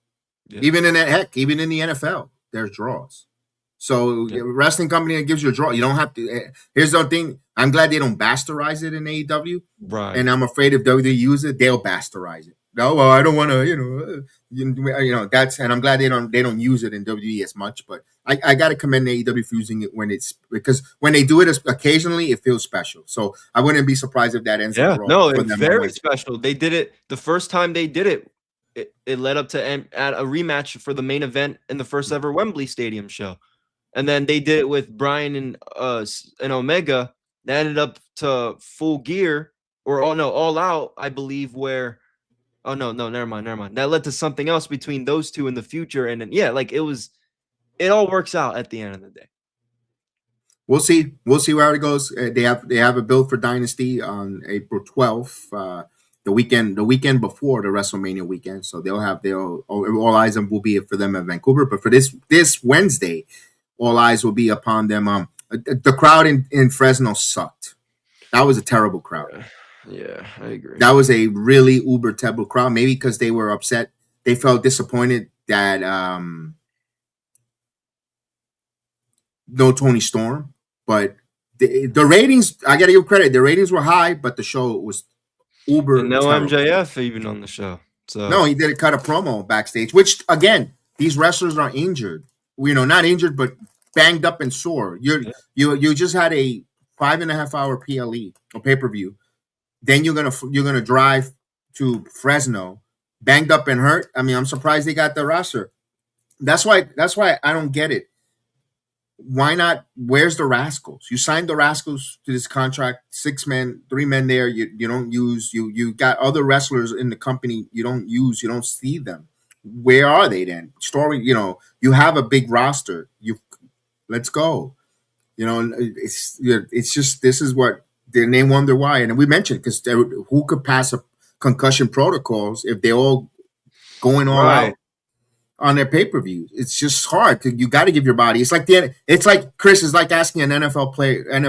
Yeah. Even in the NFL, there's draws. So wrestling company that gives you a draw, you don't have to. Here's the thing: I'm glad they don't bastardize it in AEW, right? And I'm afraid if WWE use it, they'll bastardize it. No, well, I don't want to, that's, and I'm glad they don't use it in WWE as much, but I got to commend AEW for using it because when they do it occasionally, it feels special. So I wouldn't be surprised if that ends up wrong. No, it's very special. They did it the first time they did it. It led up to add a rematch for the main event in the first ever Wembley Stadium show. And then they did it with Bryan and Omega. That ended up to Full Gear All Out, I believe, where oh no, never mind. That led to something else between those two in the future. And then it all works out at the end of the day. We'll see where it goes. They have a build for Dynasty on April 12th, the weekend before the WrestleMania weekend. So all eyes will be for them in Vancouver. But for this Wednesday, all eyes will be upon them. The crowd in Fresno sucked. That was a terrible crowd. Yeah, I agree. That was a really uber terrible crowd. Maybe because they were upset. They felt disappointed that no Tony Storm, but the ratings, I got to give credit. The ratings were high, but the show was uber And no terrible. MJF even on the show. So No, he did cut a promo backstage, which again, these wrestlers are injured. Not injured, but banged up and sore. You just had a 5.5 hour PLE or pay-per-view. Then you're gonna drive to Fresno, banged up and hurt. I mean, I'm surprised they got the roster. That's why I don't get it. Why not? Where's the Rascals? You signed the Rascals to this contract, 6 men, 3 men there. You don't use. You got other wrestlers in the company. You don't use. You don't see them. Where are they then? Story. You have a big roster. Let's go. It's just, this is what they wonder why, and we mentioned, because who could pass a concussion protocols if they're all going all out on their pay-per-view? It's just hard. You got to give your body. It's like Chris is like asking an NFL player, and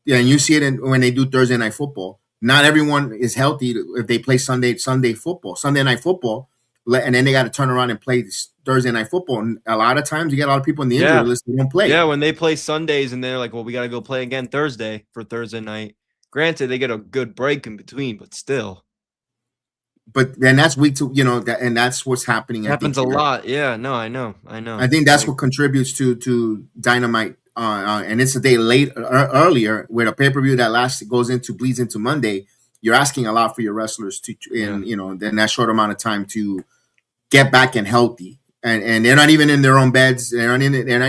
you see it when they do Thursday night football. Not everyone is healthy if they play Sunday night football, and then they got to turn around and play Thursday night football. And a lot of times you get a lot of people in the injury list who don't play. Yeah, when they play Sundays and they're like, well, we got to go play again Thursday for Thursday night. Granted, they get a good break in between, but still. But then that's week 2, and that's what's happening. Happens a lot. Yeah, no, I know. I think that's what contributes to Dynamite. And it's a day late earlier, where the pay-per-view that bleeds into Monday. You're asking a lot for your wrestlers in that short amount of time to get back and healthy. And they're not even in their own beds. They're not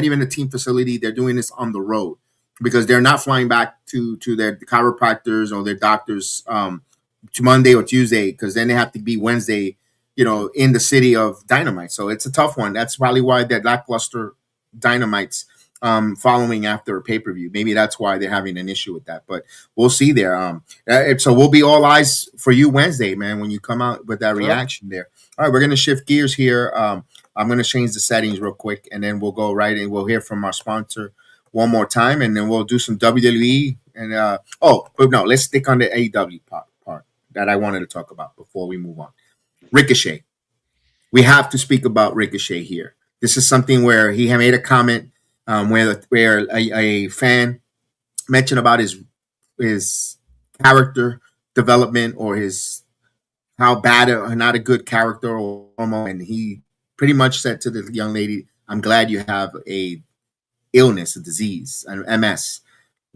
even in a team facility. They're doing this on the road, because they're not flying back to their chiropractors or their doctors to Monday or Tuesday, because then they have to be Wednesday, in the city of Dynamite. So it's a tough one. That's probably why they're lackluster Dynamites following after a pay-per-view. Maybe that's why they're having an issue with that, but we'll see there. So we'll be all eyes for you Wednesday, man, when you come out with that reaction there. All right, we're going to shift gears here. I'm going to change the settings real quick, and then we'll go right in. We'll hear from our sponsor one more time, and then we'll do some WWE. And but no, let's stick on the AEW part that I wanted to talk about before we move on. Ricochet. We have to speak about Ricochet here. This is something where he had made a comment where a fan mentioned about his character development, or how bad or not a good character or promo, and he pretty much said to the young lady, "I'm glad you have a illness, a disease, an MS."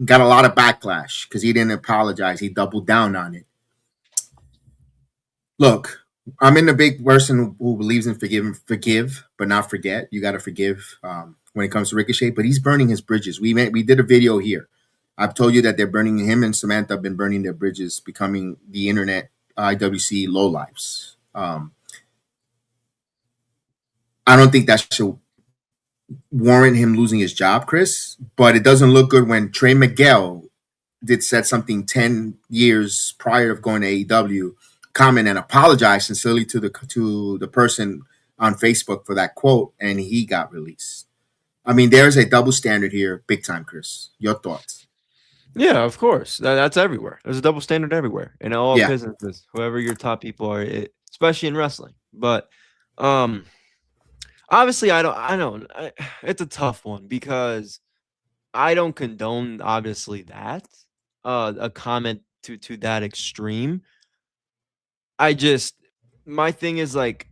Got a lot of backlash because he didn't apologize. He doubled down on it. Look, I'm in the big person who believes in forgive, but not forget. You got to forgive when it comes to Ricochet, but he's burning his bridges. We did a video here. I've told you that him and Samantha have been burning their bridges, becoming the internet IWC lowlifes. I don't think that should warrant him losing his job, Chris, but it doesn't look good when Trey Miguel said something 10 years prior to going to AEW, comment and apologize sincerely to the person on Facebook for that quote, and he got released. I mean, there's a double standard here, big time, Chris. Your thoughts? Yeah, of course. That's everywhere. There's a double standard everywhere in all businesses, whoever your top people are, especially in wrestling. But obviously, it's a tough one, because I don't condone, obviously, that a comment to that extreme. My thing is, like,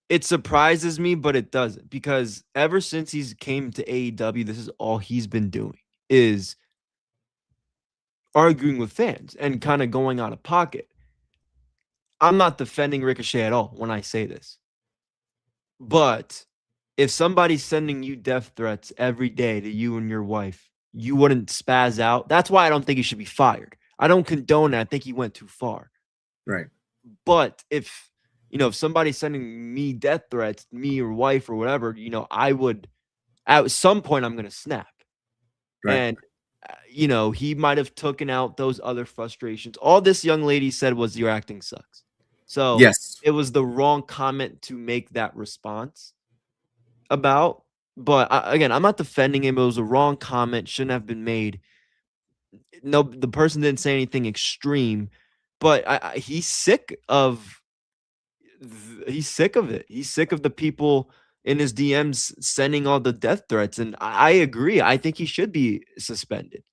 it surprises me, but it doesn't, because ever since he's came to AEW, this is all he's been doing, is arguing with fans and kind of going out of pocket. I'm not defending Ricochet at all when I say this, but if somebody's sending you death threats every day to you and your wife, you wouldn't spaz out. That's why I don't think he should be fired. I don't condone it. I think he went too far. Right. But if somebody's sending me death threats, me or wife or whatever, I would, at some point, I'm going to snap. Right. And, he might have taken out those other frustrations. All this young lady said was, your acting sucks. So yes, it was the wrong comment to make that response about. But again, I'm not defending him. It was a wrong comment. Shouldn't have been made. No, the person didn't say anything extreme, but he's sick of it. He's sick of the people in his DMs sending all the death threats. And I agree. I think he should be suspended.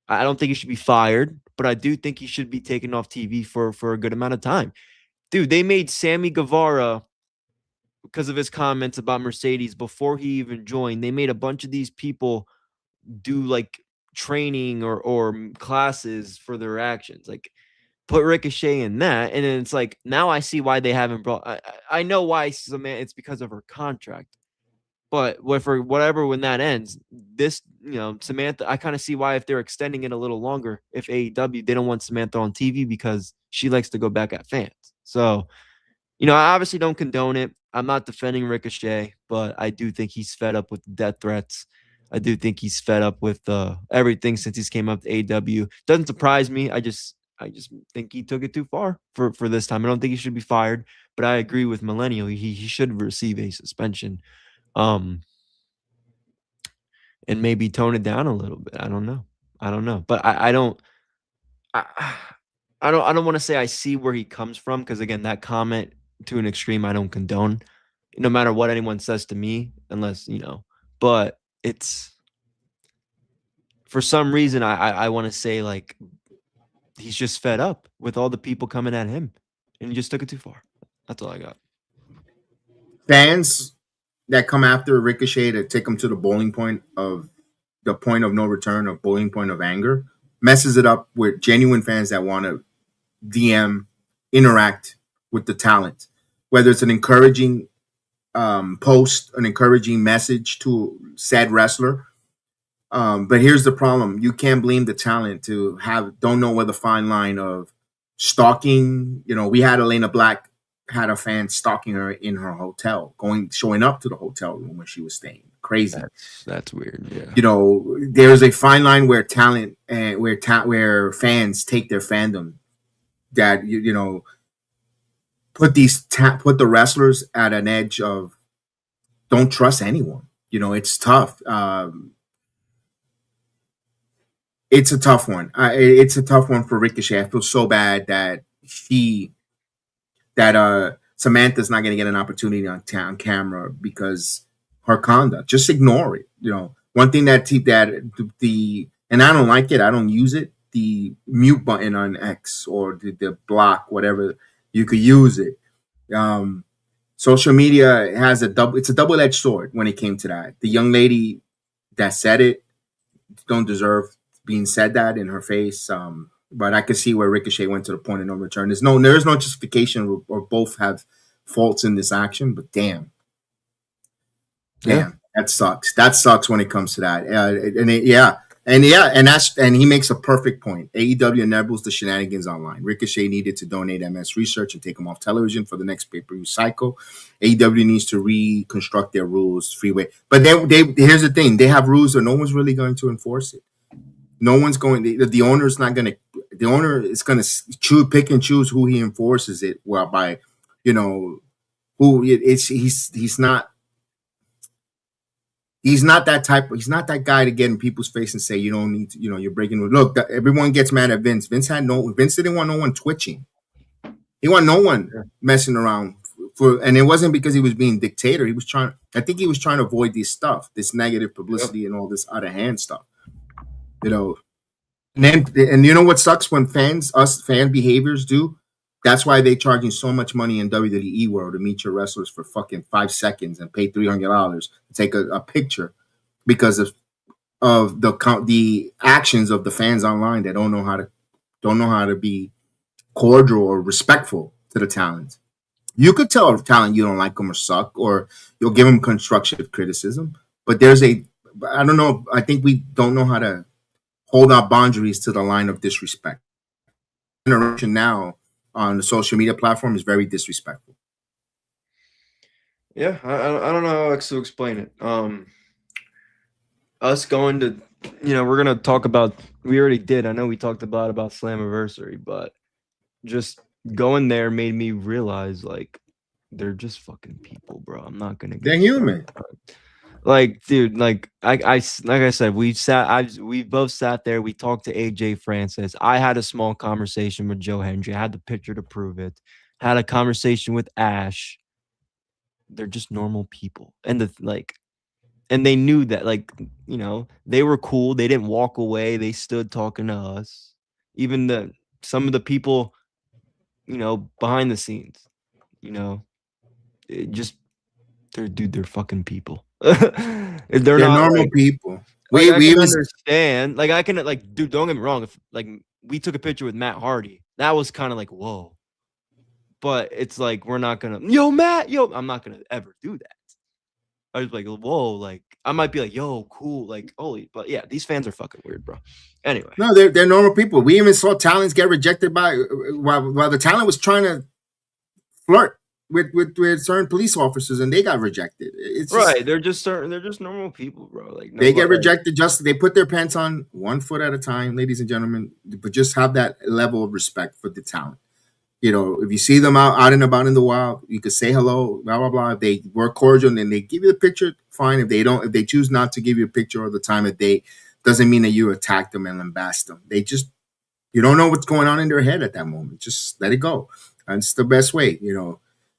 I don't think he should be fired, but I do think he should be taken off TV for a good amount of time. Dude, they made Sammy Guevara, because of his comments about Mercedes before he even joined, they made a bunch of these people do like training or classes for their actions. Like, put Ricochet in that, and then it's like, now I see why they haven't brought. I know why Samantha. It's because of her contract. But for whatever, when that ends, this, Samantha, I kind of see why, if they're extending it a little longer, if AEW, they don't want Samantha on TV because she likes to go back at fans. So, I obviously don't condone it. I'm not defending Ricochet, but I do think he's fed up with death threats. I do think he's fed up with everything since he's came up to AEW. Doesn't surprise me. I just think he took it too far for this time. I don't think he should be fired, but I agree with Millennial. He should receive a suspension. And maybe tone it down a little bit. I don't know. But I don't want to say I see where he comes from, because again, that comment to an extreme I don't condone, no matter what anyone says to me, unless but it's, for some reason I want to say, like, he's just fed up with all the people coming at him, and he just took it too far. That's all I got. Fans that come after Ricochet to take him to the boiling point of no return, of boiling point of anger, messes it up with genuine fans that want to DM, interact with the talent, whether it's an encouraging post, an encouraging message to said wrestler. But here's the problem: you can't blame the talent to don't know where the fine line of stalking. We had Elena Black had a fan stalking her in her hotel, showing up to the hotel room where she was staying. Crazy. That's weird. Yeah. There's a fine line where talent and where fans take their fandom. That put the wrestlers at an edge of don't trust anyone. It's tough. It's a tough one. It's a tough one for Ricochet. I feel so bad that Samantha's not going to get an opportunity on camera because her conduct. Just ignore it. One thing that and I don't like it. I don't use it. The mute button on X or the block, whatever, you could use it. Social media has it's a double-edged sword when it came to that. The young lady that said it don't deserve being said that in her face. But I could see where Ricochet went to the point of no return. There is no justification, or both have faults in this action, but damn, that sucks. That sucks when it comes to that. And he makes a perfect point. AEW enables the shenanigans online. Ricochet needed to donate MS research and take him off television for the next pay-per-view cycle. AEW needs to reconstruct their rules freeway. But here's the thing: they have rules, and no one's really going to enforce it. No one's going. The owner's not going to. The owner is going to pick and choose who he enforces it. Well, by who it's he's not. He's not that type. He's not that guy to get in people's face and say you don't need to. You're breaking. Look, everyone gets mad at Vince. Vince didn't want no one twitching. He wanted no one messing around. And it wasn't because he was being dictator. He was trying. I think he was trying to avoid this stuff, this negative publicity and all this out of hand stuff. And you know what sucks when fan behaviors do? That's why they're charging so much money in WWE world to meet your wrestlers for fucking 5 seconds and pay $300 to take a picture because of the actions of the fans online that don't know how to be cordial or respectful to the talent. You could tell a talent you don't like them or suck, or you'll give them constructive criticism. But I don't know. I think we don't know how to hold our boundaries to the line of disrespect. Generation now on the social media platform is very disrespectful. Yeah, I don't know how else to explain it. Us going to, we're gonna talk about. We already did. I know we talked about Slammiversary, but just going there made me realize, like, they're just fucking people, bro. I'm not gonna. They're human. Like, dude, like I said, we both sat there. We talked to AJ Francis. I had a small conversation with Joe Hendry. I had the picture to prove it. Had a conversation with Ash. they're just normal people. And and they knew that, like, they were cool. They didn't walk away. They stood talking to us. Even some of the people, behind the scenes, it just they're fucking people. They're not normal like, people. like, I We can was understand. Like, I can, like, dude, don't get me wrong. If, like, we took a picture with Matt Hardy, that was kind of like, whoa. But it's like, we're not gonna, yo, Matt, yo, I'm not gonna ever do that. I was like, whoa, like, I might be like, yo, cool, like, holy, but yeah, these fans are fucking weird, bro. Anyway, no, they're normal people. We even saw talents get rejected by while the talent was trying to flirt with certain police officers, and they got rejected. It's right? just, They're just normal people, bro. Like, they get nobody- rejected. Just they put their pants on one foot at a time, ladies and gentlemen. But just have that level of respect for the talent. If you see them out and about in the wild, you could say hello, blah blah blah. If they were cordial and they give you a picture, fine. If they choose not to give you a picture or the time of day, doesn't mean that you attack them and lambast them. You don't know what's going on in their head at that moment. Just let it go. That's the best way.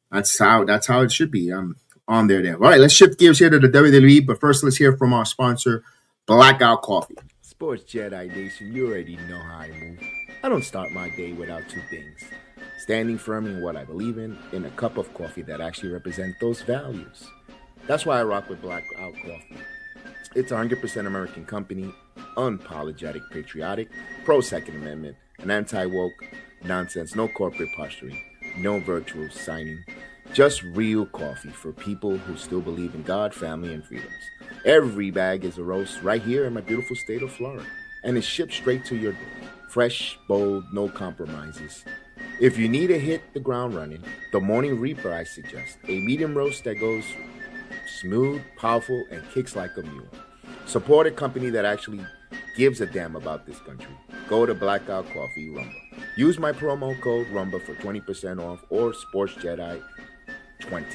That's how it should be. I'm on there. All right, let's shift gears here to the WWE. But first, let's hear from our sponsor, Blackout Coffee. Sports Jedi Nation, you already know how I move. I don't start my day without two things: standing firm in what I believe in a cup of coffee that actually represents those values. That's why I rock with Blackout Coffee. It's a 100% American company, unapologetic, patriotic, pro-Second Amendment, and anti-woke nonsense, no corporate posturing, no virtual signing, just real coffee for people who still believe in God, family, and freedoms. Every bag is a roast right here in my beautiful state of Florida, and it's shipped straight to your door. Fresh, bold, no compromises. If you need to hit the ground running, the Morning Reaper I suggest, a medium roast that goes smooth, powerful, and kicks like a mule. Support a company that actually gives a damn about this country. Go to Blackout Coffee Rumba. Use my promo code Rumba for 20% off, or Sports Jedi 20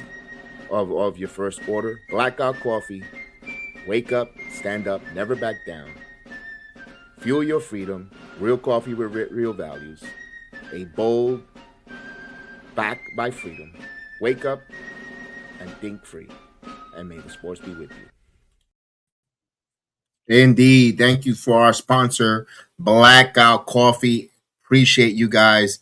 of your first order. Blackout Coffee. Wake up, stand up, never back down. Fuel your freedom. Real coffee with real values. A bold, backed by freedom. Wake up and think free. And may the sports be with you. Indeed. Thank you for our sponsor, Blackout Coffee. Appreciate you guys.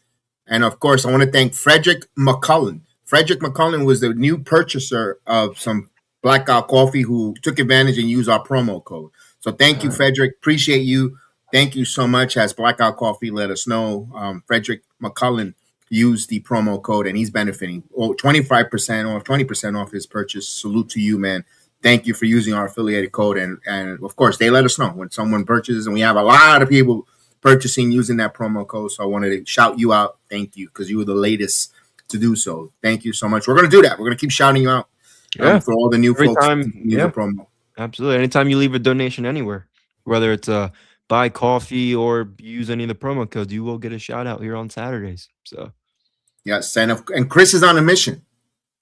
And of course, I want to thank Frederick McCullen. Frederick McCullen was the new purchaser of some Blackout Coffee who took advantage and used our promo code. So thank you, Frederick. Appreciate you. Thank you so much. As Blackout Coffee let us know, Frederick McCullen used the promo code and he's benefiting 25% off, 20% off his purchase. Salute to you, man. Thank you for using our affiliated code. And of course, they let us know when someone purchases, and we have a lot of people purchasing using that promo code. So I wanted to shout you out. Thank you, because you were the latest to do so. Thank you so much. We're going to do that. We're going to keep shouting you out for all the new Every folks. time, The promo. Absolutely. Anytime you leave a donation anywhere, whether it's buy coffee or use any of the promo codes, you will get a shout out here on Saturdays. So yes, and Chris is on a mission.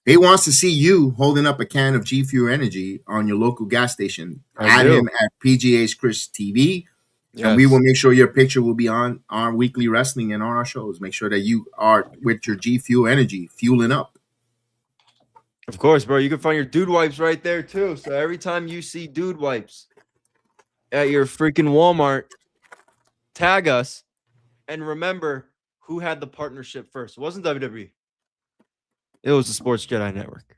He wants to see you holding up a can of G Fuel Energy on your local gas station. Add him at PGA's Chris TV. Yes. And we will make sure your picture will be on our weekly wrestling and on our shows. Make sure that you are with your G Fuel Energy, fueling up. Of course, bro. You can find your dude wipes right there, too. So every time you see dude wipes at your freaking Walmart, tag us. And remember who had the partnership first. It wasn't WWE. It was the Sports Jedi Network.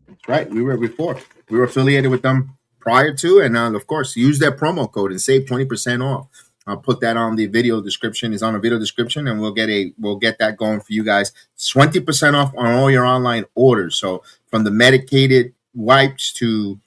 That's right. We were before. We were affiliated with them prior to, and of course, use that promo code and save 20% off. I'll put that on the video description. It's on the video description, and we'll get that going for you guys. 20% off on all your online orders. So from the medicated wipes to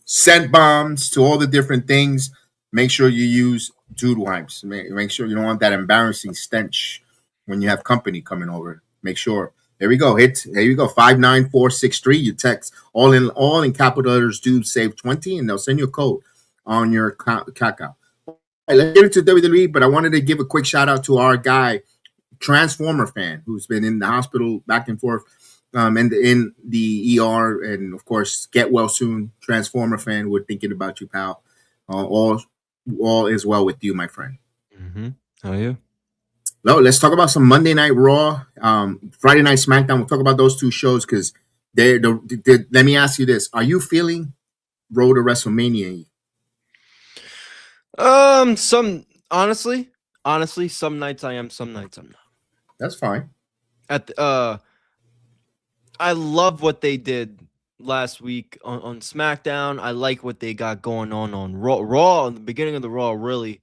scent bombs to all the different things, make sure you use dude wipes. Make sure you don't want that embarrassing stench when you have company coming over. Make sure. There we go. There you go. 59463. You text all in capital letters, dude, save 20, and they'll send you a code on your checkout. All right, let's get into WWE, but I wanted to give a quick shout out to our guy, Transformer fan, who's been in the hospital back and forth, and in the ER, and of course, get well soon. Transformer fan, we're thinking about you, pal. All is well with you, my friend. Mm-hmm. How are you? No, let's talk about some Monday Night Raw, Friday Night SmackDown. We'll talk about those two shows because Let me ask you this: are you feeling Road to WrestleMania? Some honestly, some nights I am, some nights I'm not. That's fine. I love what they did last week on SmackDown. I like what they got going on Raw. Raw in the beginning of the Raw really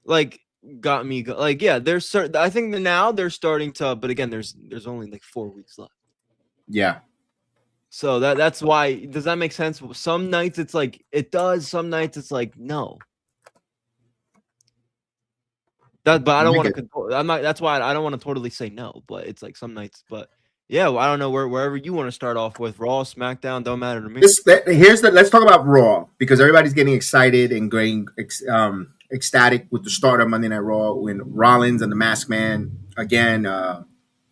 like got me like, yeah, I think that now they're starting to, but again, there's only like 4 weeks left. Yeah. So that's why. Does that make sense? Some nights it's like it does. Some nights it's like no. But I don't want to control. I'm not. That's why I don't want to totally say no. But it's like some nights. But yeah, well, I don't know wherever you want to start off with. Raw, SmackDown, don't matter to me. Let's talk about Raw because everybody's getting excited and getting ecstatic with the start of Monday Night Raw when Rollins and the Masked Man again.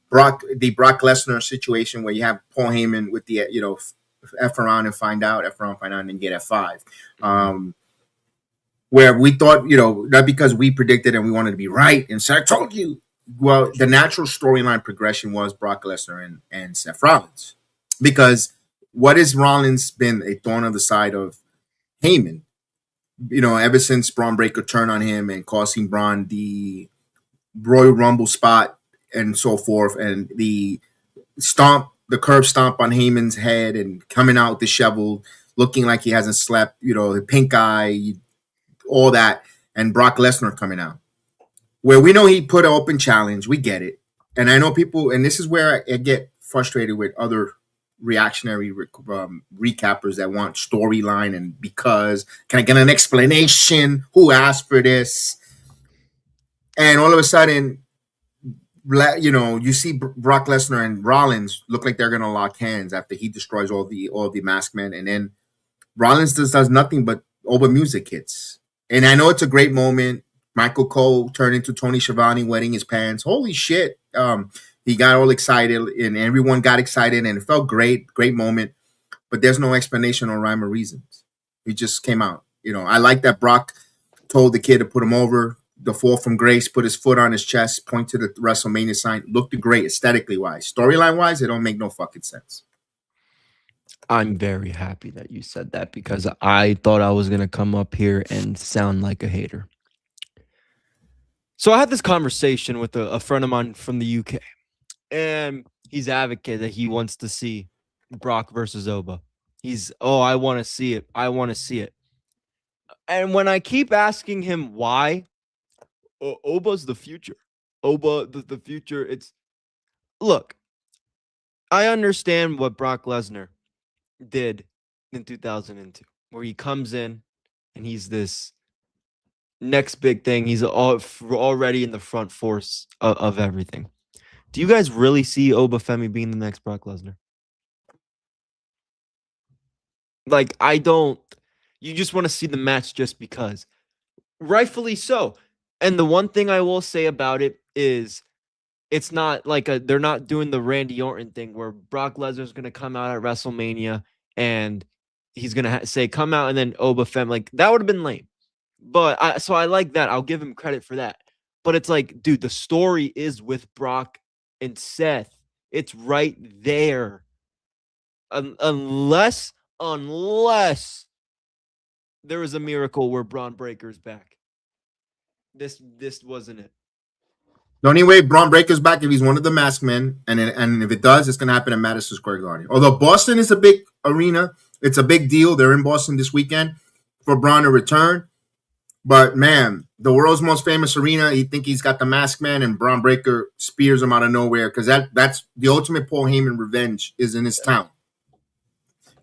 Brock Lesnar situation where you have Paul Heyman with the F around and find out, and then get F5. Where we thought, not because we predicted and we wanted to be right, and so I told you. Well, the natural storyline progression was Brock Lesnar and Seth Rollins. Because what has Rollins been a thorn on the side of Heyman? Ever since Braun Breaker turned on him and costing Braun the Royal Rumble spot and so forth, and the curb stomp on Heyman's head and coming out disheveled, looking like he hasn't slept, the pink eye, all that, and Brock Lesnar coming out. Where we know he put an open challenge, we get it. And I know people, and this is where I get frustrated with other reactionary recappers that want storyline and because, can I get an explanation? Who asked for this? And all of a sudden, you see Brock Lesnar and Rollins look like they're going to lock hands after he destroys all the masked men. And then Rollins does nothing but Oba music hits. And I know it's a great moment. Michael Cole turned into Tony Schiavone wetting his pants. Holy shit. He got all excited and everyone got excited and it felt great moment. But there's no explanation or rhyme or reasons. He just came out. I like that Brock told the kid to put him over. The fall from grace, put his foot on his chest, point to the WrestleMania sign. Looked great aesthetically wise. Storyline wise, it don't make no fucking sense. I'm very happy that you said that because I thought I was going to come up here and sound like a hater. So I had this conversation with a friend of mine from the UK, and he's advocated that he wants to see Brock versus Oba. I want to see it. I want to see it. And when I keep asking him why, Oba's the future. Oba, the future. Look, I understand what Brock Lesnar did in 2002, where he comes in and he's this next big thing. He's already in the front force of everything. Do you guys really see Oba Femi being the next Brock Lesnar? Like, I don't. You just want to see the match just because. Rightfully so. And the one thing I will say about it is it's not like they're not doing the Randy Orton thing where Brock Lesnar's going to come out at WrestleMania and he's going to say, come out, and then Oba Femi. Like, that would have been lame. But so I like that. I'll give him credit for that. But it's like, dude, the story is with Brock and Seth. It's right there. Unless there was a miracle where Braun Breaker's back. This wasn't it. The only way Braun Breaker's back if he's one of the masked men, and if it does, it's going to happen at Madison Square Garden. Although Boston is a big arena, it's a big deal. They're in Boston this weekend for Braun to return. But man, the world's most famous arena, you think he's got the masked man, and Braun Breaker spears him out of nowhere because that's the ultimate Paul Heyman revenge is in his town.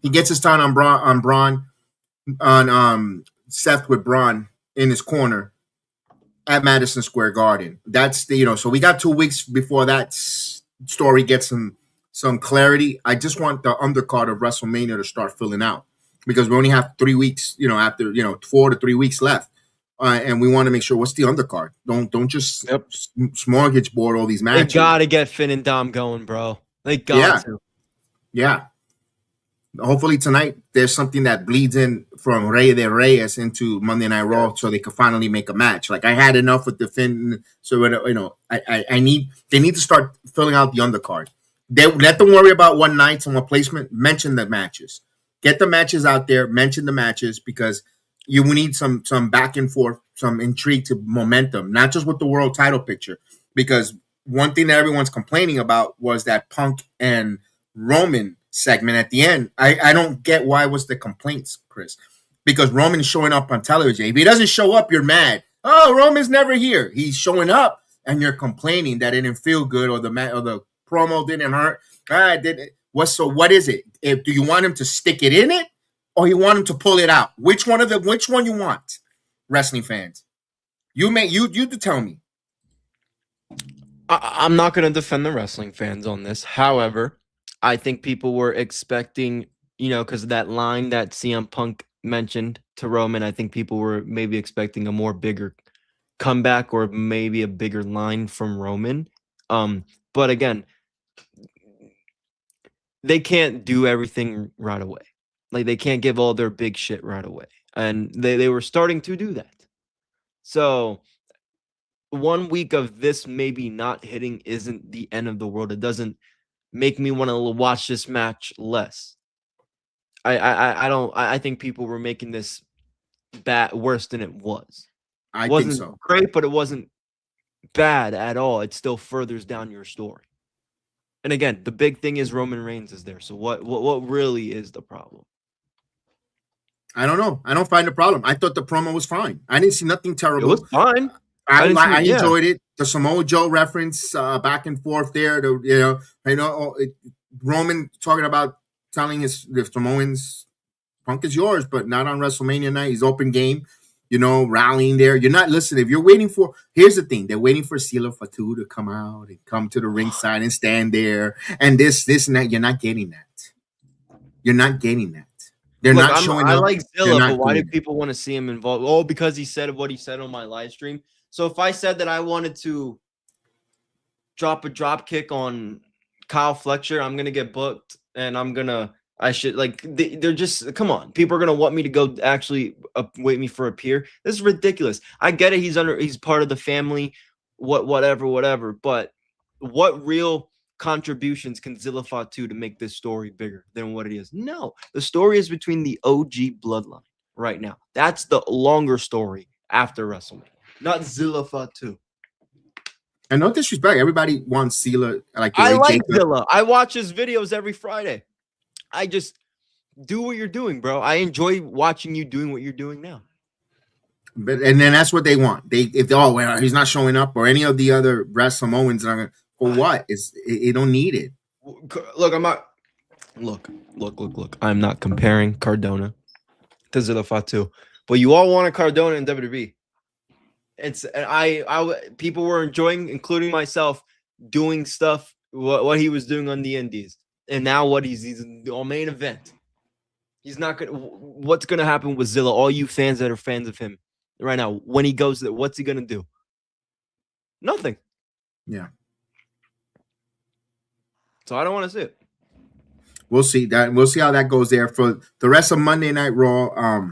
He gets his town on Seth with Braun in his corner at Madison Square Garden. That's so we got 2 weeks before that story gets some clarity. I just want the undercard of WrestleMania to start filling out because we only have 3 weeks, after 4 to 3 weeks left. And we want to make sure what's the undercard. Don't just smorgasbord all these matches. They gotta get Finn and Dom going, bro. They got to. Yeah. Hopefully tonight there's something that bleeds in from Rey de Reyes into Monday Night Raw, so they can finally make a match. Like I had enough with the Finn, so they need to start filling out the undercard They let them worry about what nights and what placement. Mention the matches. Get the matches out there. Mention the matches because you need some back and forth, some intrigue to momentum, not just with the world title picture. Because one thing that everyone's complaining about was that Punk and Roman segment at the end. I don't get why was the complaints, Chris. Because Roman's showing up on television. If he doesn't show up, you're mad. Oh, Roman's never here. He's showing up, and you're complaining that it didn't feel good or the promo didn't hurt. What is it? Do you want him to stick it in it, or you want him to pull it out? Which one you want, wrestling fans? You tell me. I'm not going to defend the wrestling fans on this. However, I think people were expecting, because of that line that CM Punk mentioned to Roman, I think people were maybe expecting a more bigger comeback or maybe a bigger line from Roman. But again, they can't do everything right away. Like, they can't give all their big shit right away. And they were starting to do that. So 1 week of this maybe not hitting isn't the end of the world. It doesn't make me want to watch this match less. I think people were making this worse than it was. I It wasn't think so. great, but it wasn't bad at all. It still furthers down your story. And again, the big thing is Roman Reigns is there. So what really is the problem? I don't know. I don't find a problem. I thought the promo was fine. I didn't see nothing It terrible. was fine. I yeah. enjoyed it. The Samoa Joe reference back and forth there. Roman talking about telling the Samoans, Punk is yours, but not on WrestleMania night. He's open game, rallying there. You're not listening. If you're waiting for, here's the thing. They're waiting for Sila Fatu to come out and come to the ringside and stand there. And this and that. You're not getting that. You're not getting that. They're not showing up. I like Zilla, but why do doing it. people want to see him involved? Oh, because he said what he said on my live stream. So if I said that I wanted to drop a drop kick on Kyle Fletcher, I'm gonna get booked, and they're just, come on. People are gonna want me to go actually wait me for a peer. This is ridiculous. I get it. He's part of the family, whatever. But what real contributions can Zilla Fatu to make this story bigger than what it is? No, the story is between the OG bloodline right now. That's the longer story after WrestleMania, not Zilla Fatu. And no disrespect, everybody wants Sila. I like Zilla. I watch his videos every Friday. I just do what you're doing, bro. I enjoy watching you doing what you're doing now. And then that's what they want. He's not showing up, or any of the other Samoans are going. For what? You don't need it. Look, I'm not. Look. I'm not comparing Cardona to Zilla Fatu, but you all wanted Cardona in WWE. People were enjoying, including myself, doing stuff what he was doing on the Indies, and now what he's the main event. He's not gonna. What's gonna happen with Zilla? All you fans that are fans of him right now, when he goes there, what's he gonna do? Nothing. Yeah. So I don't want to see it. We'll see that. We'll see how that goes there. For the rest of Monday Night Raw,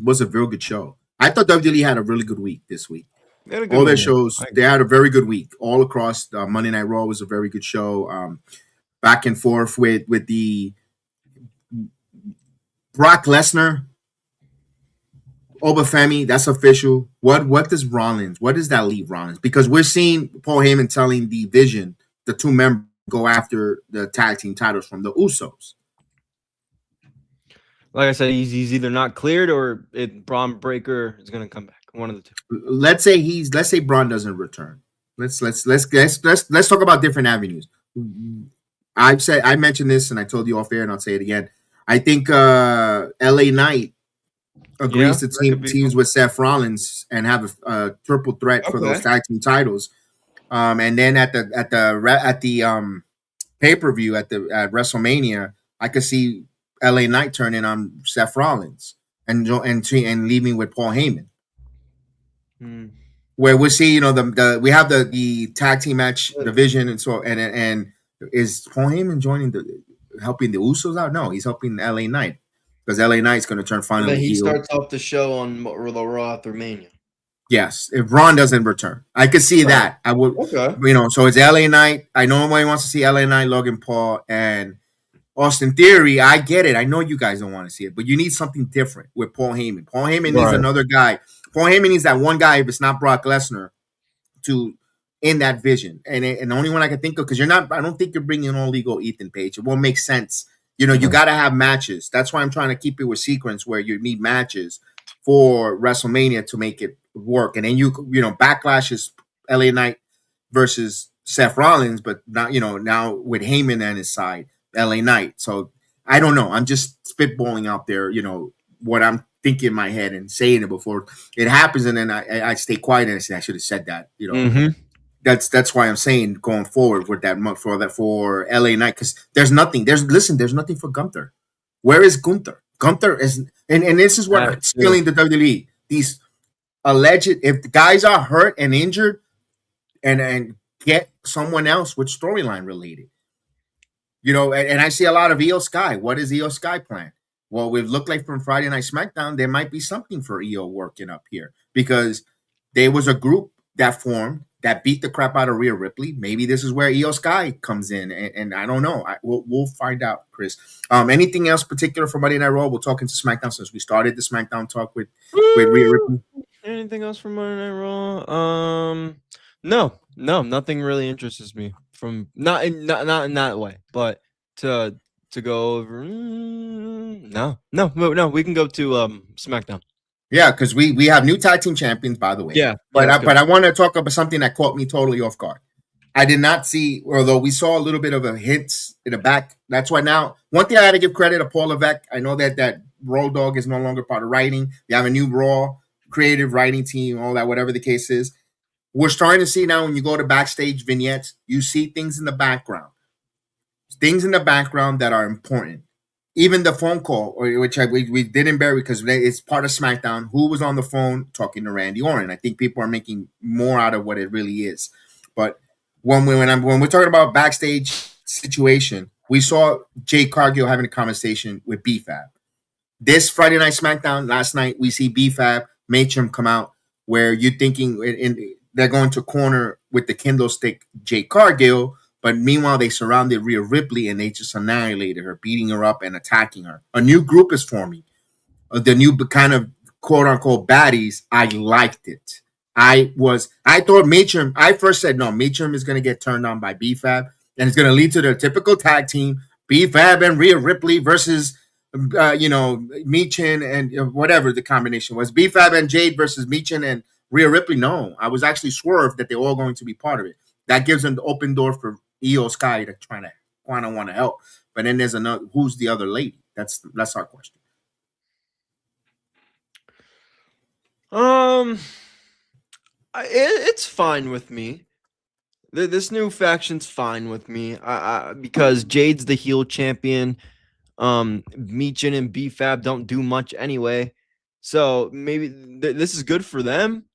was a very good show. I thought WWE had a really good week this week. All their shows, they had a very good week all across. Monday Night Raw was a very good show. Back and forth with the Brock Lesnar, Oba Femi. That's official. What does Rollins? What does that leave Rollins? Because we're seeing Paul Heyman telling the Vision, the two members, go after the tag team titles from the Usos. Like I said, he's either not cleared or Braun Breaker is going to come back. One of the two. Let's say Braun doesn't return. Let's talk about different avenues. I mentioned this and I told you off air, and I'll say it again. I think LA Knight agrees to teams with Seth Rollins and have a triple threat for those tag team titles. And then at the pay-per-view at WrestleMania, I could see LA Knight turning on Seth Rollins and leaving with Paul Heyman. Where we see, we have the tag team match division, and is Paul Heyman helping the Usos out? No, he's helping LA Knight, because LA Knight's going to turn finally. He starts off the show on the Raw after Mania. Yes, if Braun doesn't return, I could see that. I would, so it's LA Knight. I know nobody wants to see LA Knight, Logan Paul, and Austin Theory. I get it. I know you guys don't want to see it, but you need something different with Paul Heyman. Paul Heyman needs another guy. Paul Heyman needs that one guy, if it's not Brock Lesnar, to in that vision. And the only one I can think of, because I don't think you're bringing on legal Ethan Page. It won't make sense. You got to have matches. That's why I'm trying to keep it with sequence where you need matches for WrestleMania to make it work. And then Backlash is LA Knight versus Seth Rollins, but now with Heyman on his side, LA Knight. So I don't know. I'm just spitballing out there, what I'm thinking in my head and saying it before it happens, and then I stay quiet and I say I should have said that. That's why I'm saying going forward with that for LA Knight, because there's nothing. There's nothing for Gunther. Where is Gunther? Gunther is, and this is what stealing the WWE. These alleged, if the guys are hurt and injured, and get someone else with storyline related. And I see a lot of Io Sky. What is Io Sky plan? Well, we've looked like from Friday Night SmackDown, there might be something for Io working up here, because there was a group that formed that beat the crap out of Rhea Ripley. Maybe this is where Io Sky comes in, and I don't know. We'll find out, Chris. Anything else particular for Monday Night Raw? We'll talk into SmackDown since we started the SmackDown talk with Rhea Ripley. Anything else from Monday Night Raw? No, nothing really interests me from not in that way, but to go over. No. We can go to SmackDown. Yeah, because we have new tag team champions, by the way. Yeah, but I want to talk about something that caught me totally off guard. I did not see, although we saw a little bit of a hints in the back. That's why now, one thing I had to give credit to Paul Levesque. I know that Road Dogg is no longer part of writing. You have a new Raw creative writing team, all that, whatever the case is. We're starting to see now when you go to backstage vignettes, you see things in the background. Things in the background that are important. Even the phone call, which we didn't bury because it's part of SmackDown, who was on the phone talking to Randy Orton. I think people are making more out of what it really is. But when we're talking about backstage situation, we saw Jade Cargill having a conversation with B-Fab. This Friday Night SmackDown, last night, we see B-Fab, Matcham come out, where you're thinking they're going to corner with the kendo stick Jade Cargill, but meanwhile, they surrounded Rhea Ripley and they just annihilated her, beating her up and attacking her. A new group is forming. The new kind of quote-unquote baddies. I liked it. I thought Matcham, I first said, no, Matcham is going to get turned on by B-Fab, and it's going to lead to the typical tag team, B-Fab and Rhea Ripley versus, Michin and whatever the combination was. B-Fab and Jade versus Michin and Rhea Ripley. No, I was actually swerved that they're all going to be part of it. That gives them the open door for Io Sky to try to want to help. But then there's another, who's the other lady? That's our question. It's fine with me. This new faction's fine with me. Because Jade's the heel champion. Michin and B-Fab don't do much anyway. So maybe this is good for them.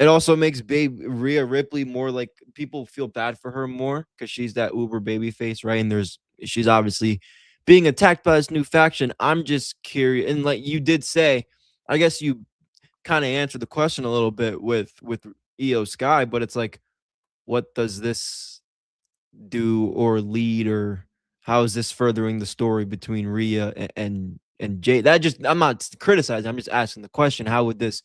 It also makes Rhea Ripley more like, people feel bad for her more because she's that uber baby face, right? And she's obviously being attacked by this new faction. I'm just curious, and like you did say, I guess you kind of answered the question a little bit with Io Sky, but it's like, what does this do or lead, or how is this furthering the story between Rhea and Jade? I'm not criticizing, I'm just asking the question, how would this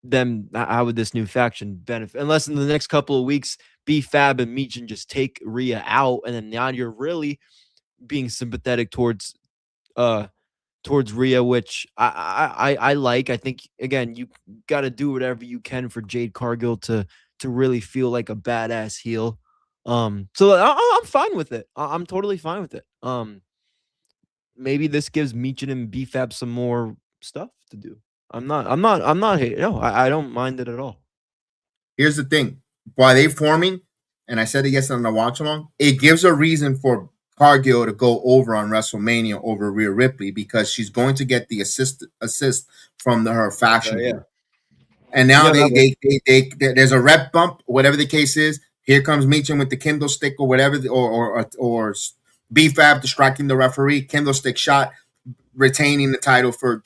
new faction benefit? Unless in the next couple of weeks, B-Fab and Michin just take Rhea out, and then now you're really being sympathetic towards Rhea, which I like. I think, again, you got to do whatever you can for Jade Cargill to really feel like a badass heel. So I'm fine with it. I'm totally fine with it. Maybe this gives Michin and B-Fab some more stuff to do. I'm not hating. No, I don't mind it at all. Here's the thing. While they forming, and I said it yesterday on the watch along, it gives a reason for Cargill to go over on WrestleMania over Rhea Ripley, because she's going to get the assist from her faction. Yeah. And now they there's a rep bump, whatever the case is. Here comes Michin with the kendo stick or whatever, or B-Fab distracting the referee, kendo stick shot. retaining the title for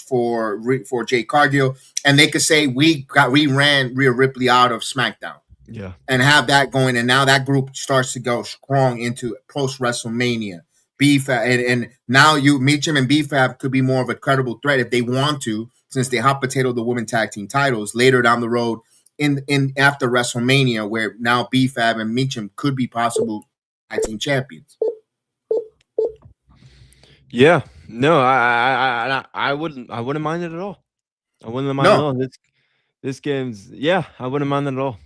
Jade Cargill, and they could say we ran Rhea Ripley out of SmackDown. Yeah. And have that going, and now that group starts to go strong into post WrestleMania. B-Fab, and now Meacham and B-Fab could be more of a credible threat if they want to, since they hot potato the women tag team titles later down the road in after WrestleMania, where now B-Fab and Meacham could be possible tag team champions. Yeah, no, I wouldn't mind it at all. I wouldn't mind it at all. This game's, yeah, I wouldn't mind it at all.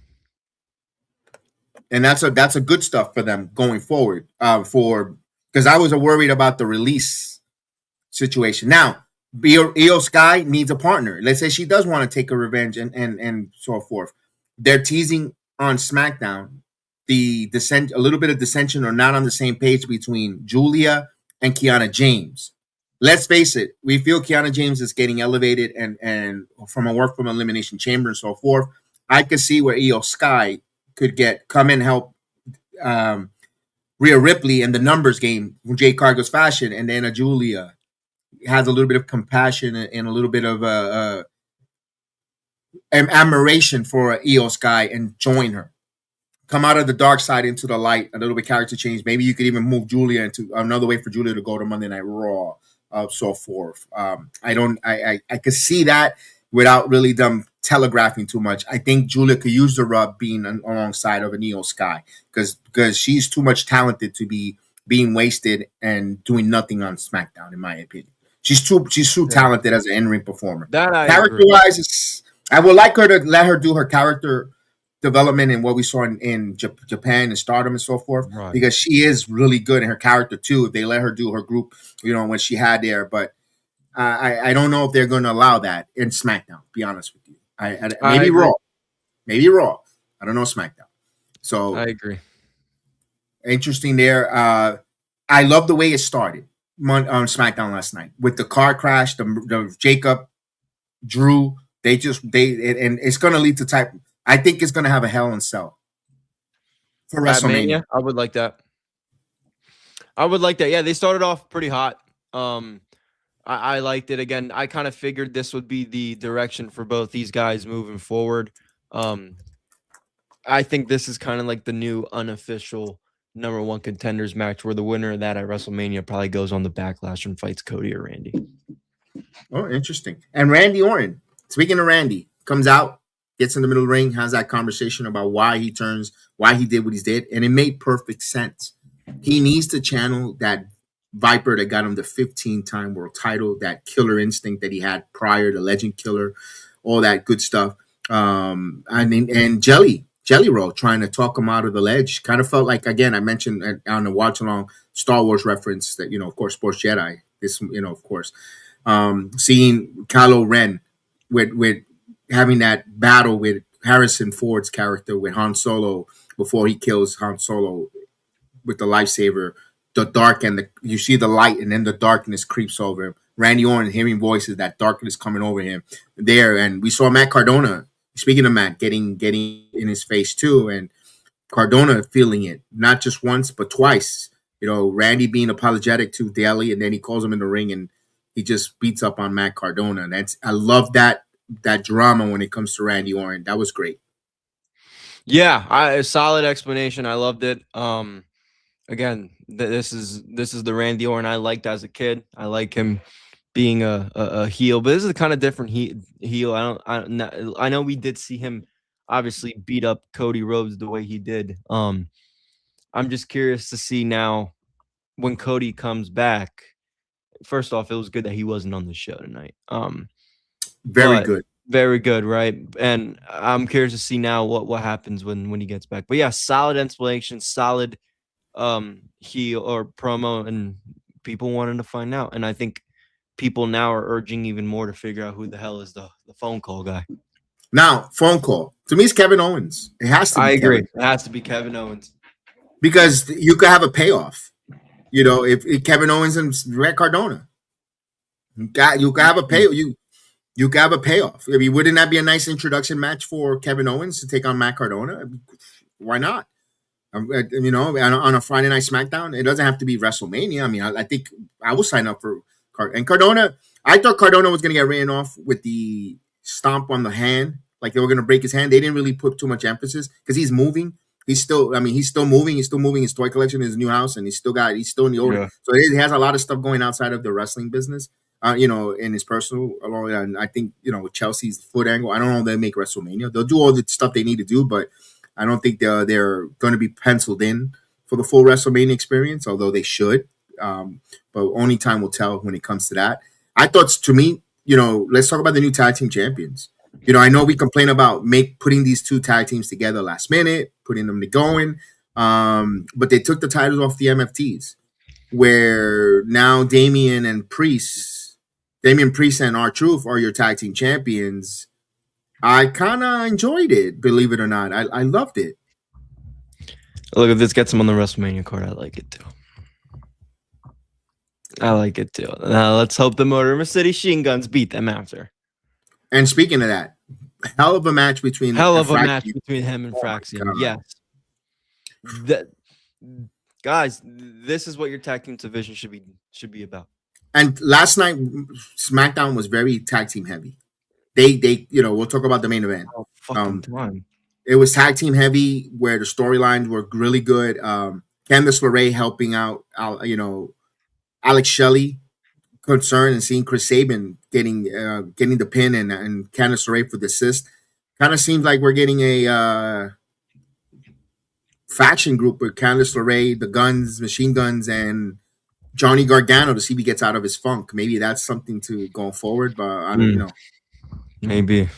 And that's a good stuff for them going forward. Because I was worried about the release situation. Now, Io Sky needs a partner. Let's say she does want to take a revenge and so forth. They're teasing on SmackDown a little bit of dissension or not on the same page between Julia and Kiana James. Let's face it, we feel Kiana James is getting elevated and from a work from Elimination Chamber and so forth. I could see where Io Sky could come and help Rhea Ripley in the numbers game from Jade Cargill's fashion, and then Julia has a little bit of compassion and a little bit of admiration for Io Sky and join her. Come out of the dark side into the light, a little bit character change. Maybe you could even move Julia into another way for Julia to go to Monday Night Raw, so forth. I could see that without really them telegraphing too much. I think Julia could use the rub being alongside of an Io Sky because she's too much talented to be being wasted and doing nothing on SmackDown, in my opinion. She's too talented as an in-ring performer. Character-wise, I would like her to let her do her character development in what we saw in Japan and Stardom and so forth, right, because she is really good in her character too. If they let her do her group, when she had there, but I don't know if they're going to allow that in SmackDown. To be honest with you, maybe Raw. I don't know SmackDown. So I agree. Interesting there. I love the way it started on SmackDown last night with the car crash, the Jacob, Drew. And it's going to lead to type. I think it's going to have a Hell in Cell for WrestleMania. I would like that. Yeah, they started off pretty hot. I liked it. Again, I kind of figured this would be the direction for both these guys moving forward. I think this is kind of like the new unofficial number one contenders match where the winner of that at WrestleMania probably goes on the Backlash and fights Cody or Randy. Oh, interesting. And Randy Orton, speaking of Randy, comes out, gets in the middle of the ring, has that conversation about why he did what he did, and it made perfect sense. He needs to channel that Viper that got him the 15-time world title, that killer instinct that he had prior, the legend killer, all that good stuff. And Jelly Roll trying to talk him out of the ledge. Kind of felt like, again, I mentioned on the watch along Star Wars reference that, of course, Sports Jedi, this, of course, seeing Kylo Ren with having that battle with Harrison Ford's character with Han Solo before he kills Han Solo with the lightsaber, the dark and you see the light and then the darkness creeps over him. Randy Orton hearing voices, that darkness coming over him there. And we saw Matt Cardona, speaking of Matt, getting in his face too. And Cardona feeling it, not just once, but twice. Randy being apologetic to Daly, and then he calls him in the ring and he just beats up on Matt Cardona. And I love that drama when it comes to Randy Orton. That was great. Yeah, a solid explanation. I loved it. Again, this is the Randy Orton I liked as a kid. I like him being a heel, but this is a kind of different heel. I know we did see him obviously beat up Cody Rhodes the way he did. I'm just curious to see now when Cody comes back. First off, it was good that he wasn't on the show tonight. Very good, right? And I'm curious to see now what happens when he gets back. But yeah, solid explanation, solid heel or promo, and people wanted to find out. And I think people now are urging even more to figure out who the hell is the phone call guy. Now, phone call. To me, it's Kevin Owens. It has to be. I agree. It has to be Kevin Owens. Because you could have a payoff. If Kevin Owens and Red Cardona. You could have a payoff. You could have a payoff. I mean, wouldn't that be a nice introduction match for Kevin Owens to take on Matt Cardona? Why not? On a Friday Night SmackDown, it doesn't have to be WrestleMania. I mean, I think I will sign up for And Cardona, I thought Cardona was going to get written off with the stomp on the hand. Like they were going to break his hand. They didn't really put too much emphasis because he's moving. He's still moving. He's still moving his toy collection in his new house, and he's still in the order. Yeah. So he has a lot of stuff going outside of the wrestling business, in his personal. And I think, with Chelsea's foot angle, I don't know if they make WrestleMania. They'll do all the stuff they need to do, but I don't think they're going to be penciled in for the full WrestleMania experience, although they should. But only time will tell when it comes to that. I thought, to me, let's talk about the new tag team champions. I know we complain about putting these two tag teams together last minute, putting them to going, but they took the titles off the MFTs, where now Damian Priest and R-Truth are your tag team champions. I kind of enjoyed it, believe it or not. I loved it. Look, if this gets them on the WrestleMania card, I like it too. Now let's hope the Motor City Machine Guns beat them after. And speaking of that, hell of a match between him and Fraxian. Yes. Guys, this is what your tag team division should be about. And last night, SmackDown was very tag team heavy. They we'll talk about the main event. Oh, fucking time. It was tag team heavy where the storylines were really good. Candice LeRae helping out, Alex Shelley. Concern and seeing Chris Sabin getting the pin and Candice LeRae for the assist. Kind of seems like we're getting a faction group with Candice LeRae, the Guns, Machine Guns, and Johnny Gargano to see if he gets out of his funk. Maybe that's something to go forward, but I don't know. Maybe.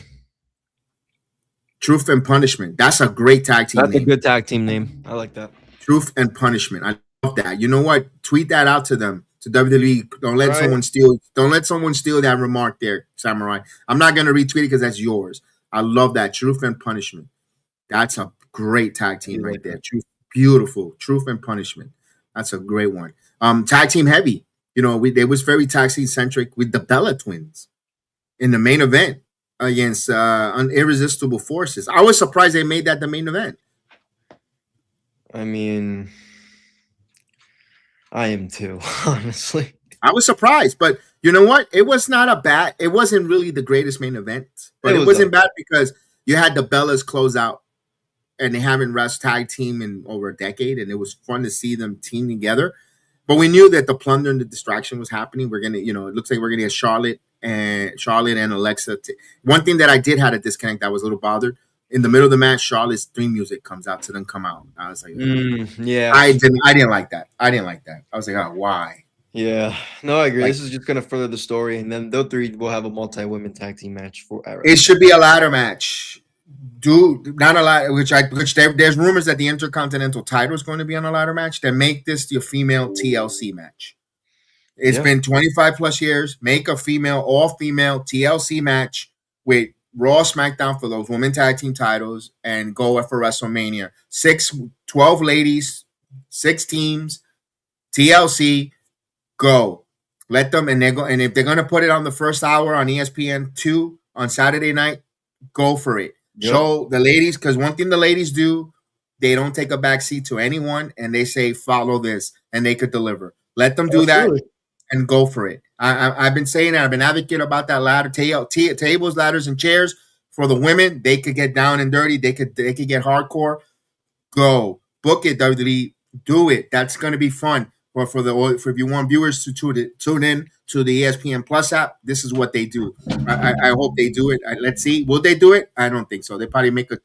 Truth and Punishment. That's a great tag team name. That's a good tag team name. I like that. Truth and Punishment. I love that. You know what? Tweet that out to them. To WWE, don't let someone steal that remark there, Samurai. I'm not gonna retweet it because that's yours. I love that. Truth and Punishment. That's a great tag team right there. Beautiful. Truth and Punishment. That's a great one. Tag team heavy. They was very tag team centric with the Bella Twins in the main event against Irresistible Forces. I was surprised they made that the main event. I mean, I am too, honestly. I was surprised, but you know what? It was not it wasn't really the greatest main event, but it wasn't bad because you had the Bellas close out and they haven't wrestled tag team in over a decade, and it was fun to see them team together. But we knew that the plunder and the distraction was happening. We're going to, it looks like we're going to get Charlotte and Alexa. One thing that I did have a disconnect, I was a little bothered. In the middle of the match, Charlotte's theme music comes out to them come out. I was like, yeah. I didn't like that. I was like, oh, why? Yeah. No, I agree. This is just going to further the story, and then those three will have a multi-women tag team match for Arrow. It should be a ladder match. Not a ladder, there's rumors that the Intercontinental title is going to be on a ladder match. Then make this your female TLC match. It's been 25 plus years. Make a all-female TLC match with Raw, SmackDown for those women tag team titles and go for WrestleMania. 12 ladies, 6 teams, TLC, go. Let them, and if they're going to put it on the first hour on ESPN2 on Saturday night, go for it. Yep. Show the ladies, because one thing the ladies do, they don't take a backseat to anyone, and they say, follow this, and they could deliver. Let them do that and go for it. I've been saying that. I've been advocate about that ladder, tables, ladders, and chairs for the women. They could get down and dirty. They could get hardcore. Go. Book it, WWE. Do it. That's going to be fun. Or if you want viewers to tune in to the ESPN Plus app, this is what they do. I hope they do it. Let's see. Will they do it? I don't think so. They probably make a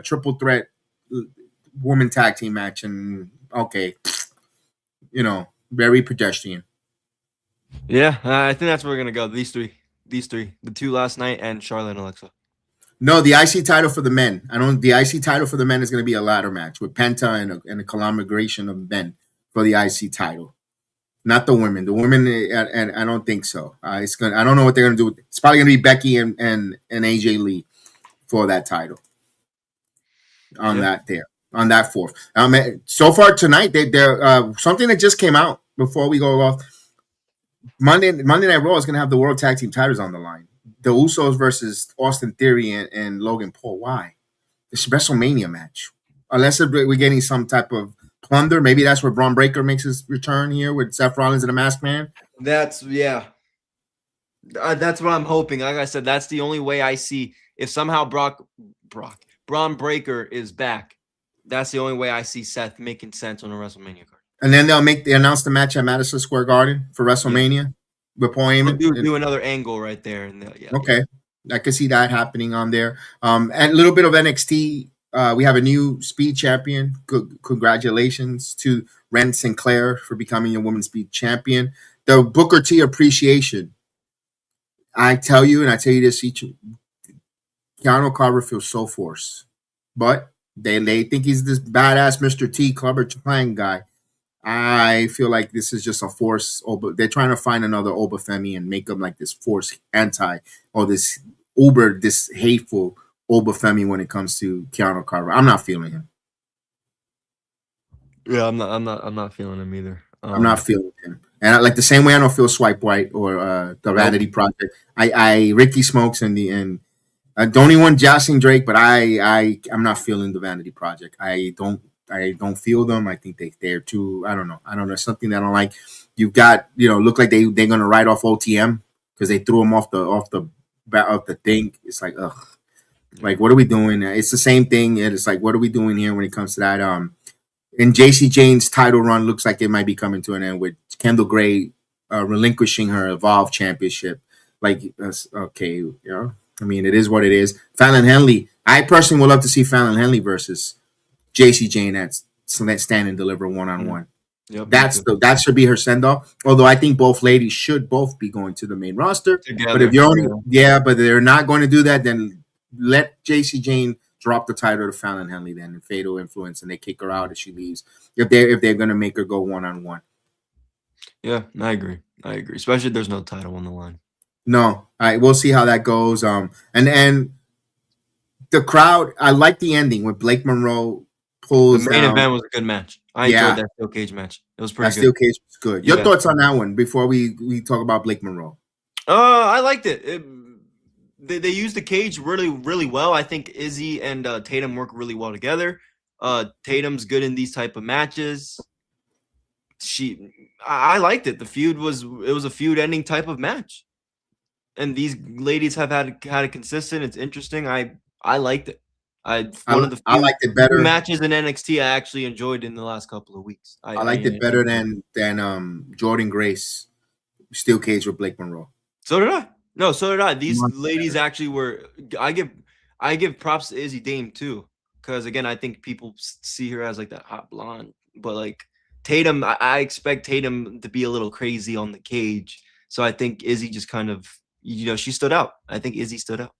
triple threat woman tag team match, and very pedestrian. Yeah, I think that's where we're gonna go. These three, the two last night, and Charlotte and Alexa. No, the IC title for the men. The IC title for the men is going to be a ladder match with Penta and a conglomeration of men for the IC title. Not the women. The women, and I don't think so. I don't know what they're going to do. It's probably going to be Becky and AJ Lee for that title. On that fourth. So far tonight, they're something that just came out before we go off. Monday Night Raw is going to have the World Tag Team titles on the line. The Usos versus Austin Theory and Logan Paul. Why? It's a WrestleMania match. Unless we're getting some type of Plunder. Maybe that's where Braun Breaker makes his return here with Seth Rollins and the Masked Man. That's what I'm hoping. Like I said, that's the only way I see. If somehow Braun Breaker is back, that's the only way I see Seth making sense on a WrestleMania card. And then they announce the match at Madison Square Garden for WrestleMania with Paul Heyman. Do another angle right there. And okay. I can see that happening on there. And a little bit of NXT. We have a new speed champion. Congratulations to Ren Sinclair for becoming a women's speed champion. The Booker T appreciation. I tell you this Keanu Carver feels so forced. But they think he's this badass Mr. T Clubber Clang guy. I feel like this is just a force. They're trying to find another Oba Femi and make him like this force anti or this hateful Oba Femi when it comes to Keanu Carver. I'm not feeling him. Yeah, I'm not feeling him either. I'm not feeling him. And like the same way I don't feel Swipe White or the Vanity Project. I Ricky Smokes and don't even Jocelyn Drake, but I'm not feeling the Vanity Project. I don't feel them. I think they're too. I don't know. Something that I don't like. You've got look like they're gonna write off OTM because they threw him off the thing. It's like ugh. Like what are we doing? It's the same thing. It's like what are we doing here when it comes to that? And JC Jane's title run looks like it might be coming to an end with Kendall Gray relinquishing her Evolve Championship. Like okay, I mean it is what it is. Fallon Henley. I personally would love to see Fallon Henley versus JC Jane at Stand and Deliver 1-on-1. Yep, that should be her send off. Although I think both ladies should both be going to the main roster. Together, but if you're but they're not going to do that, then let JC Jane drop the title to Fallon Henley then in Fatal Influence, and they kick her out if she leaves. If they're going to make her go 1-on-1. Yeah, I agree. Especially if there's no title on the line. No, all right, we'll see how that goes. And the crowd, I like the ending with Blake Monroe. The main event was a good match. I enjoyed that steel cage match. It was pretty good. Steel cage was good. Your thoughts on that one before we talk about Blake Monroe? I liked it. They used the cage really, really well. I think Izzy and Tatum work really well together. Tatum's good in these type of matches. I liked it. The feud was a feud ending type of match, and these ladies have had it consistent. It's interesting. I liked it. One of the I liked it better matches in NXT I actually enjoyed in the last couple of weeks. I liked it better than Jordan Grace steel cage with Blake Monroe. So did I. No, so did I. These ladies actually were. I give props to Izzy Dame too, because again I think people see her as like that hot blonde, but like Tatum, I expect Tatum to be a little crazy on the cage. So I think Izzy just kind of she stood out. I think Izzy stood out.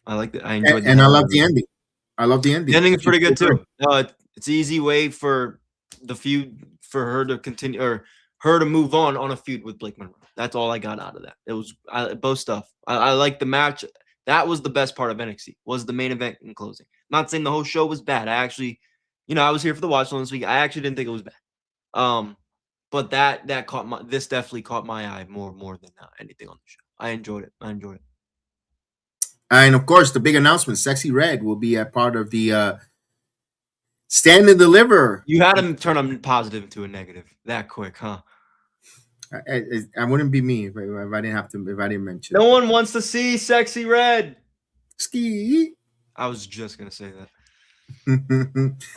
I liked it. I enjoyed it. And I love the ending. The ending is pretty good too. It's an easy way for the feud for her to continue or her to move on a feud with Blake Monroe. That's all I got out of that. It was both stuff. I like the match. That was the best part of NXT was the main event and closing. I'm not saying the whole show was bad. I actually, I was here for the watch this week. I actually didn't think it was bad. But that this definitely caught my eye more than anything on the show. I enjoyed it. And of course, the big announcement: Sexy Red will be a part of the Stand and Deliver. You had him turn a positive into a negative that quick, huh? I wouldn't be me if I didn't mention. No one wants to see Sexy Red. Ski. I was just gonna say that.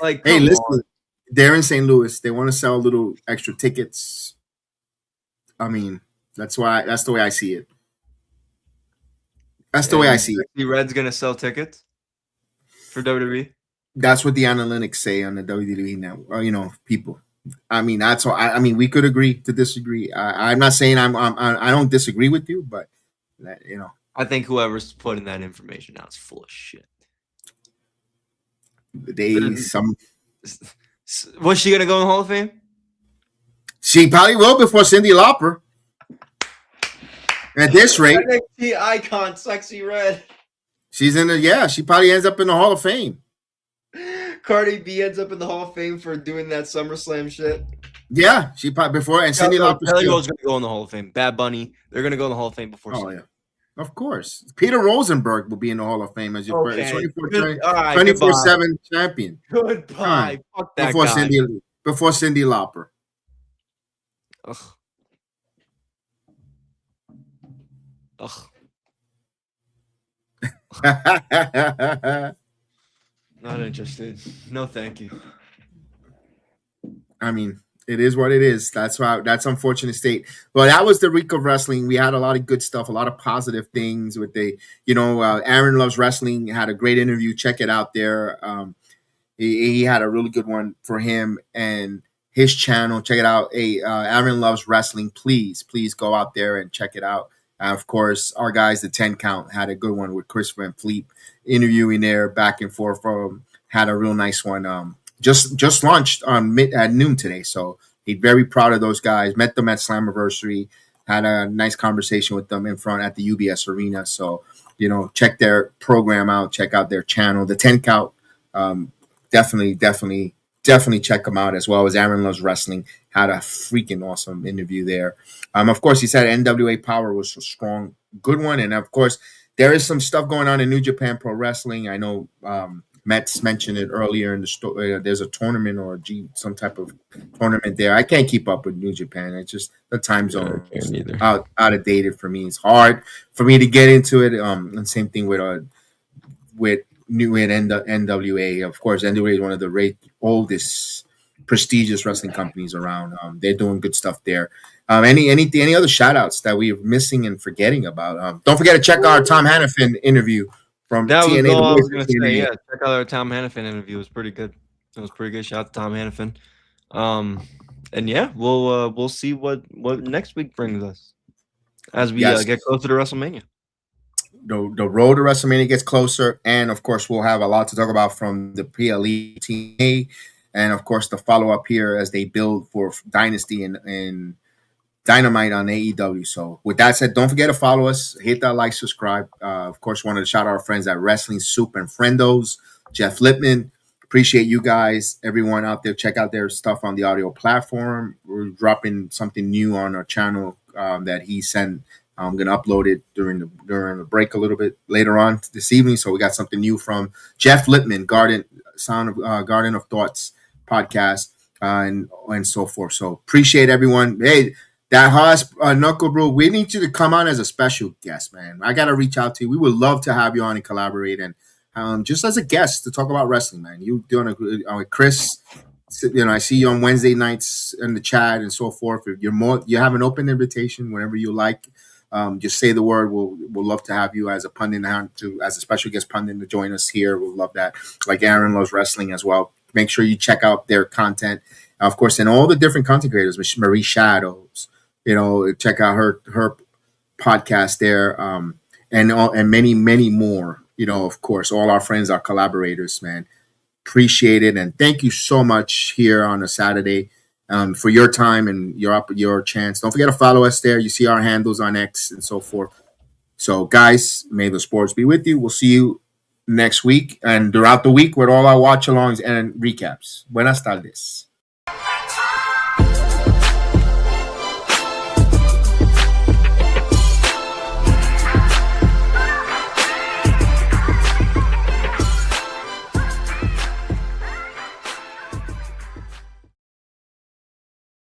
Like, hey, listen, they're in St. Louis. They want to sell little extra tickets. I mean, that's the way I see it. That's the way I see it. The Red's gonna sell tickets for WWE. That's what the analytics say on the WWE network. People. I mean, that's all. I mean, we could agree to disagree. I'm not saying I don't disagree with you, but I think whoever's putting that information out is full of shit. Was she gonna go in the Hall of Fame? She probably will before Cyndi Lauper. At this rate, NXT icon, Sexy Red. She's in she probably ends up in the Hall of Fame. Cardi B ends up in the Hall of Fame for doing that SummerSlam shit. Yeah, she probably before and Cyndi Lauper. Kelly Rose gonna go in the Hall of Fame. Bad Bunny, they're gonna go in the Hall of Fame before. Oh yeah, of course. Peter Rosenberg will be in the Hall of Fame as your 24/7 champion. Goodbye. Fuck that guy. before Cyndi Lauper. Ugh. Ugh. Not interested. No, thank you. I mean, it is what it is. That's unfortunate state. But that was the week of wrestling. We had a lot of good stuff, a lot of positive things with Aaron Loves Wrestling had a great interview. Check it out there. He had a really good one for him and his channel. Check it out. Aaron Loves Wrestling. Please go out there and check it out. Of course, our guys, the 10 Count, had a good one with Chris Van Fleet interviewing there back and forth. Had a real nice one. Just launched at noon today, so he's very proud of those guys. Met them at Slammiversary, had a nice conversation with them in front at the UBS Arena. So check their program out, check out their channel, the 10 Count. Definitely check them out, as well as Aaron Loves Wrestling. Had a freaking awesome interview there. Of course, he said NWA Power was a strong, good one, and of course there is some stuff going on in New Japan Pro Wrestling. I know. Mets mentioned it earlier in the story. There's a tournament or some type of tournament there. I can't keep up with New Japan. It's just the time zone is out of dated for me. It's hard for me to get into it. And same thing with NWA. Of course, NWA is one of the oldest prestigious wrestling companies around. They're doing good stuff there. Any other shout outs that we are missing and forgetting about? Don't forget to check our Tom Hannafin interview. From that TNA, was all I was going to say. Yeah, check out our Tom Hannafin interview. It was pretty good. It was pretty good. Shout out to Tom Hannafin. And yeah, we'll see what next week brings us as we get closer to WrestleMania. The road to WrestleMania gets closer, and of course, we'll have a lot to talk about from the PLE TNA, and of course, the follow up here as they build for Dynasty and Dynamite on AEW. So with that said, don't forget to follow us, hit that like, subscribe. Of course, wanted to shout out our friends at Wrestling Soup and Friendos, Jeff Lippman. Appreciate you guys, everyone out there. Check out their stuff on the audio platform. We're dropping something new on our channel that he sent. I'm going to upload it during the break a little bit later on this evening. So we got something new from Jeff Lippman, Garden of Thoughts podcast, and so forth. So appreciate everyone. Hey, that Haas Knuckle Bro, we need you to come on as a special guest, man. I got to reach out to you. We would love to have you on and collaborate, and just as a guest to talk about wrestling, man. You doing with Chris. I see you on Wednesday nights in the chat and so forth. If you have an open invitation whenever you like. Just say the word. We'll love to have you as a pundit as a special guest pundit to join us here. We'll love that. Like Aaron Loves Wrestling as well. Make sure you check out their content, of course, and all the different content creators. Marie Shadows. Check out her podcast there, and many more. Of course, all our friends, our collaborators, man. Appreciate it, and thank you so much here on a Saturday for your time and your chance. Don't forget to follow us there. You see our handles on X and so forth. So, guys, may the sports be with you. We'll see you next week and throughout the week with all our watch-alongs and recaps. Buenas tardes.